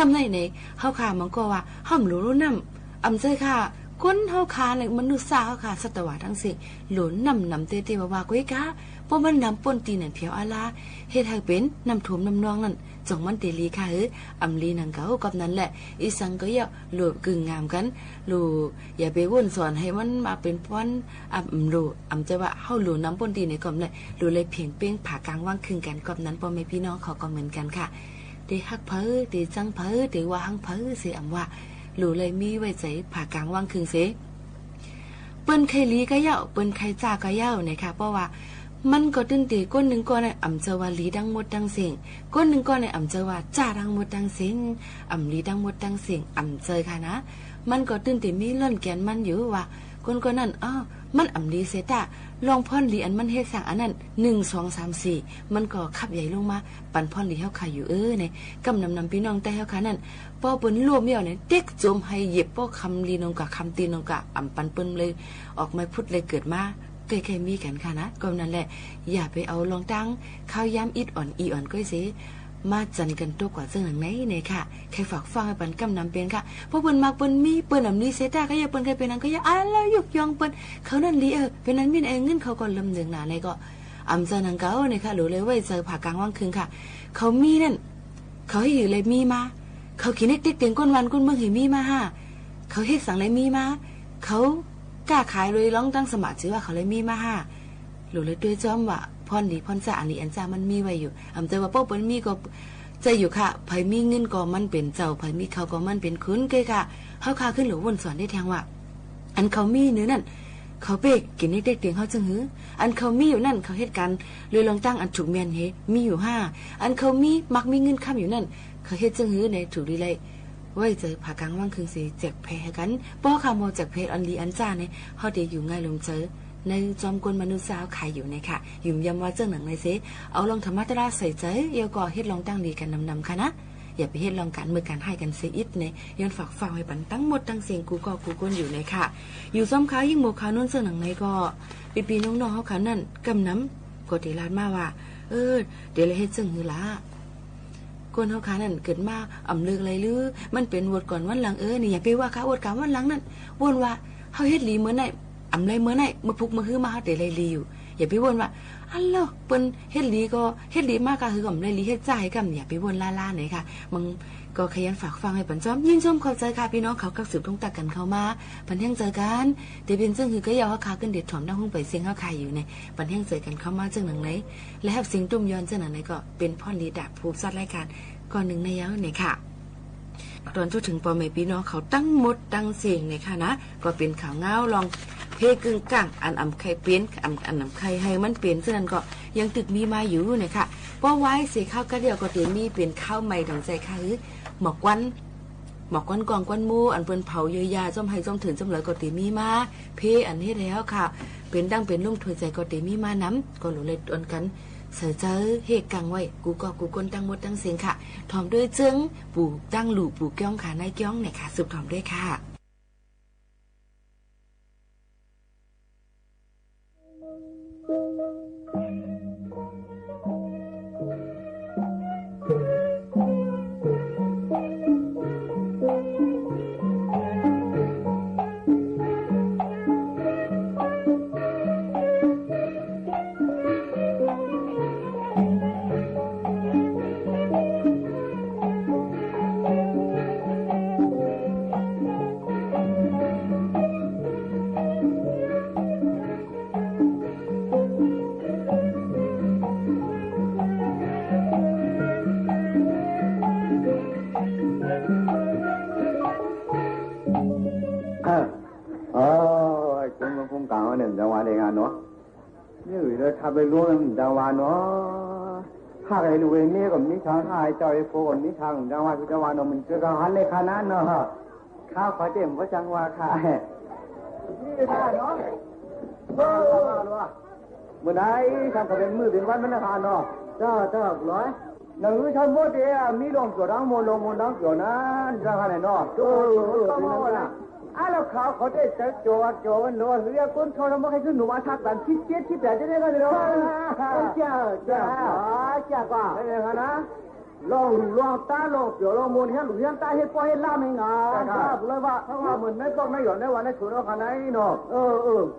ำในเขาค่ะมันก็ว่าห้อมรู้นำอำใจค่ะก้นเฮาคาเนี่ยมนุษย์สาวค่ะสัตวะทั้งสิ้นหลุนนำเตว่ากุ้ยกะเพราะมันนำป่นตีนั่นเพียวอาลาเฮ็ดให้เป็นน้ำท่วมน้ำนองนั่นจงมันเตลีค่ะอำลีนังเก่ากับนั้นแหละอีสังก็อย่าหลุกึ่งงามกันหลุอย่าไปวนสอนให้มันมาเป็นป้อนหลุจะว่าเฮาหลุน้ำป่นตีในกอมเลยหลุเลยเพียงเป้งผ่ากลางว่างครึ่งกันกับนั้นพ่อแม่พี่น้องเขาก็เหมือนกันค่ะเตฮักเพ้อเตจังเพ้อเตว่าหังเพ้อสิว่าหลุเลยมีไว้ใจผ่ากลางว่างครึ่งเสเปิ้นไข่ลีก็เย่าเปิ้นไข่จ้าก็เย่านะคะเพราะว่ามันก็ตึ้งตีก้นหนึ่งก้อนในอ่ำเจว่าลีดังหมดดังเสียงก้นหนึ่งก้อนในอ่ำเจว่าจ้าดังหมดดังเสียงอ่ำลีดังหมดดังเสียงอ่ำเจค่ะนะมันก็ตึ้งตีมีล่นแกนมันอยู่ว่าก้นนั่นมันอ่ำลีเสตาลองพ่อนลีอันมันเฮ็ดสั่งอันนั้น1 2 3 4มันก็ขับใหญ่ลงมาปั่นพ่อนลีเฮาขายอยู่เนี่ยกำนำพี่น้องแต่เฮาค่ะนั่นป้อเปิ้นรวมเมี่ยวเนี่ยเด็กโจมให้เหยียบป้อคำลีนงกะคำตีนงกะอ่ำปันเปิ้นเลยออกมาพุดเลยเกิดมาใกล้ๆมีกันค่ะนะก็นั่นแหละอย่าไปเอาลองตั้งข้าวย้ำอิดอ่อนอีอ่อนก้อยสิมาจันกันตัวกว่าเรื่องหนังไหนเนี่ยค่ะใครฝากฟังให้ปันกำนำเป็นค่ะเพราะเปิ้นมักเปิ้นมีเปิ้นนี้เสตาก็อย่าเปิ้นใครเป็นนั้นก็อย่าแล้วยกย่องเปิ้นเขานั่นลีเป็นนั้นมีเงินเขาก็ลำหนึ่งหนาในก็อำเจอนังเก่าเนี่ยค่ะหรือเลยไว้เจอผ่ากลางว่างคืนค่ะเขามีนั่นเขาให้อยู่เลยมีมาเขากินเด็กเตียงก้นวันก้นเมืองให้มีมาเขาเฮ็ดสั่งเลยมีมาเขากล้าขายเลยร้องตั้งสมัครชื่อว่าเขาเลยมีมาหรือเลยด้วยจอมว่าพรดีพรจ่าอันนี้อันจ่ามันมีไว้อยู่อำเจอว่าป้อเปิ้นมีก็ใจอยู่ค่ะไผมีเงินก็มันเป็นเจ้าไผมีเขาก็มันเป็นคุณเกค่ะเฮาค่าขึ้นหรือวนสอนได้แทงว่าอันเขามีเนื้อนั่นเขาเป๊กกินเด็กเตียงเขาจึงหืออันเขามีอยู่นั่นเขาเฮ็ดกันเลยลองตั้งอันถูกแม่นเฮมีอยู่5อันเขามีมักมีเงินค้ำอยู่นั่นเขาเฮ็ดจึงหือในถูกดีเลยไว้เจอผ่ากลางว่างคืนสิแจกแพ้กันป้อคำโมแจกเพชรอันลีอันจ้าเนี่ยเฮาได้อยู่ง่ายลงเจอในจอมกลมนุษย์สาวขายอยู่ในค่ะยุ่มยำว่าเจ้าหนังในเสเอาลองธรรมะตราใส่ใจเอวก่อเฮ็ดลองตั้งดีกันนำค่ะนะอย่าไปเฮ็ดลองการมือการให้กันเสียอิดเนี่ยย้อนฝากฟังให้ปันตั้งหมดตั้งเสียงกูก็กูก้นอยู่ในค่ะอยู่ซ้อมขายิ่งโมขานุ่นเสื้อหนังในก็ปีน้องๆเขาขานั่นกำน้ำกดตีลาดมาว่าเดี๋ยวเลยเฮ็ดจึงหือละก้นเฮาขานั่นเกิดมาอ่ำเลือกอะไรหรือมันเป็นวดก่อนวันหลังนี่อย่าไปว่าค่ะวดกลางวันหลังนั่นวนว่าเฮาเฮ็ดลีเหมือนไหนอำไรเมื่อไหนเมื่อพุกเมื่อฮื้อมาเฮาได้เลยลีอยู่ อย่าไปวนว่าอันเล่ะเปิ้นเฮ็ดลีก็เฮ็ดลีมากก็คือกับได้ลีเฮ็ดจ่ายกับอย่าไปวนล่าๆหน่อยค่ะมึงก็ขยันฝากฟังให้ปันจอมยินชมเข้าใจค่ะพี่น้องเขากักสืบทงตักกันเข้ามาปันแห่งเจอกันแต่เป็นซึ่งคือก็ยาวขาขึ้นเด็ดถอมหน้าห้องไปเสียงเฮาคายอยู่ในปันแห่งเจอกันเข้ามาจังหนังไหนและแฮบสิงตุ้มย้อนจังหนังไหนก็เป็นพ่อลีดาผู้ซัดรายการก่อนหนึ่งในยาวเนี่ยค่ะตอนถึงปอแม่พี่น้องเขาตั้งมดตั้งเสียงเนี่ยค่ะนะก็เป็นข่าวเงาลองเพกึ่งกลางอันอำไข่เปลี่ยนอันอำไข่ให้มันเปลี่ยนฉะนั้นก็ยังตึกมีมาอยู่เนี่ยค่ะเพราะไว้เสียข้าวกระเดียวก็เตมีเปลี่ยนข้าวใหม่ดังใจค่ะคือหมอกวันกองกวนหมูอันเปิ้นเผาเยยาจ้อมให้จ้อมถึงจ้อมเลยก็เตมีมาเพอันเฮ็ดแล้วค่ะเป็นดังเป็นลุ่มถ้วยใจก็เตมีมาน้ำก็หลุเลยตนกันเสือเจอเฮกกังไว้กูกนตั้งหมดตั้งเสียงค่ะถอมด้วยจึงปู่ตั้งหลู่ปู่ก้องค่ะนายก้องเนี่ยค่ะสืบถอมด้วยค่ะทำไปรู้แล้วจังหวะเนาะถ้าใครรู้เองนี่ก็มีทางหายใจโฟนมีทางจังหวะจังหวะเนาะมันเกิดการหันเลยขนาดเนาะข้าวขอเต็มว่าจังหวะค่ะนี่ได้เนาะเมื่อไหร่ทำกับเป็นมือเป็นวันมันนะคะเนาะจ้าร้อยหนังชนโมเดลมีลงตัวดังโมลงดังเกี่ยวนั้นจังหวะไหนเนาะต้องมาละแล้วเขาได้จะโจวันโน้เรียกคนเขาทำให้ขึ้นหนูมาทักกันที่7ที่8จะได้กันเลยจ้าก็อะไรกันนะลองตาลองเกี่ยวลองมูลเห็นหรือยังตาเห็นปล่อยล่าไม่งาครับเลยว่าเพราะว่าเหมือนไม่ต้องไม่หย่อนในวันในถุงเราขนาดนี้เนาะ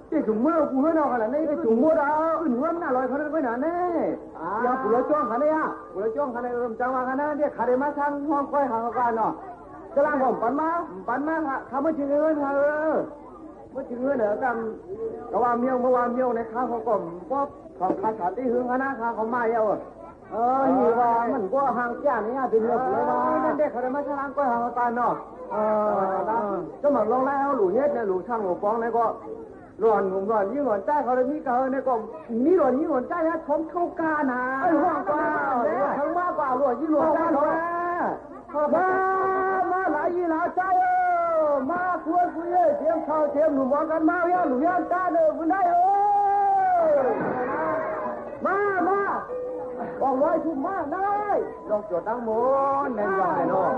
ที่ถุงมือกูให้เราขนาดนี้ที่ถุงมือเราอื่นหัวมันอร่อยขนาดไม่หนาแน่อย่ากูเลยจ้องขนาดนี้กูเลยจ้องขนาดจังหวะขนาดนี้ขาดมาทางห้องค่อยหางกันเนาะกำลังผมปันมาค่ะทำมาถึงเงินค่ะมาถึงเงินเหรอกันก็ว่าเมียวในข้าวเขาก็ว่าของคาถาที่หึงคณะข้าเขามาเยอะนี่ว่ามันก็ห่างจ้านี่เป็นเรื่องเลยว่าเด็กเขาได้มาฉลางก็ห่างตายเนาะก็มาลองแล้วหลู่เฮ็ดเนี่ยหลู่ช่างหลู่ฟองเนี่ยก็ร้อนยิ่งร้อนใจเขาเลยมีเกินเนี่ยก็มีร้อนยิ่งร้อนใจฮะชมเข้ากานะร้อนกว่าทั้งมากกว่าร้อนยิ่งร้อนใจเนาะมาหลายยี่หลายใจมาคุยเทียมข้าวเทียมหนุ่มกันมาเยอะหนุ่มยันตาเด้อคุณได้มาบอกร้อยทุ่มมาได้ลองจดตั้งหมดในวันไหนเนาะ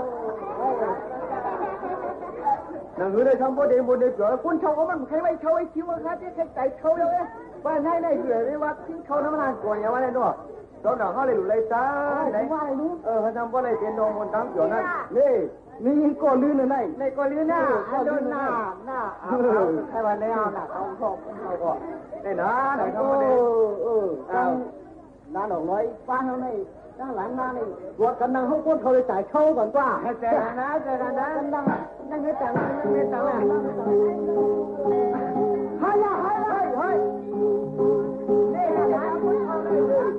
นั่งอยู่ในทางบนเดือดคนเช่าก็มันใครไม่เช่าไอ้คิวว่าใครที่ใครใจเช่าเลยบ้านไหนเดือดเลยว่าทิ้งเขาน้ำมันก่อนอย่างว่าไหนเนาะตอนหนังเขาเลยหลุดเลยตาไหนว่าอะไรรู้เขาทำว่าอะไรเป็นนองบนตั้งเกี่ยวนั่นนี่มีก้อนลื่นอะไรในก้อนลื่นหน้าใครวันนี้เอาหน้าเอาชอบเราก็ได้นะไหนทำมาเนี่ยน้าหนองน้อยฟ้าเท่านี้น้าหลานน้านี่ตัวกันนั่งเขาก้นเขาเลยจ่ายเข้าก่อนว่าเจอกันนะนั่งให้แต่งแล้วเฮ้ยนี่นะเอาเลย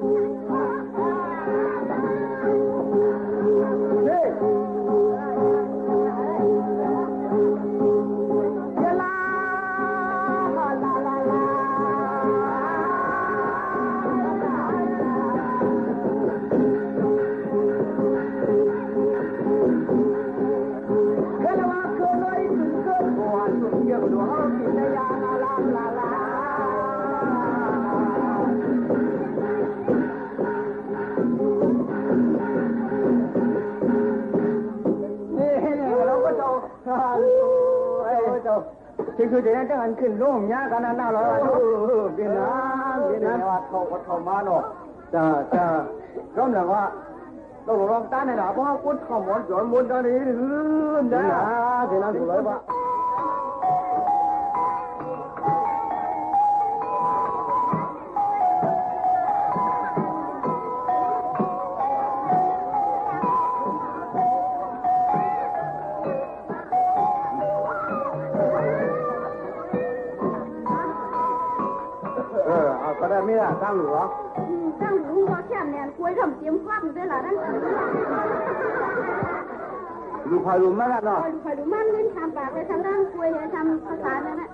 คือจะได้จังขึ้นลงยากันนั่นแล้วเป็นน้ำว่าเขามาเนาะจะร้องหลังว่าต้องร้องต้านในหนาเพราะว่าคนขมอนจอนมนตอนนี้ได้เป็นน้ำสุดเลยว่า ตั้งหลวงตั้งหลวงว่าแค่เนี่ยคุยทำเตรียมความอยู่ด้วยล่ะนั่นดูคอยดูมันละเนาะคอยดูมันเงินทำปากไปทำร่างคุยทำภาษานั่นแหละ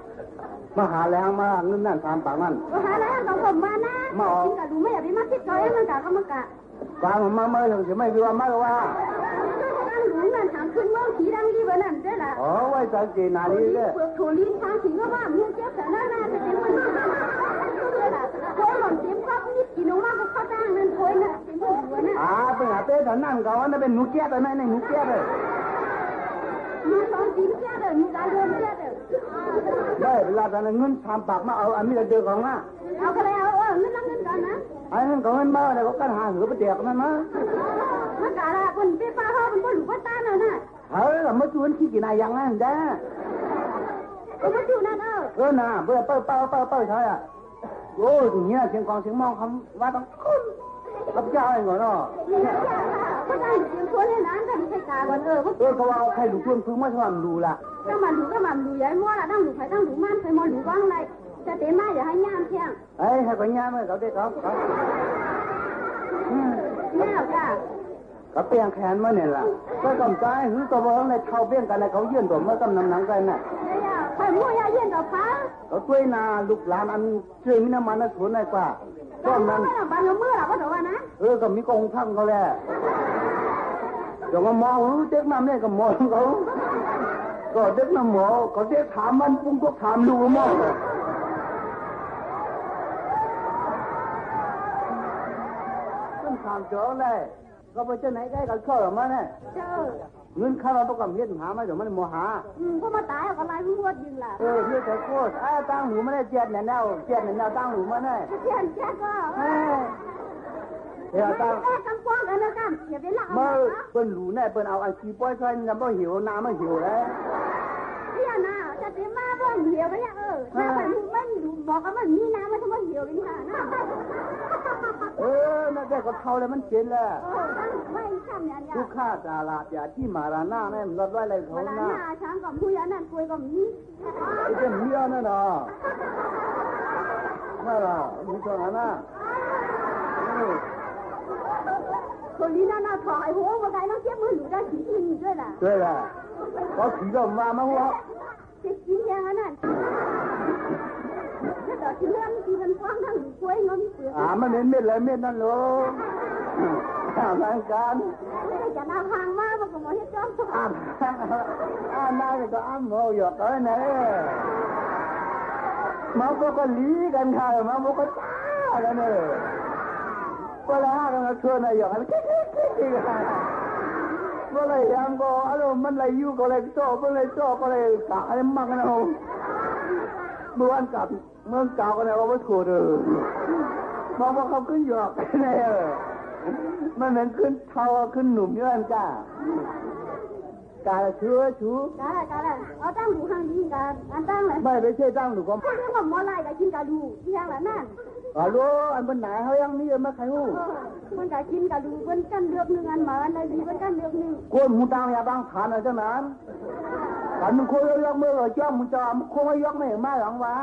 มาหาแรงมาเงินนั่นทำปากนั่นมาหาแรงเราผมมานะกินกะดูไม่อยากไปมาคิดก้อยมันกะก็มันกะกลางมาเมื่อถึงจะไม่รู้ว่ามาว่าตั้งหลวงนั่นทำขึ้นเมืองสีดังดีเบอร์นั่นได้ละอ๋อไว้สังเกตนาลีเลยเปลือกโถลิ้นทางสีว่าเมืองเจ็บแต่หน้าจะเป็นมันด้วยล่ะโอยหล่นเต็มก็นิดกินออกมาก็เข้าจ้างนั่นโอยน่ะเป็นหัวน่ะเป็นอาเต้แต่นั่นเขาว่าเป็นหนูแก่แต่ไม่ในหนูแก่เลยมีตอนกินแก่เลยมีการเดินแก่เลยได้เวลาแต่เงินทำปากมาเอาอันนี้เดือดของอ่ะเอาก็เลยเอาเงินก่อนนะไอ้เงินของเงินมาเนี่ยก็กันหาหือไปเดียกนั่นนะมันกะละคนไปป้าเขาเป็นคนหลุดว่าตาเนาะน่ะมาชวนขี้กินอะไรอย่างนั้นได้มาชวนนั่นน่ะเปิดใช่อ่ะโอ้ถึงเนี้ยเชียงกองเชียงมองคำว่าต้องรับเจ้าไอ้หงอเนาะก็ได้เชียงชวนให้ร้านแต่ไม่ใช่การวันเขาว่าใครหลุดชวนพึ่งมาชวนดูละก็มาดูย้ายมั่วละตั้งหลุดใครตั้งหลุดมันใครมอหลุดว่างไรจะเต็มมาอย่าให้ย่ามเที่ยงให้ไปย่ามเลยเขาได้ครับแม่จ้าเขาเปลี่ยนแขนมาเนี่ยล่ะก็กำใจหือตัวบอลในเท้าเบี้ยงกันในเขายื่นตัวเมื่อกำนำหนังกันน่ะใครมั่วยาเย็นกับฟ้าเขาช่วยนาลูกหลานอันช่วยมินามันสวนในป่าก็นั้นบ้านเมื่อหรอก็ถือว่านะก็มีกองทั้งเขาแหละเดี๋ยวมามองรู้เด็กน้ำเนี่ยก็มองเขาก็เด็กน้ำหมอก็เด็กถามมันปุ้งก็ถามดูมองต้องถามเจอเลยก็ไปเจ้าไหนได้กันข้อหรือไม่เนี่ยเงินข้าวเราต้องกับเงินหามาเดี๋ยวมันโมหาก็มาตายก็ไล่หัวยิงล่ะเพื่อจะโคตรตั้งหนูไม่ได้เจ็ดแนวตั้งหนูมาเนี่ยเจ็ดก็เดี๋ยวตั้งกำกว้างกันนะกันอย่าไปละเมื่อเปิ้นหลูเนี่ยเปิ้นเอาอันชีป้อยใส่น้ำบ่หิวน้ำไม่หิวแล้วเนี่ยนะจะเต็มมาบ่หิวไปเนี่ยน้ำมันบอกว่ามันมีน้ำมันจะบ่หิวเป็นค่ะนะนั่นแกก็เท่าแล้วมันเจ็นแล้วไม่ช่ำเนี่ยทุกข้าตาลาอย่าที่มาราหน้าเนี่ยมันรอดไว้เลยเขาหน้าช้างกับผู้ยันนั่นคุยกับมีไอ้เมียนั่นน่ะนั่นล่ะมีตัวนั้นน่ะคนนี้น่าถอยหัวว่าไงน้องเจ็บมือหนูได้ขี้กินด้วยล่ะเขาขี่ก็มาหัวจะกินอย่างนั้นแต่ที่เรื่องที่มันฟังทั้งคุยงอมเสือมันเม็ดเลยเม็ดนั่นโลทางการจะน่าพังมากมันก็มาเฮ็ดจ้องน่าจะอ้ำโมหยอกเลยนะมาพวกก็ลีกันค่ะมาพวกก็จ้ากันเลยก็แล้วกันชวนอะไรอย่างนั้นกิ๊กกันเมื่อไรยังก็อารมณ์มันอะไรอยู่ก็เลยโจ้ก็เลยกะอะไรมั่งกันเอาเมื่อวันกลับเมื่อเก่ากันแล้วว่าถูกมองว่าเขาขึ้นหยอกเนี่ยมันเหมือนขึ้นเท่าขึ้นหนุ่มเยอะจ้ากาเชื้อชูกาเอาตั้งดูห้างดีกันอันตั้งเลยไม่ใช่ตั้งดูก็เขาเรียกว่าหมอไล่กับกินกาดูที่ยังละนั่นรู้อันบนไหนเขายังนี่มาใครหูมันกับกินกาดูบนกันเลือกหนึ่งอันมาอันไหนดีบนกันเลือกหนึ่งกวนมูตังยาบางฐานอะไรเจ้านั้นแต่มึงคุยยกมือจ้องมึงจะมึงคงไม่ยกไม่มาหลังว่า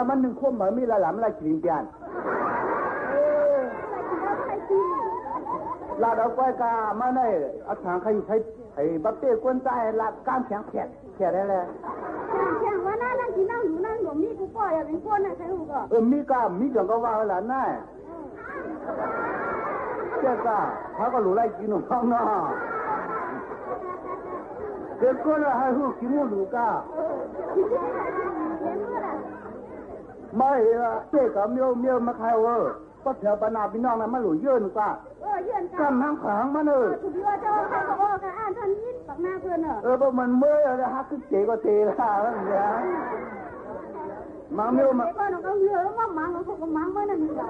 มันหนึ่งควบเหมือนมีละหลำละกินเปลี่ยนลาดเอาไว้กามาในอาถางใครไอ้บักเต้กวนใจลาดก้ามแข็งแข็งได้เลยแข็งว่านั่งกินนั่งอยู่นั่งหลวมมีกูปล่อยอย่าเป็นคนนะใครรู้ก็มีจังก็ว่าหลานน่ะเจ้าก็เขาก็รู้ไรกินหนูข้างนอกเด็กคนละให้หูกินหมูดูก้าไม่ละเจ๊กับเมียวมาใครวะก็แถวปนาพี่น้องนั้นมาหลุยเยื่นก้าก้ามนั่งขังมาเนอะถูกเยอะเจ้าใครก็บอกกันอ่านท่านยิดปักหน้าเพื่อนเนอะพวกมันเมื่อยเลยฮักเจ๊ก็เจ๊ละนั่นแหละมังเมียวมาก็น้องก็เยอะว่ามังเขาก็มังว่านั่นนี่แหละ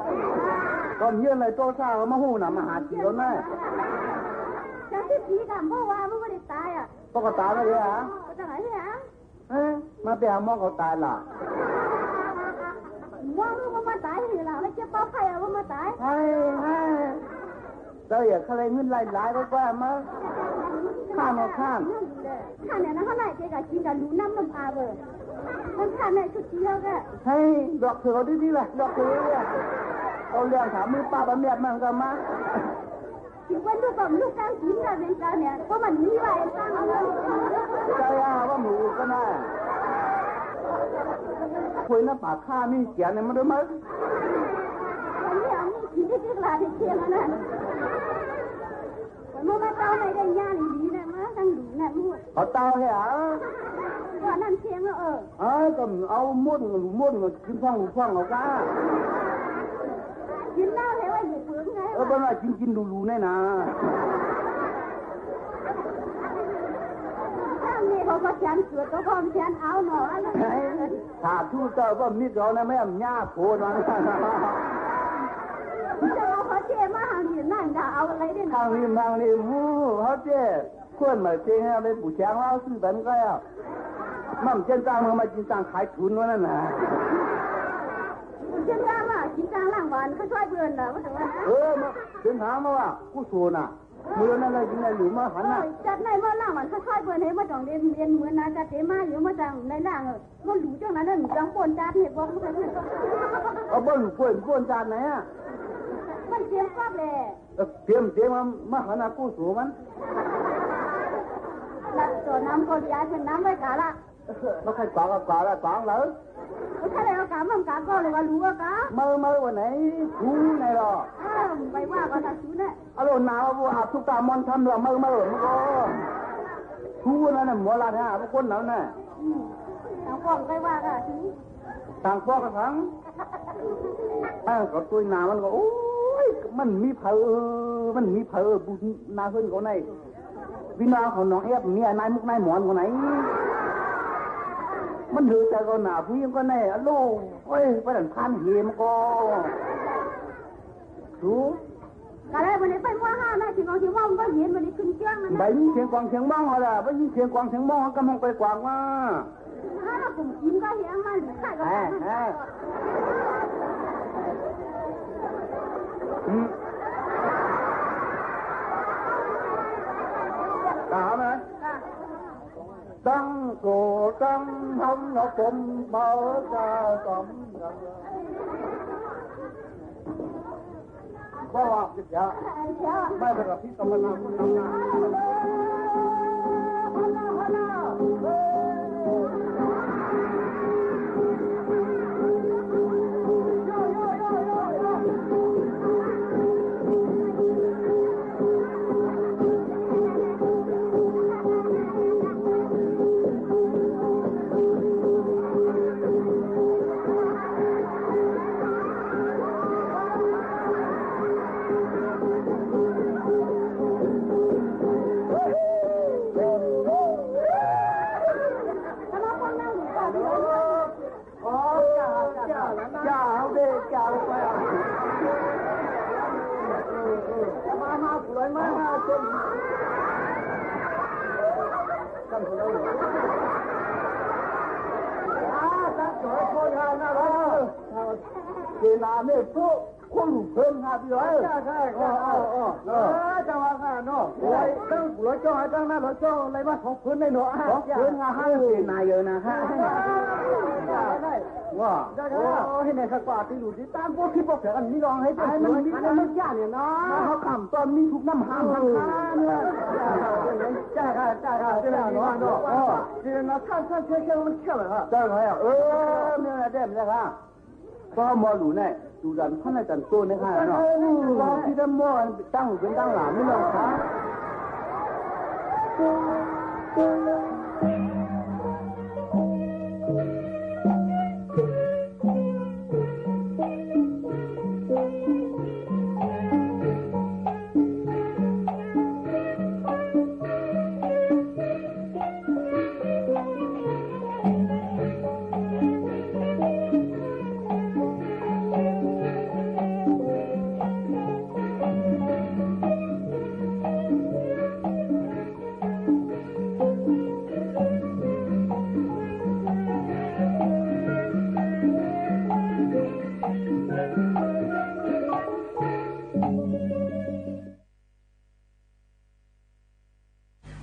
ก็เยื่ออะไรโตซ่าเขามาหูน่ะมาหาจีแล้วแน่จะที่จีกันเพราะว่ามันไม่ได้ตายอ่ะปกติเลยฮะจะไหนเนี่ยมาไปหาหมอเขาตายล่ะว่ามันมาตายนี่ล่ะไม่เจ็บเป้าไผ่ว่ามาตายเจ้าอย่าอะไรเงินหลายก็ว่ามาข้ามเนี่ยนะเขาไหนเจ๊กับกินกับดูน้ำมันอาเบอร์ มันทำในชุดเดียวกันให้ดอกเถื่อดีๆแหละดอกเถื่อเอาเรื่องถามมือป้าบะเมียดมันก็มาถึงวันลูกกับลูกกลางกินกันเป็นการเนี่ยเพราะมันมีไว้สร้างเอาเลยใจว่าหมูก็น่าคุยน้ำปากข้ามีเกียร์เนี่ยมันได้ไหมอันนี้เอามีกินที่กลาที่เชียงนั่นมันมาเต้าในได้ย่างดีนะมาตั้งดูนะลูกเอาเต้าให้ว่านั่นเชียงแล้วก็เอาม้วนกินฟังเอาก้ากินเหล้าให้ว่าอยู่เปลืองไงเป็นว่ากินดูแน่นะถ้ามีเขาก็ฉันเสือก็พร้อมฉันเอาหน่อยถ้าทู่เจ้าก็มีเรานะไม่เอาหญ้าโผล่นะจะเอาเขาเจ๊มาทางนี้นั่นจะเอาอะไรได้ทางนี้เขาเจ๊ควรมาเจ๊ให้ไปปู่แฉงเราซื้อแบบนี้ก็อ่ะมั่มเจ้าจ้างมากินจ้างขายทุนวะนั่นนะเจ้าจ้างว่ากินจ้างล่างวันเขาช่วยเพื่อนนะว่าแต่ว่าเดินถามมาว่ากูโซน่ะมือนั่นอะไรกินอะไรหรือมาหันน่ะจัดในเมื่อล่างวันเขาช่วยเพื่อนให้มาจ้องเรียนเหมือนนะจัดเตมาอยู่มาจังในล่างมันหลูจังนั้นหนูจังปนจัดเหตุบอกมันเอาบ่หลูปนจัดไหนอ่ะมันเตรียมก๊อบเลยเตรียมมาหันน่ะกูโซมันแล้วตัวน้ำก็ย้ายเป็นน้ำไว้กาละnó khai quả là quả lớn cái này nó cả mầm cả con này mà lúa cả mơวันไหนchú này rồi mày qua con là chú này alo nào vô hạt thuốc tà mon thăm là mơ nó có chú nó là mua là thế à con nào nè thằng con cái qua cả chú thằng con cái thằng có tôi nàoมันก็โอ้ยมันมีเผอบุญนาเพิ่นคนไหนวินาของน้องเอฟเนี่ยนายมุกนายหมอนคนไหนมันถือใจก็หนาผู้หญิงก็แน่ลูกเฮ้ยไปดันพันเหมก็ถูกอะไรวันนี้ไปมั่วห้านะเชียงกวางเชียงม่องก็เห็นวันนี้ขึ้นเชียงมันไปยิงเชียงกวางเชียงม่องเหรอไปยิงเชียงกวางเชียงม่องก็มองไปกวางว่าถ้าเราผมกินก็เห็นมันใช่ก็ถามไหมตั้งโกตั้งทำเราผมเบาจะสมว่าว่าจิตยาไม่เป็นไรที่ตำนานคนนั้นเจนาเนี่ยพวกคนหลุดเพิ่มครับพี่ร้อยใช่จังหวะค่ะเนาะโอ้ยตั้งหัวจ้องตั้งหน้าหัวจ้องอะไรมาของพื้นได้เนาะของพื้นงาให้เจนาเยอะนะฮะว่าโอ้ให้ในสักป่าที่หลุดที่ตามพวกที่พวกเสือกันนี่ลองให้เป็นมันมีมันยากเนี่ยเนาะเขาขำตอนมีทุกน้ำห้ามเนี่ยจ้าค่ะเจ้าเนาะเจนาท่านเชื่อมันเชื่อเลยครับเจ้าไงเนี่ยเด็ดเลยค่ะก็มอหลูเนี่ยดูดันท่านอาจารย์ตัวนี่ค่ะเนาะก็ที่ด้านมอตั้งเป็นตั้งหลานไม่ลงค่ะ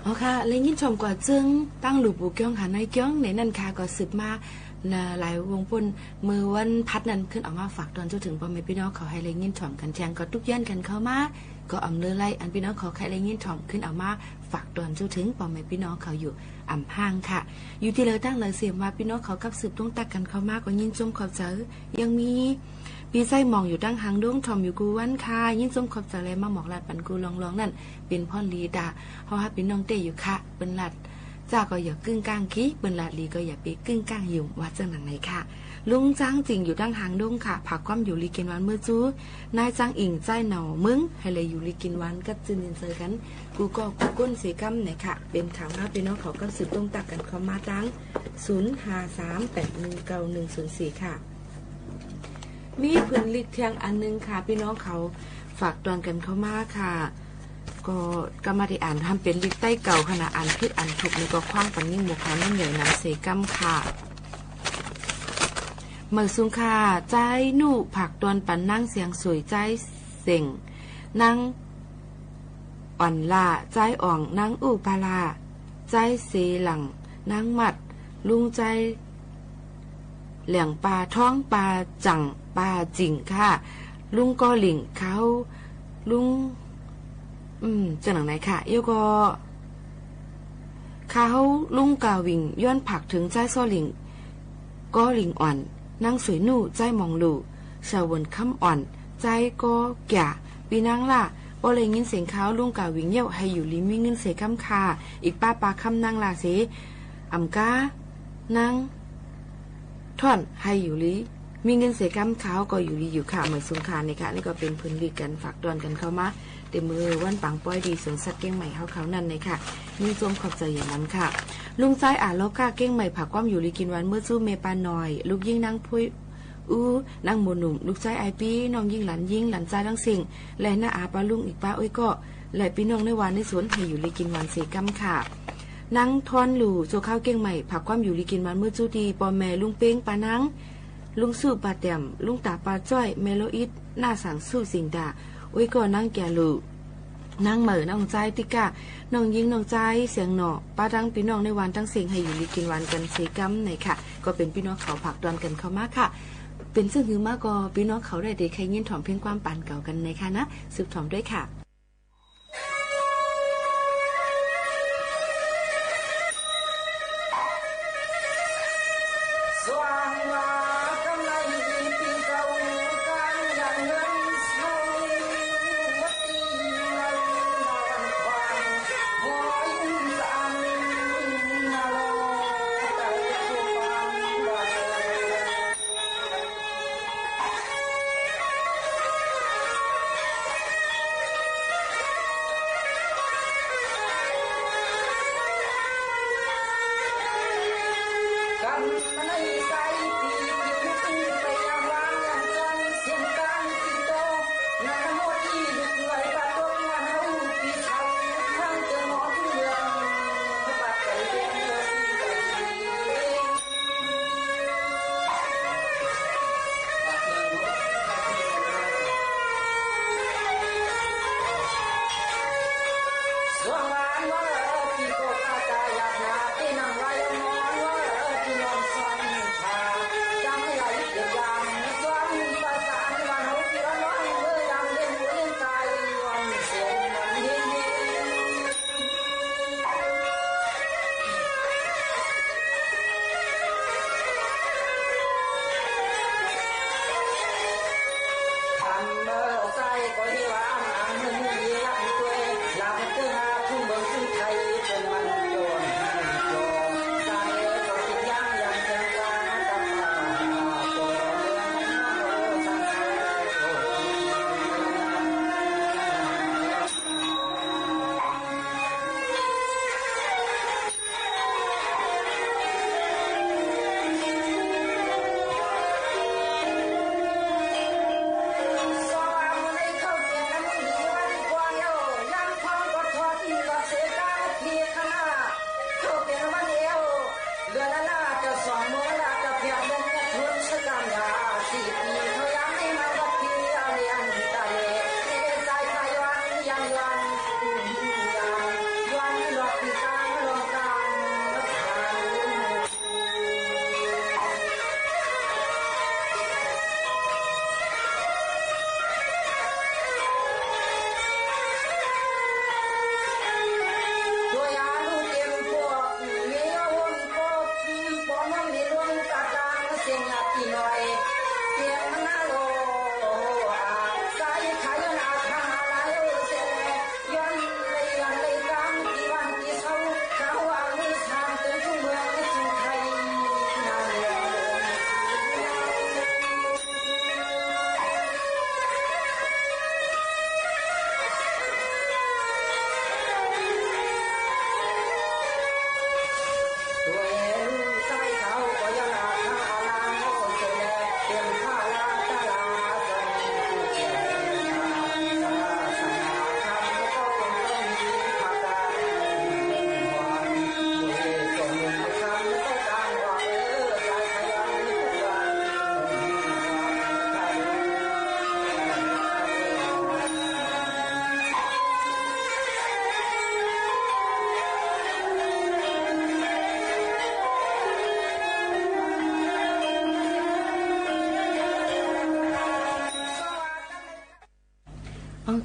อ๋อค่ะเลยยินชมกว่าจึงตั้งหลูปูเกี้ยงค่ะในเกี้ยงในนั่นค่ะก็สืบมาหลายวงปุ่นมือวันพัดนั้นขึ้นออกมาฝากตอนจนถึงพ่อแม่พี่น้องเขาให้เลยยินชมกันแทงก็ทุกย่านกันเข้ามาก็อำเลือไล่อันพี่น้องเขาให้เลยยินชมขึ้นออกมาฝากตอนจนถึงพ่อแม่พี่น้องเขาอยู่อ่ำห้างค่ะอยู่ที่เลยตั้งเลยเสียมาพี่น้องเขากับสืบต้องตักกันเข้ามาก็ยินชมขอบใจยังมีปีไส้มองอยู่ตั้งหางดวงทอมอยู่กูวันค่ะยินส้มขอบใจเลยมาหมอกลาดปันกูลองนั่นเป็นพ่อลีดาเพราะว่าเป็นน้องเต้อยู่ค่ะเป็นหลัดจ้าก็อย่ากึ่งกลางขี้เป็นหลัดลีก็อย่าไปกึ่งกลางอยู่ว่าจังหนังไหนค่ะลุงจ้างจริงอยู่ตั้งหางดวงค่ะผักความอยู่ลีกินวันเมื่อจู้นายจ้างอิงใจเหนามึงให้เลยอยู่ลีกินวันก็จืนเจอกันกูก็กูก้นเสกัมไหนค่ะเป็นข่าวหน้าเป็นน้องเขาก็สืบต้องตักกันเข้ามาตั้ง053819104ค่ะมีพื้นลิกเทียงอันนึงค่ะพี่น้องเขาฝากตอนกันเข้ามาค่ะก็กรรมธิการทำเป็นลิกใต้เก่าขณะอันพิษอันถูกนี่ก็คว้างปันยิ่งหมู่เขานั่นเหนื่อยน้ำเสกัมค่ะเมื่อสุงค่ะใจหนูผักตอนปันนั่งเสียงสวยใจเสียงนั่งอ่อนลาใจอ่องนั่งอูปาลาใจเสหลังนั่งหมัดลุงใจเหลี่ยงปลาท้องปลาจังปลาจิงค่ะลุงก็หลิงเขาลุงจังหนังไหนค่ะโยก็เขาลุงกาวิงย้อนผักถึงใจซ้อหลิงก็หลิงอ่อนนั่งสวยนู่ใจมองหลู่ชาววนค้ำอ่อนใจก็แก่ปีนางล่ะบ่เลยยินเสียงเขาลุงกาวิงเยี่ยวให้อยู่ลิมีเงินเสียค้ำคาอีกป้าปลาค้ำนางล่ะสิอ่ำก้านางท่อนให้อยู่ลีมีเงินเสียกำเขาก็อยู่ลีอยู่ค่ะเหมือนสงครามนี่ค่ะนี่ก็เป็นพื้นที่กันฝากตอนกันเข้ามาเต็มมือวันปังป้อยดีสวนสัตว์เก้งใหม่เขานั่นเลยค่ะมีจมขอบใจอย่างนั้นค่ะลุงใจโลกาเก้งใหม่ผักความอยู่ลีกินวันเมื่อสู้เมปาหน่อยลูกยิ่งนั่งพุ้ยนั่งโมหนุ่มลูกใจไอปีน้องยิ่งหลานใจทั้งสิ่งและหน้าอาปลาลุงอีกป้าอ้อยก็และพี่น้องในวันในสวนให้อยู่ลีกินวันเสียกำค่ะนั่งทอนหลู่โจข้าวเก้งใหม่ผักความอยู่ลีกินวันเมื่อจูดีปอแม่ลุงเป้งปานังลุงสู้ปาแต้มลุงตาปาจ้อยเมโลอิดหน้าสั่งสู้สิงดาโอ้ยก็นั่งแก่หลู่นั่งเหม่อน้องใจติกะน้องยิงน้องใจเสียงหนอป้าทั้งพี่น้องในวันทั้งสิ่งให้อยู่ลีกินวันกันเสกัมไหนค่ะก็เป็นพี่น้องเขาผักตอนกันเข้ามาค่ะเป็นซึ่งหือมากก็พี่น้องเขาได้ใครยินถ่อมเพียงความปานเก่ากันในค่ะนะสืบถ่อมด้วยค่ะ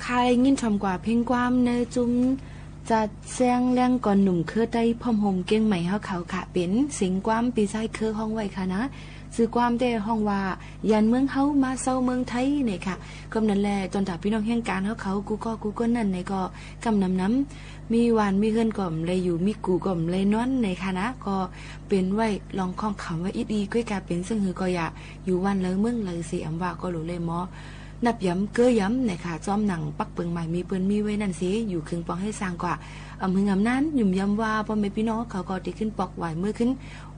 คายยินชมกว่าเพ่งความเนจุ้มจะแซงแรงก่อนหนุ่มเคอได้พร้อมห่มเก่งใหม่เฮาเขาค่ะเป็นสิงความปีไซเคอห้องไว้ค่ะนะซื้อความได้ห้องว่ายันเมืองเฮามาเซาเมืองไทยนี่ค่ะกำนั้นแลจนถ้าพี่น้องแห่งการเฮาเขากูก็นั่นในก็กำน้ำมีหวานมีเฮือนก่อมเลยอยู่มีกูก่อมเลยนอนในค่ะนะก็เป็นไว้ลองข้องคำว่าอีก้อยกาเป็นซึ่งหือก็อย่าอยู่วันเลยเมืองเลยสิอำว่าก็รู้เลยหมอนับย้ำเกยย้ำนะคะจอมหนังปักเปิงใหม่มีเปิ้นมีไว้นั่นสิอยู่ครึ่งปองให้สร้างกว่าหึงนั้นหยุ่มย้ำว่าพ่อแม่พี่น้องเขาก็ได้ขึ้นปอกไหวมือขึ้น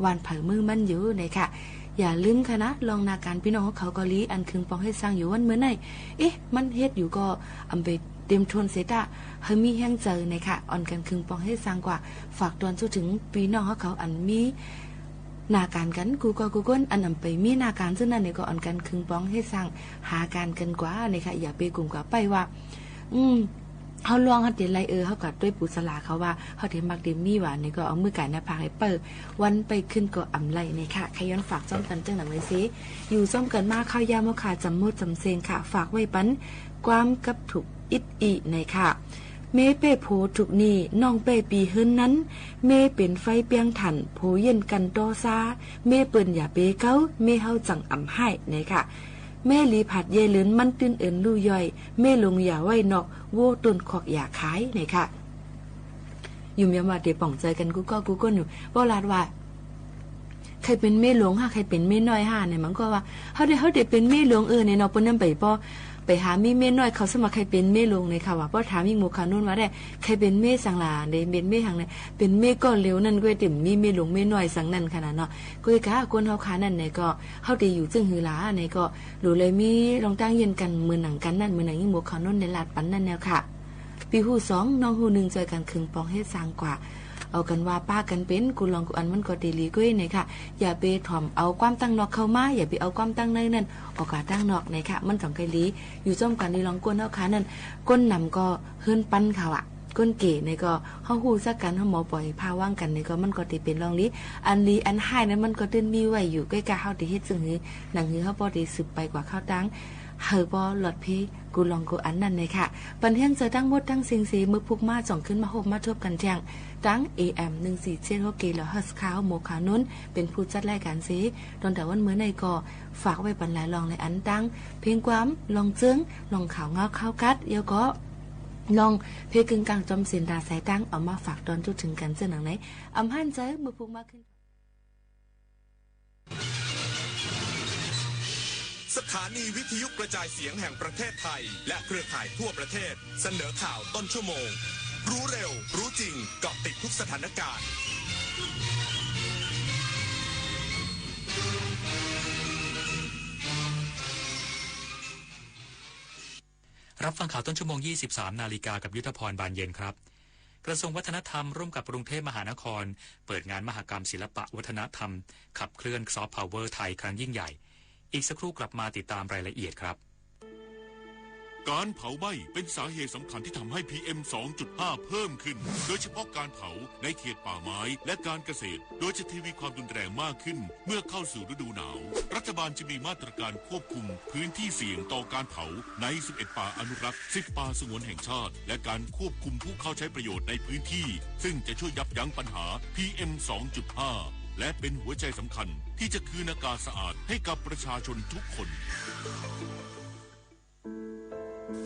วันเผยมือมันอยู่นะคะอย่าลืมค่ะนะลองนาการพี่น้องเขาก็ลีอันครึ่งปองให้สร้างอยู่วันเมื่อไหนมันเฮ็ดอยู่ก็ไปเตรียมทวนเสร็จอะเฮามีแห้งเจอนะคะอ่อนกันครึ่งปองให้สร้างกว่าฝากตอนสู้ถึงพี่น้องเขาอันมีนาการกันกูก้นอันนำไปมีนาการซึ่งนั่นเนี่ยก็อ่อนกันครึ่งป้องให้สร้างหาการกันกว่าเนี่ยค่ะอย่าไปกลุ่มกว่าไปว่าเฮาลวงเฮาเดี๋ยวไรเฮากัดด้วยปุสลาเขาว่าเฮาเดี๋ยวมักเดี๋ยวมีหวานเนี่ยก็เอามือไก่หน้าผากให้เปิดวันไปขึ้นก็อำไรเนี่ยค่ะใครย้อนฝากจ้อมกันจังหนังเลยสิอยู่จ้อมกันมาข้าวยามค่ะจำมดจำเซงค่ะฝากไว้ปันความกับถูกอิดอีในค่ะเมเป้โผถูกนี่น้องเป้ปีเฮินนั้นเมเป็นไฟเปียงถันโผเย็นกันตอซาเมเปิ้นอย่าเปเก้าเมเฮาจังอ่ำให้ไหนค่ะแม่ลีผัดเยลืนมันตื้นเอินลู่ย่อยแม่ลงอย่าไว้นอกโว้ต้นขอกอย่าขายไหนค่ะยุ่มยามว่าเดี๋ยวป่องใจกันกูก็อยู่บ่ลาดว่าใครเป็นแม่หลวงใครเป็นแม่น้อยเนี่ยมันก็ว่าเฮาได้เป็นแม่หลวงเนี่ยเนาะเปิ้นนำไปหามีเม่น้อยเขาสมัครใครเป็นเม่ลงในค่ะว่าเพราะถามมีหมู่ขานุ่นว่าได้ใครเป็นเม่สังลาได้เป็นเม่หังเนี่ยเป็นเม่ก้อนเร็วนั่นก็ติ่มมีเม่ลงเม่น้อยสังนั่นขนาดเนาะก็กะคนเฮาขานั่นเนี่ยก็เฮาได้อยู่จึงหือหลาเนี่ยก็รู้เลยมีรองตั้งเย็นกันมือหนังกันนั่นมือหนังยิ่งหมู่ขานุ่นในลาดปันนั่นแนวค่ะปีฮู้2น้องฮู้1เจอกันครึ่งปองเฮ็ดสร้างกว่าเอากันว่าป้ากันเป็นกูลองกูอันมันก็ดีลีก้อยเนี่ยค่ะอย่าไปถ่อมเอาความตั้งนอกเข้ามาอย่าไปเอาความตั้งในนั่นออกกาตั้งนอกเนี่ยค่ะมันต้องไกลลีอยู่จ้อมกันดีลองก้นเอาขานั่นก้นนำก็เฮิรนปั้นเขาอ่ะก้นเก๋เนี่ยก็เฮาฮู้ซักกันเฮาหมอปล่อยพาว่างกันเนี่ยก็มันก็สิเป็นรองลีอันลีอันให้นั้นมันก็ตื้นมีไว้อยู่ใกล้ๆเฮาได้เฮ็ดซึ่งหือหนังหือเฮาบ่ได้สืบไปกว่าข้าวตังเฮาบ่หลอดพี่กูลองกูอันนั่นเลยค่ะปันเที่ยงเจอทั้งหมดทั้งสิ่งสีมือพุกมาจ่องขึ้นมาโฮมมาทบกันแทงตั้ง AM 147กิโลเฮิรตซ์ข่าวโมคานุนเป็นผู้จัดรายการสีตอนแต่วันมื้อในก็ฝากไว้ปันหลายลองในอันตั้งเพียงความลองเจิ้งลองข่าวเงาข่าวกัดเดี๋ยวก็ลองเพกึ่งกลางจอมสินดาสายตั้งเอามาฝากตอนจุดถึงกันเจ้าหนังไหนอำหันใจมือพุกมาขึ้นสถานีวิทยุกระจายเสียงแห่งประเทศไทยและเครือข่ายทั่วประเทศเสนอข่าวต้นชั่วโมงรู้เร็วรู้จริงเกาะติดทุกสถานการณ์รับฟังข่าวต้นชั่วโมง 23 นาฬิกากับยุทธพรบานเย็นครับกระทรวงวัฒนธรรมร่วมกับกรุงเทพมหานครเปิดงานมหกรรมศิลปะวัฒนธรรมขับเคลื่อนซอฟต์พาวเวอร์ไทยครั้งยิ่งใหญ่อีกสักครู่กลับมาติดตามรายละเอียดครับการเผาไหม้เป็นสาเหตุสำคัญที่ทำให้ PM 2.5 เพิ่มขึ้นโดยเฉพาะการเผาในเขตป่าไม้และการเกษตรโดยจะทวีความรุนแรงมากขึ้นเมื่อเข้าสู่ฤดูหนาวรัฐบาลจะมีมาตรการควบคุมพื้นที่เสี่ยงต่อการเผาใน11ป่าอนุรักษ์10ป่าสงวนแห่งชาติและการควบคุมผู้เข้าใช้ประโยชน์ในพื้นที่ซึ่งจะช่วยยับยั้งปัญหา PM 2.5 และเป็นหัวใจสำคัญที่จะคืนอากาศสะอาดให้กับประชาชนทุกคน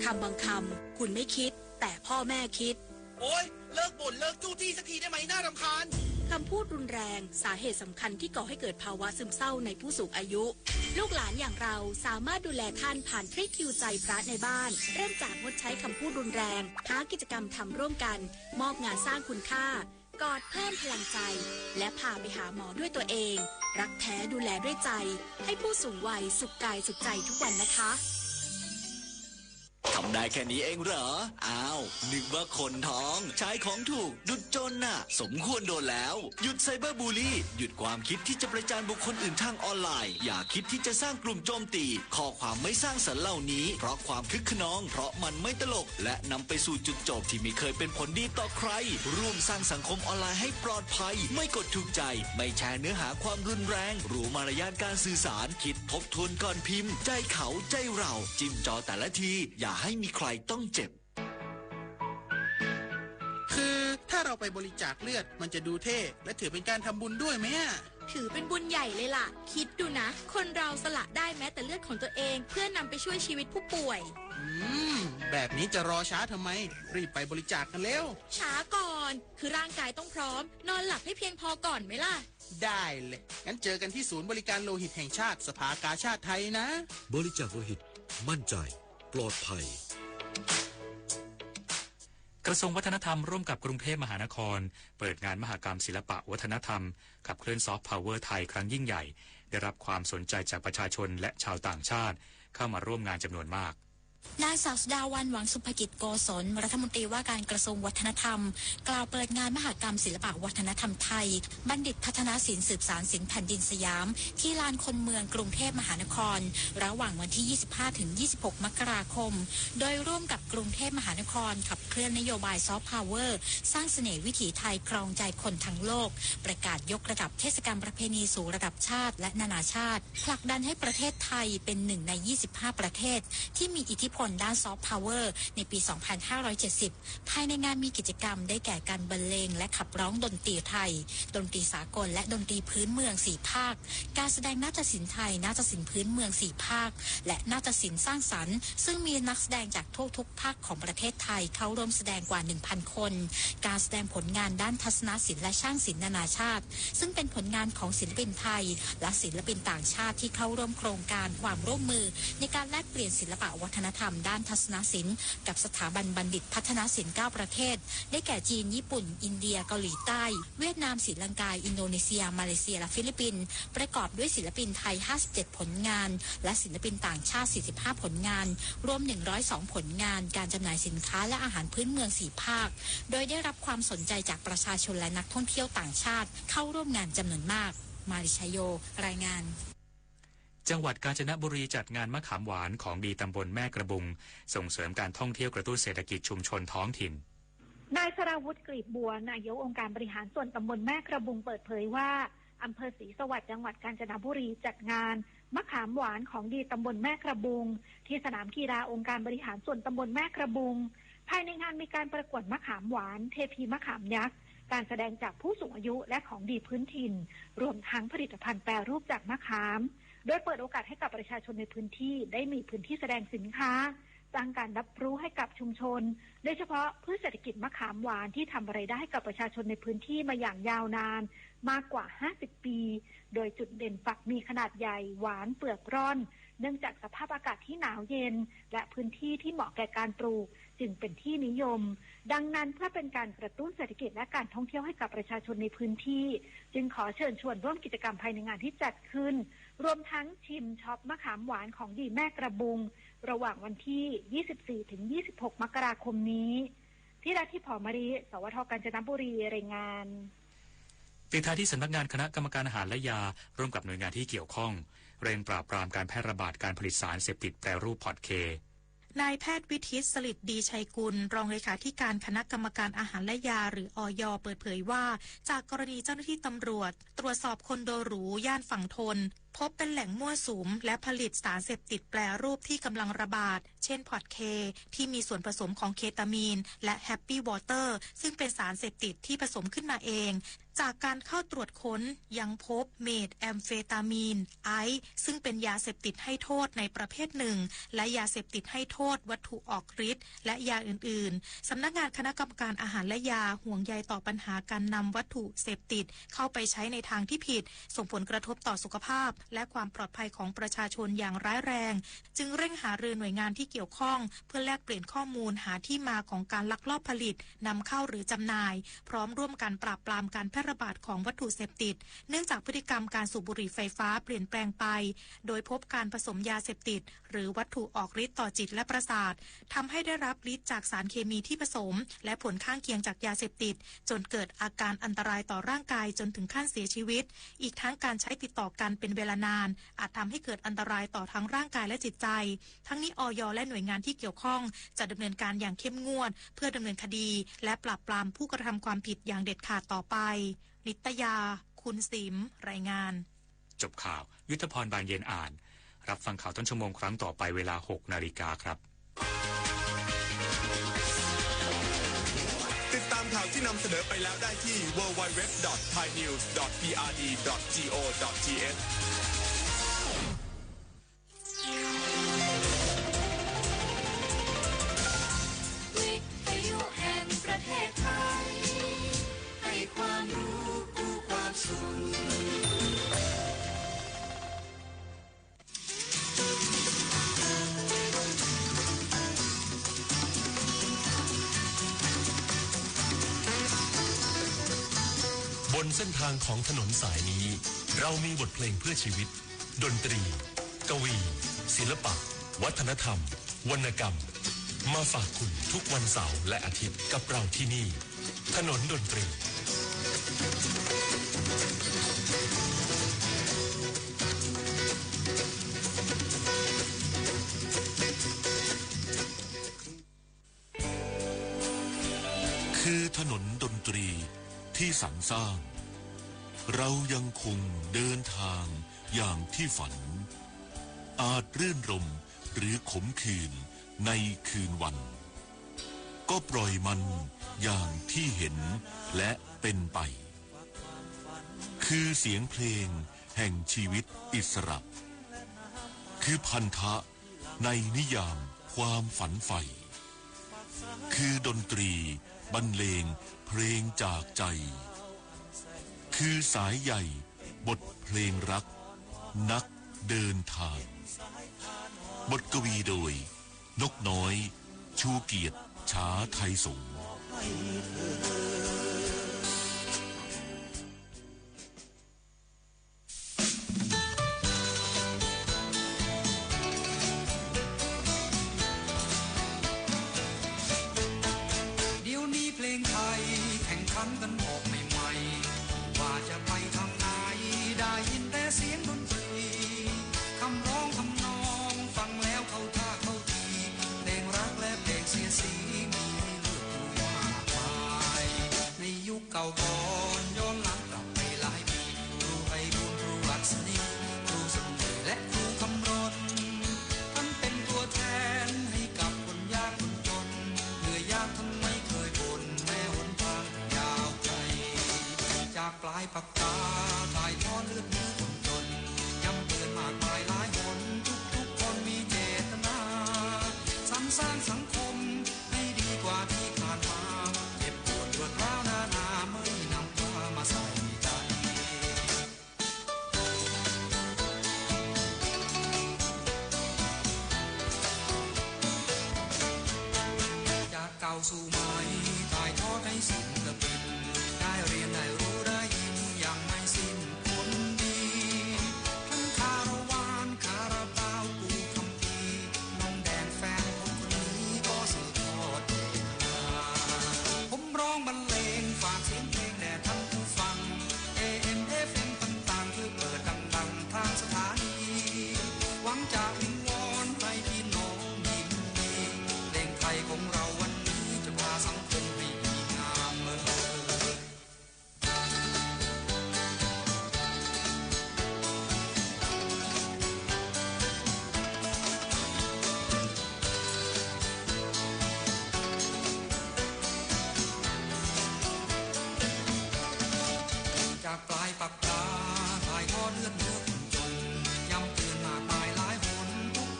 คำบางคำคุณไม่คิดแต่พ่อแม่คิดโอ๊ยเลิกบ่นเลิกจู้จี้สักทีได้ไหมน่ารำคาญคำพูดรุนแรงสาเหตุสำคัญที่ก่อให้เกิดภาวะซึมเศร้าในผู้สูงอายุลูกหลานอย่างเราสามารถดูแลท่านผ่านทริคฮิวใจพระในบ้านเริ่มจากงดใช้คำพูดรุนแรงหากิจกรรมทำร่วมกันมอบงานสร้างคุณค่ากอดเพิ่มพลังใจและพาไปหาหมอด้วยตัวเองรักแท้ดูแลด้วยใจให้ผู้สูงวัยสุขกายสุขใจทุกวันนะคะทำได้แค่นี้เองเหรออ้าวนึกว่าคนท้องใช้ของถูกดุจจนน่ะสมควรโดนแล้วหยุดไซเบอร์บูลลี่หยุดความคิดที่จะประจานบุคคลอื่นทางออนไลน์อย่าคิดที่จะสร้างกลุ่มโจมตีข้อความไม่สร้างสรรค์เหล่านี้เพราะความคึกขนองเพราะมันไม่ตลกและนำไปสู่จุดจบที่ไม่เคยเป็นผลดีต่อใครร่วมสร้างสังคมออนไลน์ให้ปลอดภัยไม่กดถูกใจไม่แชร์เนื้อหาความรุนแรงรู้มารยาทการสื่อสารคิดทบทวนก่อนพิมพ์ใจเขาใจเราจิ้มจอแต่ละทีอย่า อย่าให้มีใครต้องเจ็บคือถ้าเราไปบริจาคเลือดมันจะดูเท่และถือเป็นการทำบุญด้วยไหมถือเป็นบุญใหญ่เลยล่ะคิดดูนะคนเราสละได้แม้แต่เลือดของตัวเองเพื่อนำไปช่วยชีวิตผู้ป่วยแบบนี้จะรอช้าทำไมรีบไปบริจาคกันเร็วช้าก่อนคือร่างกายต้องพร้อมนอนหลับให้เพียงพอก่อนไหมล่ะได้เลยงั้นเจอกันที่ศูนย์บริการโลหิตแห่งชาติสภากาชาติไทยนะบริจาคโลหิตมั่นใจปลอดภัยกระทรวงวัฒนธรรมร่วมกับกรุงเทพมหานครเปิดงานมหกรรมศิลปะวัฒนธรรมขับเคลื่อนซอฟต์พาวเวอร์ไทยครั้งยิ่งใหญ่ได้รับความสนใจจากประชาชนและชาวต่างชาติเข้ามาร่วมงานจำนวนมากนางสาวสุดาวันหวังสุภกิจโกศลรัฐมนตรีว่าการกระทรวงวัฒนธรรมกล่าวเปิดงานมหกรรมศิลปะวัฒนธรรมไทยบัณฑิตพัฒนาศิลป์สืบสานศิลป์แผ่นดินสยามที่ลานคนเมืองกรุงเทพมหานครระหว่างวันที่ 25-26 มกราคมโดยร่วมกับกรุงเทพมหานครขับเคลื่อนนโยบายซอฟต์พาวเวอร์สร้างเสน่ห์วิถีไทยครองใจคนทั้งโลกประกาศยกระดับเทศกาลประเพณีสู่ระดับชาติและนานาชาติผลักดันให้ประเทศไทยเป็นหนึ่งใน 25 ประเทศที่มีอิทธิพลด้านซอฟต์พาวเวอร์ในปี 2570 ภายในงานมีกิจกรรมได้แก่การบรรเลงและขับร้องดนตรีไทยดนตรีสากลและดนตรีพื้นเมือง4ภาคการแสดงนาฏศิลป์ไทยนาฏศิลป์พื้นเมือง4ภาคและนาฏศิลป์สร้างสรรค์ซึ่งมีนักแสดงจากทั่วทุกภาคของประเทศไทยเข้าร่วมแสดงกว่า 1,000 คนการแสดงผลงานด้านทัศนศิลป์และช่างศิลป์นานาชาติซึ่งเป็นผลงานของศิลปินไทยและศิลปินต่างชาติที่เข้าร่วมโครงการความร่วมมือในการแลกเปลี่ยนศิลปะวัฒนธรรมด้านทัศนศิลป์กับสถาบันบัณฑิตพัฒนาศิลป์9ประเทศได้แก่จีนญี่ปุ่นอินเดียเกาหลีใต้เวียดนามศรีลังกาอินโดนีเซียมาเลเซียและฟิลิปปินส์ประกอบด้วยศิลปินไทย57ผลงานและศิลปินต่างชาติ45ผลงานรวม102ผลงานการจำหน่ายสินค้าและอาหารพื้นเมือง4ภาคโดยได้รับความสนใจจากประชาชนและนักท่องเที่ยวต่างชาติเข้าร่วมงานจำนวนมากมาริชโยรายงานจังหวัดกาญจนบุรีจัดงานมะขามหวานของดีตำบลแม่กระบุงส่งเสริมการท่องเที่ยวกระตุ้นเศรษฐกิจชุมชนท้องถิ่นนายสราวุฒิกลีบบัวนายกองค์การบริหารส่วนตำบลแม่กระบุงเปิดเผยว่าอำเภอศรีสวัสดิ์จังหวัดกาญจนบุรีจัดงานมะขามหวานของดีตำบลแม่กระบุงที่สนามกีฬาองค์การบริหารส่วนตำบลแม่กระบุงภายในงานมีการประกวดมะขามหวานเทพีมะขามยักษ์การแสดงจากผู้สูงอายุและของดีพื้นถิ่นรวมทั้งผลิตภัณฑ์แปรรูปจากมะขามโดยเปิดโอกาสให้กับประชาชนในพื้นที่ได้มีพื้นที่แสดงสินค้าสร้างการรับรู้ให้กับชุมชนโดยเฉพาะพืชเศรษฐกิจมะขามหวานที่ทำรายได้ให้กับประชาชนในพื้นที่มาอย่างยาวนานมากกว่า50ปีโดยจุดเด่นฝักมีขนาดใหญ่หวานเปลือกร่อนเนื่องจากสภาพอากาศที่หนาวเย็นและพื้นที่ที่เหมาะแก่การปลูกจึงเป็นที่นิยมดังนั้นเพื่อเป็นการกระตุ้นเศรษฐกิจและการท่องเที่ยวให้กับประชาชนในพื้นที่จึงขอเชิญชวนร่วมกิจกรรมภายในงานที่จัดขึ้นรวมทั้งชิมช็อปมะขามหวานของดีแม่กระบุงระหว่างวันที่ 24-26 มกราคมนี้ที่ราที่ผอมารีสวทกาญจนบุรีรายงานปิดท้ายที่สำนักงานคณะกรรมการอาหารและยาร่วมกับหน่วยงานที่เกี่ยวข้องเร่งปราบปรามการแพร่ระบาดการผลิตสารเสพติดแปรรูปพอร์ตเคนายแพทย์วิทิตสลิดดีชัยกุลรองเลขาธิการคณะกรรมการอาหารและยาหรืออย.เปิดเผยว่าจากกรณีเจ้าหน้าที่ตำรวจตรวจสอบคอนโดหรูย่านฝั่งทนพบเป็นแหล่งมั่วสุมและผลิตสารเสพติดแปรรูปที่กำลังระบาดเช่นพอร์ตเคที่มีส่วนผสมของเคตามีนและแฮปปี้วอเตอร์ซึ่งเป็นสารเสพติดที่ผสมขึ้นมาเองจากการเข้าตรวจค้นยังพบเมทแอมเฟตามีนไอซ์ซึ่งเป็นยาเสพติดให้โทษในประเภทหนึ่งและยาเสพติดให้โทษวัตถุออกฤทธิ์และยาอื่นๆสำนักงานคณะกรรมการอาหารและยาห่วงใยต่อปัญหาการนำวัตถุเสพติดเข้าไปใช้ในทางที่ผิดส่งผลกระทบต่อสุขภาพและความปลอดภัยของประชาชนอย่างร้ายแรงจึงเร่งหารือหน่วยงานที่เกี่ยวข้องเพื่อแลกเปลี่ยนข้อมูลหาที่มาของการลักลอบผลิตนำเข้าหรือจำหน่ายพร้อมร่วมกันปราบปรามการแพร่ระบาดของวัตถุเสพติดเนื่องจากพฤติกรรมการสูบบุหรี่ไฟฟ้าเปลี่ยนแปลงไปโดยพบการผสมยาเสพติดหรือวัตถุออกฤทธิ์ต่อจิตและประสาททำให้ได้รับฤทธิ์จากสารเคมีที่ผสมและผลข้างเคียงจากยาเสพติดจนเกิดอาการอันตรายต่อร่างกายจนถึงขั้นเสียชีวิตอีกทั้งการใช้ติดต่อกันเป็นเวลานานอาจทำให้เกิดอันตรายต่อทั้งร่างกายและจิตใจทั้งนี้อย.และหน่วยงานที่เกี่ยวข้องจะดำเนินการอย่างเข้มงวดเพื่อดำเนินคดีและปราบปรามผู้กระทำความผิดอย่างเด็ดขาดต่อไปนิตยาคุณสิมรายงานจบข่าวยุทธพรบานเย็นอ่านรับฟังข่าวต้นชั่วโมงครั้งต่อไปเวลา 6 นาฬิกาครับ ที่นำเสนอไปแล้วได้ที่ www.thainews.prd.go.thวิทยุแห่งประเทศไทยให้ความรู้คู่ความสุขบนเส้นทางของถนนสายนี้เรามีบทเพลงเพื่อชีวิตดนตรีกวีศิลปะวัฒนธรรมวรรณกรรมมาฝากคุณทุกวันเสาร์และอาทิตย์กับเราที่นี่ถนนดนตรีคือถนนดนตรีที่สรรสร้างเรายังคงเดินทางอย่างที่ฝันอาจรื่นรมหรือขมขื่นในคืนวันก็ปล่อยมันอย่างที่เห็นและเป็นไปคือเสียงเพลงแห่งชีวิตอิสระคือพันธะในนิยามความฝันใฝ่คือดนตรีบรรเลงเพลงจากใจคือสายใหญ่บทเพลงรักนักเดินทางบทกวีโดยนกน้อยชูเกียรติช้าไทยสงฆ์เดี๋ยวนี้เพลงไทยแข่งขันกันออกใหม่ๆว่าจะไปทางไหนได้ยินแต่เสียงดนตรีคำร้องคำนองฟังแล้วเข้าท่าเข้าทีเพลงรักและเพลงเสียสีมีเลือกอยู่มากมายในยุคเก่าก่อนย้อนหลังกลับไปหลายปีครูไพบูลย์ครูอัศนีครูสมเด็จและครูคำรณท่านเป็นตัวแทนให้กับคนยากคนจนเหนื่อยยากทำไมเคยบ่นแม้หนทางยาวไกลจากปลายปากกาถ่ายทอดเลือดเนื้อคนจนย้ำเตือนมากมายหลายหนทุกคนมีเจตนาสรรสร้างสังคมให้ดีกว่าที่ผ่านมาเจ็บปวดรวดร้าวนานาไม่นำพามาใส่ใจจากเก่าสู่ใหม่ถ่ายทอดให้ศิลปินได้เรียนได้รู้ได้ยินอย่างไม่สิ้นคนดีทั้งคารวานคาราบาวปูคำพีน้องแดงแฟนคนนี้ก็สืบทอดเอกราผมร้องบรรเลงฝากเสียงเพลงแด่ท่านผู้ฟัง AM FM ต่างๆช่วยเปิดดังๆทางสถานีหวังจะวิงวอนให้พี่น้องยิ้มดีเพลงไทยของเราวันนี้จะพาสังคมให้ดีงามจากปลายปากกาถ่ายทอดเลือดเนื้อคนจนย้ำเตือนมากมายหลายหน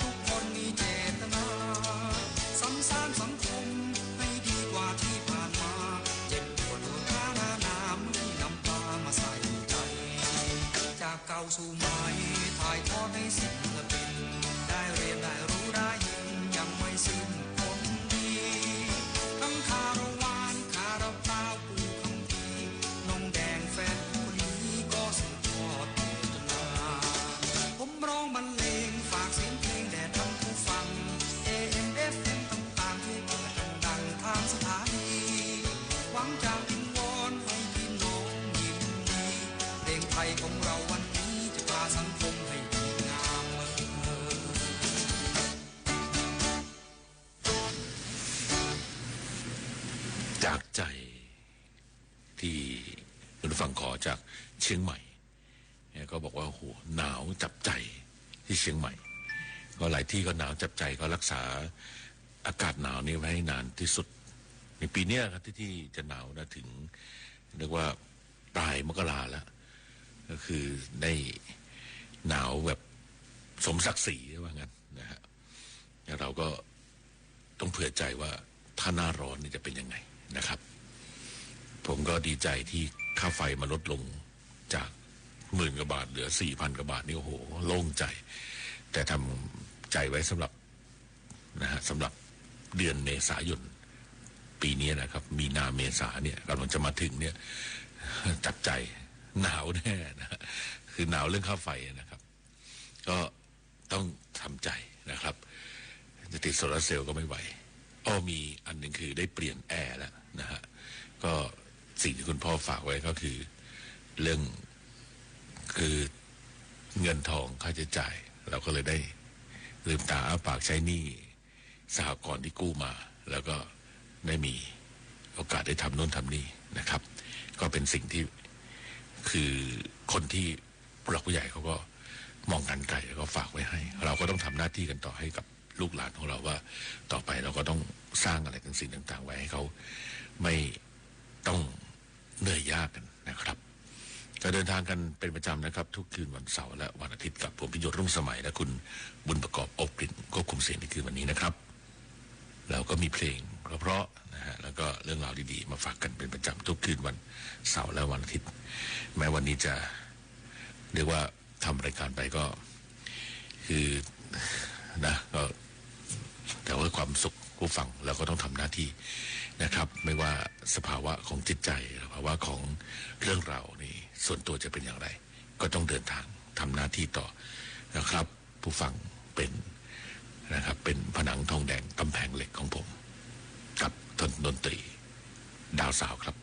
ทุกคนมีเจตนาสรรสร้างสังคมให้ดีกว่าที่ผ่านมาเจ็บปวดโดนท้านานาไม่นำพามาใส่ใจจากเก่าสู่ใหม่ถ่ายทอดให้ศิลปินได้เรียนได้รู้ได้ยินยังไม่สิ้นคนดีทั้งคารวานคาราบาวปูคำพีน้องแดงแฟนคนนี้ก็สืบทอดเจตนาผมร้องบรรเลงฝากเสียงเพลงแด่ท่านผู้ฟัง AM FM ต่างๆช่วยเปิดดังๆทางสถานีหวังจะวิงวอนให้พี่น้องยิ้มดีเพลงไทยของเราวันนี้จะพาสังคมให้ดีงามจากใจที่คุณฟังขอจากเชียงใหม่ก็บอกว่าโหหนาวจับใจที่เชียงใหม่ก็หลายที่ก็หนาวจับใจก็รักษาอากาศหนาวนี้ไว้ให้นานที่สุด ในปีนี้ครับที่จะหนาวนะถึงเรียกว่าปลายมกราแล้วก็คือได้หนาวแบบสมศักดิ์ศรีว่างั้นนะฮะแล้วเราก็ต้องเผื่อใจว่าถ้าหน้าร้อนนี่จะเป็นยังไงนะครับผมก็ดีใจที่ค่าไฟมาลดลงจาก10,000 กว่าบาทเหลือ 4,000 กว่าบาทนี่โอ้โหโล่งใจแต่ทำใจไว้สำหรับนะฮะสำหรับเดือนเมษายนปีนี้นะครับมีนาเมษาเนี่ยกำลังจะมาถึงเนี่ยจับใจหนาวแน่นะคือหนาวเรื่องค่าไฟนะครับก็ต้องทำใจนะครับจะติดโซลาร์เซลล์ก็ไม่ไหวมีอันหนึ่งคือได้เปลี่ยนแอร์แล้วนะฮะก็สิ่งที่คุณพ่อฝากไว้ก็คือเรื่องคือเงินทองค่าใช้จ่ายเราก็เลยได้ลืมตาอ้าปากใช้หนี้สหกรณ์ที่กู้มาแล้วก็ได้มีโอกาสได้ทำโน่นทำนี่นะครับก็เป็นสิ่งที่คือคนที่ผู้หลักผู้ใหญ่เขาก็มองกันไกลแล้วก็ฝากไว้ให้เราก็ต้องทำหน้าที่กันต่อให้กับลูกหลานของเราว่าต่อไปเราก็ต้องสร้างอะไรต่างสิ่งต่างๆไว้ให้เขาไม่ต้องเหนื่อยยากกันนะครับจะเดินทางกันเป็นประจำนะครับทุกคืนวันเสาร์และวันอาทิตย์กับผมพิยศรุ่งสมัยและคุณบุญประกอบอบกลิ่นควบคุมเสียงในคืนวันนี้นะครับเราก็มีเพลงเพราะๆนะฮะแล้วก็เรื่องราวดีๆมาฝากกันเป็นประจำทุกคืนวันเสาร์และวันอาทิตย์แม้วันนี้จะเรียกว่าทำรายการไปก็คือนะก็แต่ว่าความสุขผู้ฟังเราก็ต้องทำหน้าที่นะครับไม่ว่าสภาวะของจิตใจสภาวะของเรื่องราวนี่ส่วนตัวจะเป็นอย่างไรก็ต้องเดินทางทำหน้าที่ต่อนะครับผู้ฟังเป็นนะครับเป็นผนังทองแดงกำแพงเหล็กของผมกับดนตรีดาวสาวครับ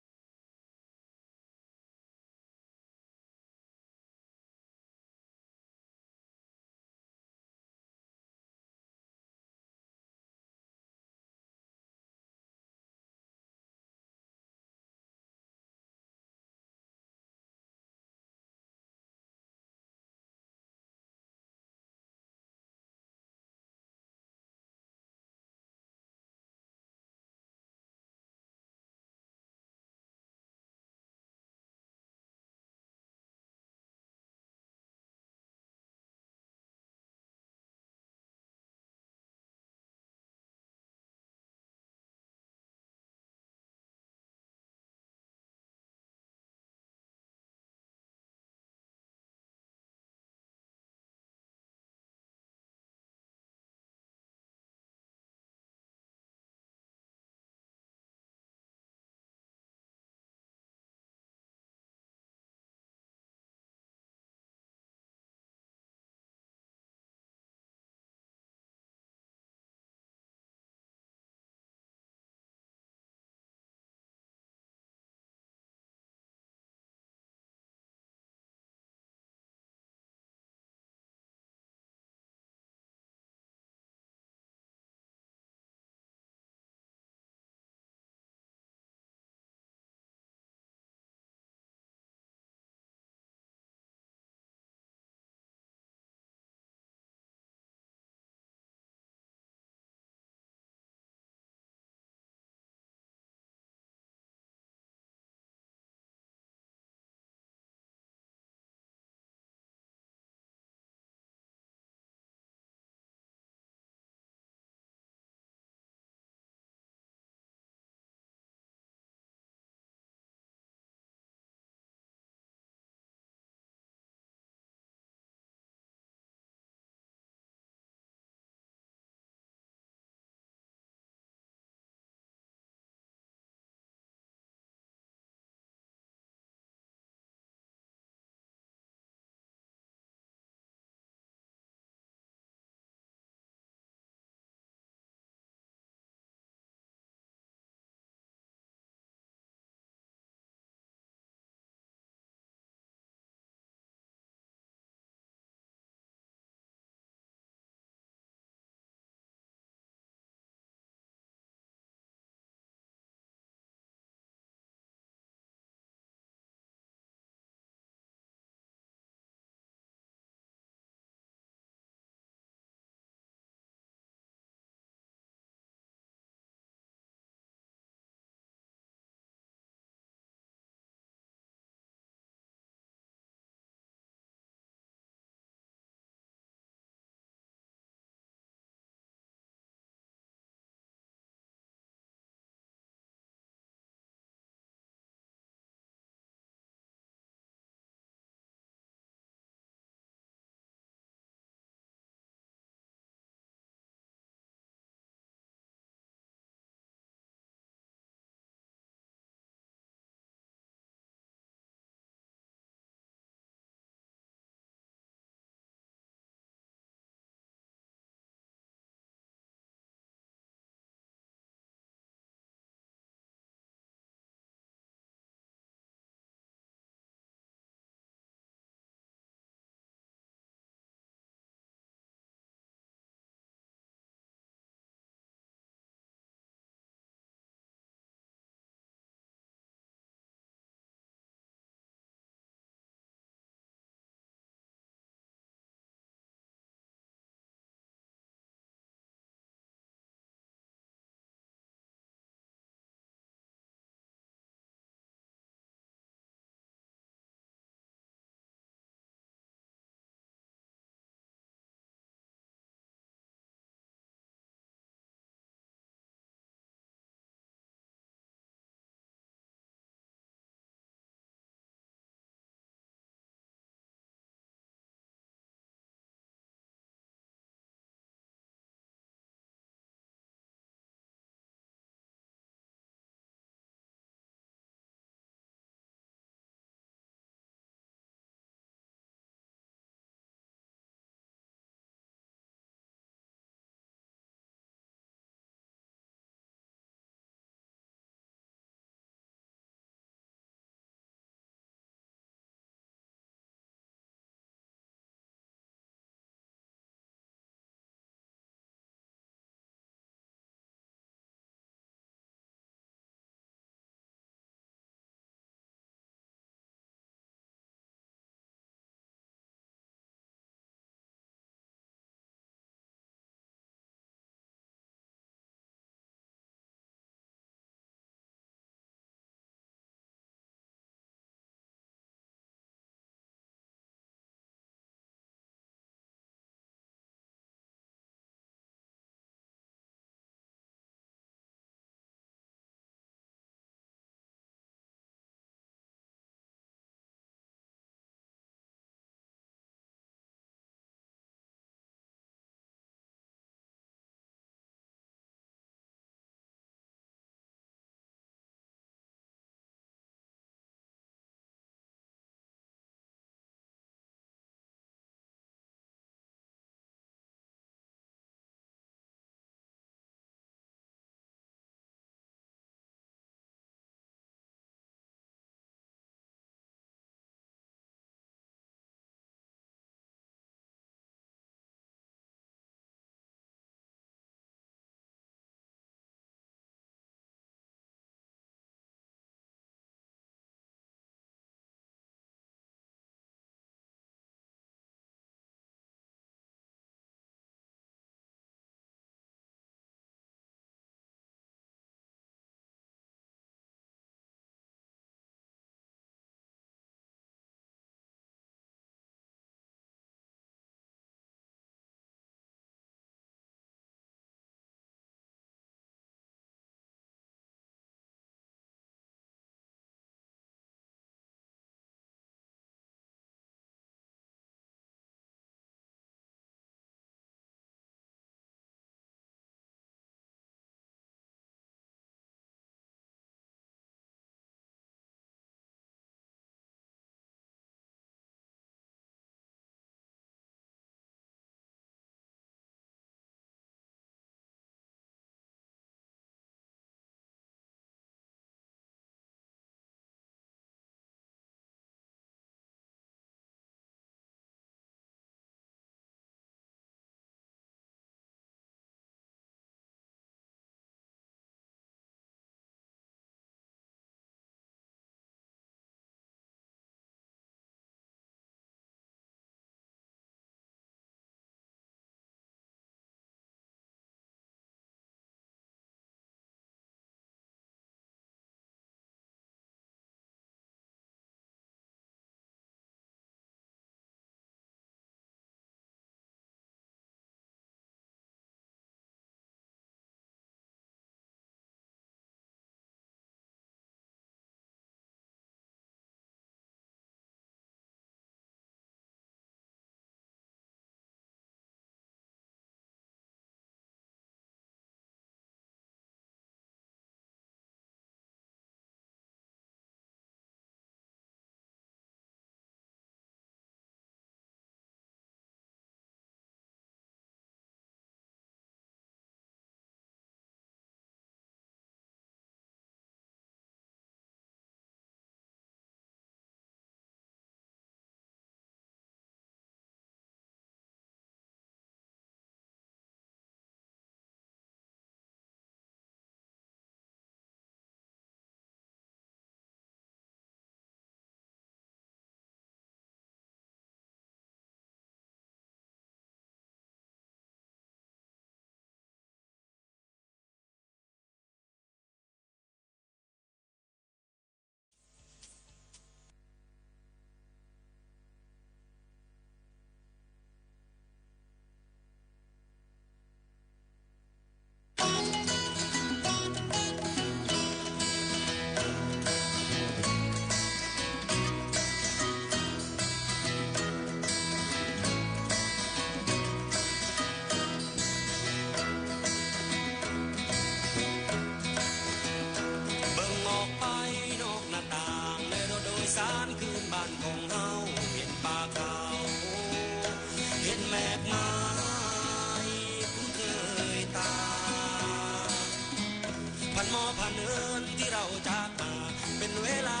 นที่เราจากมาเป็นเวลา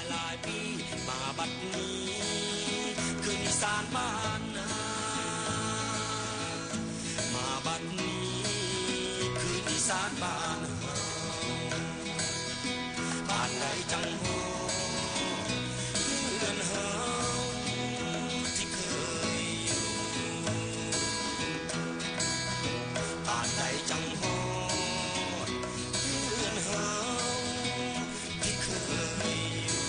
หลายปีมาบัดนี้คืนอีสานบ้านนามาบัดนี้คืนอีสานบ้านบ้านไหนจังโหเลื่อนเฮาที่เคยอยู่บ้านไหนจังโหเลื่อนเฮาที่เคยอยู่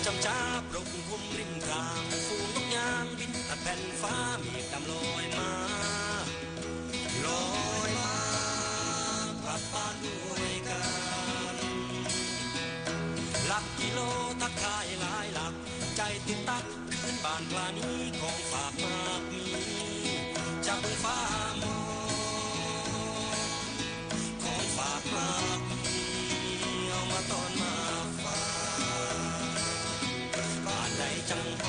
จำจ้าปลุกหุ่มริมทางฝูงนกยางบินตัดแผ่นฟ้าเมฆดำลอยมากลับบ้านด้วยกันหลักกิโลทักทายหลายหลักใจติดตักขึ้นบ้านปลานี้ของฝากมากมีจากบนฟ้ามองของฝากมากมีเอามาตอนมาฝากบ้านใดจังโห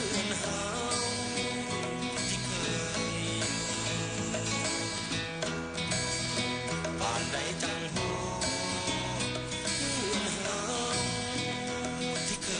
เลื่อนเฮาที่เคยบ้านใดจังโหเลื่อนเฮาที่เคย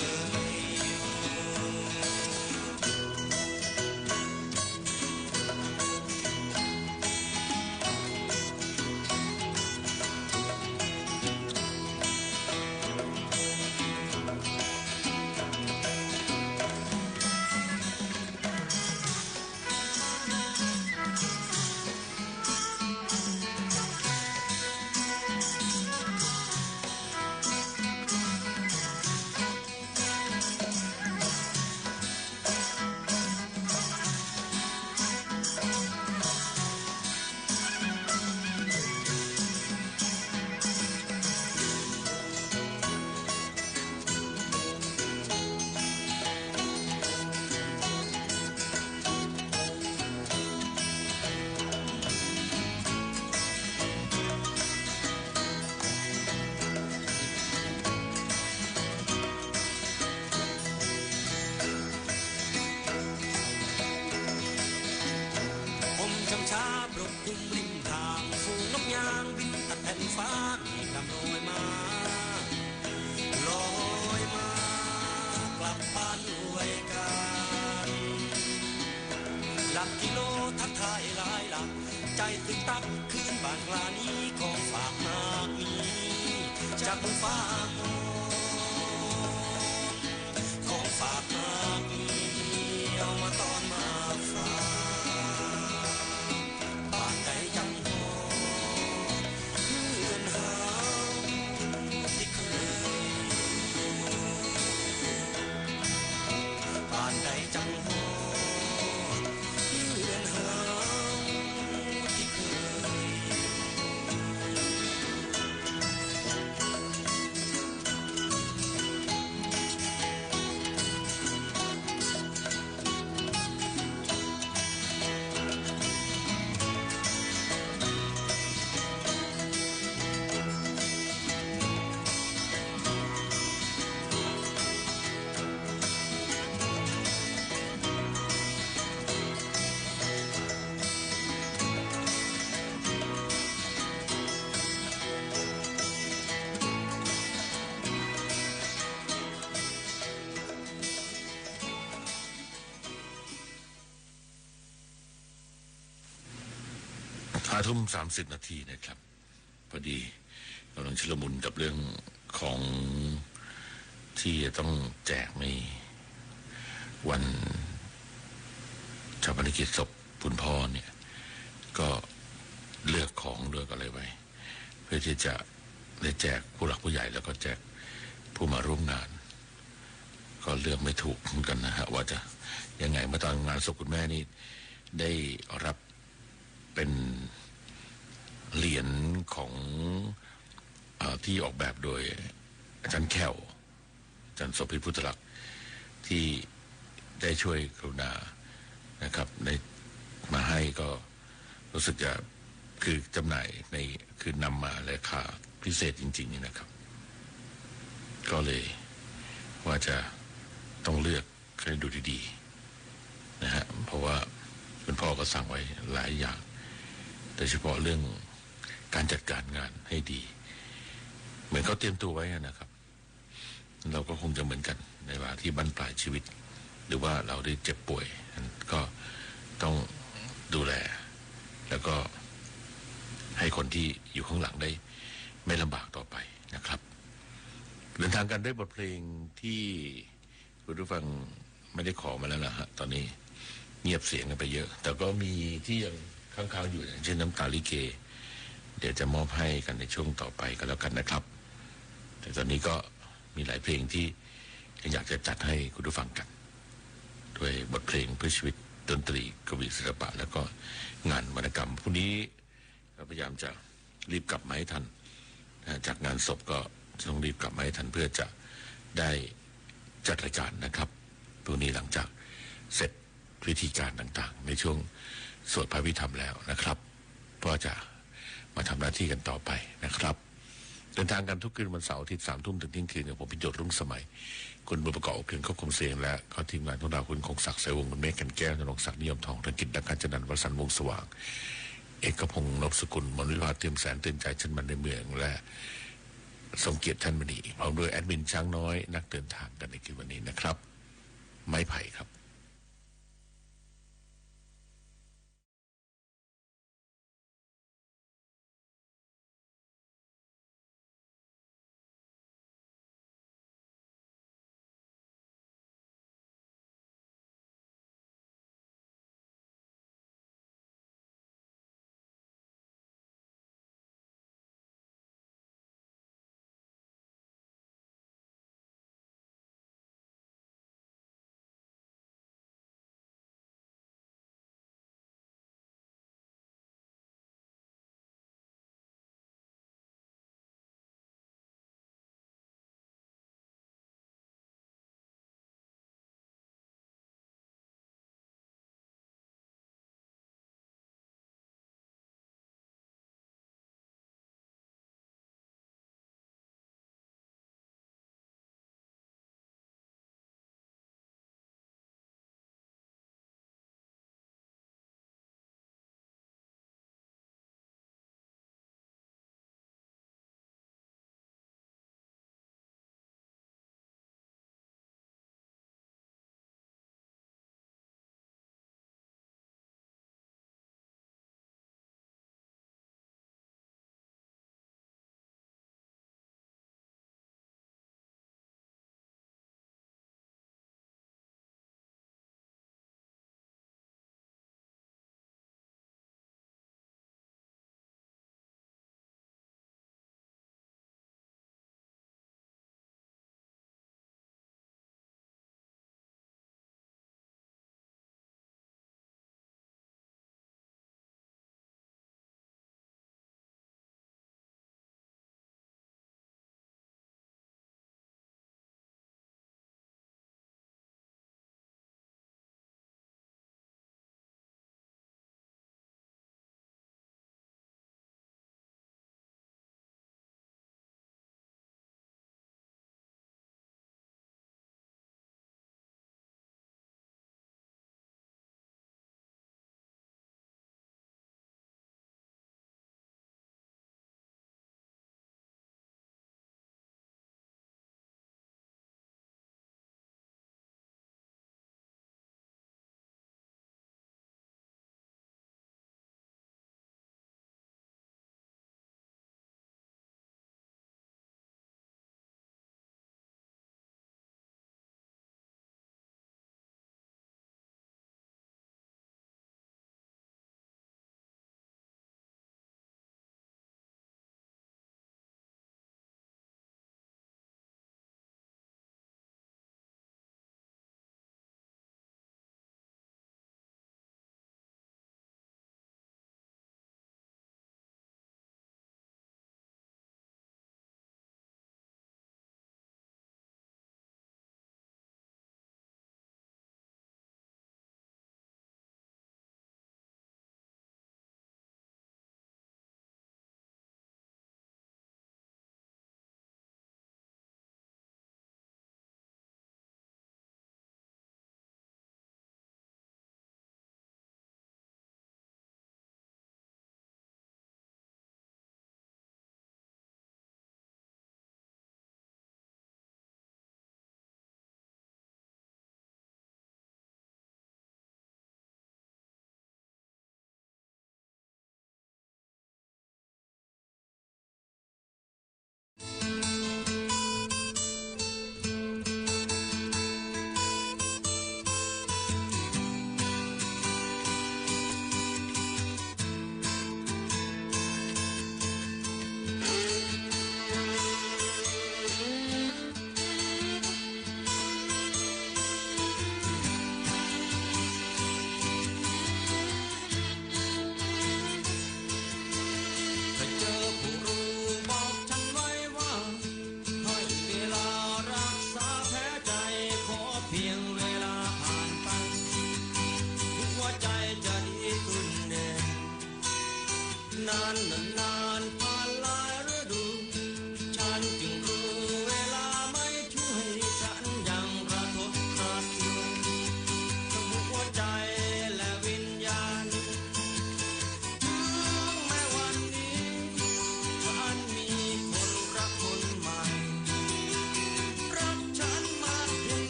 ช้าปลุกหุ่มริมทางฝูงนกยางบินตัดแผ่นฟ้าเมฆดำลอยมากลับบ้านด้วยกันหลักกิโลทักทายหลายหลักใจตึกตักคืนบ้านกลานี้ของฝากมากมีจากบนฟ้ามองของฝากมากมีเอามาตอนมาฝากจังโหเลื่อนเฮาที่เคทุ่ม30 นาทีนะครับพอดีกำลังชุลมุนกับเรื่องของที่จะต้องแจกในวันชาปนกิจศพคุณพ่อเนี่ยก็เลือกของเลือกอะไรไว้เพื่อที่จะได้แจกผู้หลักผู้ใหญ่แล้วก็แจกผู้มาร่วมงานก็เลือกไม่ถูกเหมือนกันนะฮะว่าจะยังไงเมื่อตอนงานศพคุณแม่นี่ได้รับเป็นเหรียญของที่ออกแบบโดยอาจารย์แขว อาจารย์โสภิตพุทธลักษณ์ที่ได้ช่วยกรุณานะครับในมาให้ก็รู้สึกจะคือจำหน่ายในคือนำมาราคาพิเศษจริงๆนี่นะครับก็เลยว่าจะต้องเลือกให้ดูดีๆนะฮะเพราะว่าคุณพ่อก็สั่งไว้หลายอย่างโดยเฉพาะเรื่องการจัดการงานให้ดีเหมือนเขาเตรียมตัวไว้นะครับเราก็คงจะเหมือนกันในว่าที่บรรปลายชีวิตหรือว่าเราได้เจ็บป่วยก็ต้องดูแลแล้วก็ให้คนที่อยู่ข้างหลังได้ไม่ลำบากต่อไปนะครับเดินทางกันด้วยบทเพลงที่คุณผู้ฟังไม่ได้ขอมาแล้วนะฮะตอนนี้เงียบเสียงกันไปเยอะแต่ก็มีที่ยังค้างๆอยู่อย่างเช่นน้ำตาลิเกเดี๋ยวจะมอบให้กันในช่วงต่อไปก็แล้วกันนะครับแต่ตอนนี้ก็มีหลายเพลงที่อยากจะจัดให้คุณผู้ฟังกันด้วยบทเพลงเพื่อชีวิตดนตรีกวีศิลปะแล้วก็งานวรรณกรรมพรุ่งนี้พยายามจะรีบกลับมาให้ทันจากงานศพก็ต้องรีบกลับมาให้ทันเพื่อจะได้จัดรายการนะครับพรุ่งนี้หลังจากเสร็จพิธีการต่างๆในช่วงสวดพระพิธรรมแล้วนะครับก็จะมาทำหน้าที่กันต่อไปนะครับเดินทางกันทุกคืนวันเสาร์อาทิตย์3 ทุ่มถึงเที่ยงคืนกับผมพิโยชน์รุ่งสมัยคุณบุญประกอบเครื่องควบคุมเสียงและก็ทีมงานของเราคุณคงศักดิ์เสวงคุณเมฆกันแก้วนรงค์ศักดิ์นิยมทองธนกิจดังการจันทร์วสันต์วงศ์สว่างเอกพงศ์นพสกุลมนวิภาเตรียมแสนตื่นใจชันมันในเมืองและสมเกียรติท่านมณีพร้อมด้วยแอดมินช้างน้อยนักเดินทางกันในคืนวันนี้นะครับไม้ไผ่ครับ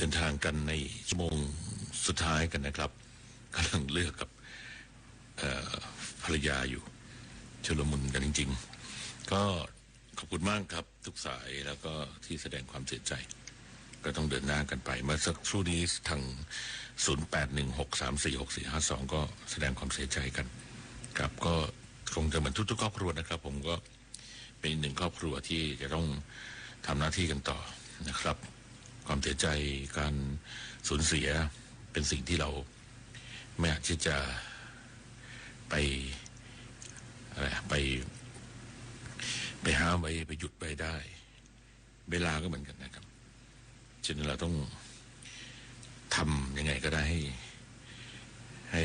เดินทางกันในชั่วโมงสุดท้ายกันนะครับกำลังเลือกกับภรรยาอยู่ชุลมุนกันจริงๆก็ขอบคุณมากครับทุกสายแล้วก็ที่แสดงความเสียใจก็ต้องเดินหน้ากันไปเมื่อสักครู่นี้ทาง0816346452ก็แสดงความเสียใจกันครับก็คงจะเหมือนทุกๆครอบครัวนะครับผมก็เป็นหนึ่งครอบครัวที่จะต้องทำหน้าที่กันต่อนะครับความเสียใจการสูญเสียเป็นสิ่งที่เราไม่อาจที่จะไปห้ามไปหยุดไปได้เวลาก็เหมือนกันนะครับฉะนั้นเราต้องทำยังไงก็ได้ให้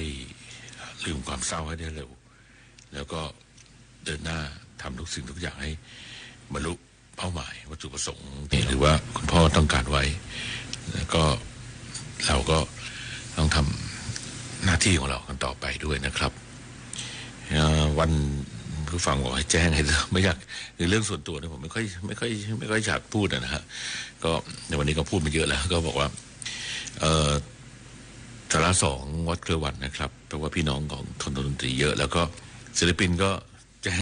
ลืมความเศร้าให้ได้เร็วแล้วก็เดินหน้าทำทุกสิ่งทุกอย่างให้บรรลุเป้าหมายวัตถุประสงค์หรือว่าคุณพ่อต้องการไว้แล้วก็เราก็ต้องทำหน้าที่ของเรากันต่อไปด้วยนะครับวันผู้ฟังบอกให้แจ้งให้ไม่อยากในเรื่องส่วนตัวเนี่ยผมไม่ค่อยอยากพูดนะฮะก็ในวันนี้ก็พูดมาเยอะแล้วก็บอกว่าสาระ2วัดเครือวันนะครับเพราะว่าพี่น้องของทนดนตรีเยอะแล้วก็ศิลปินก็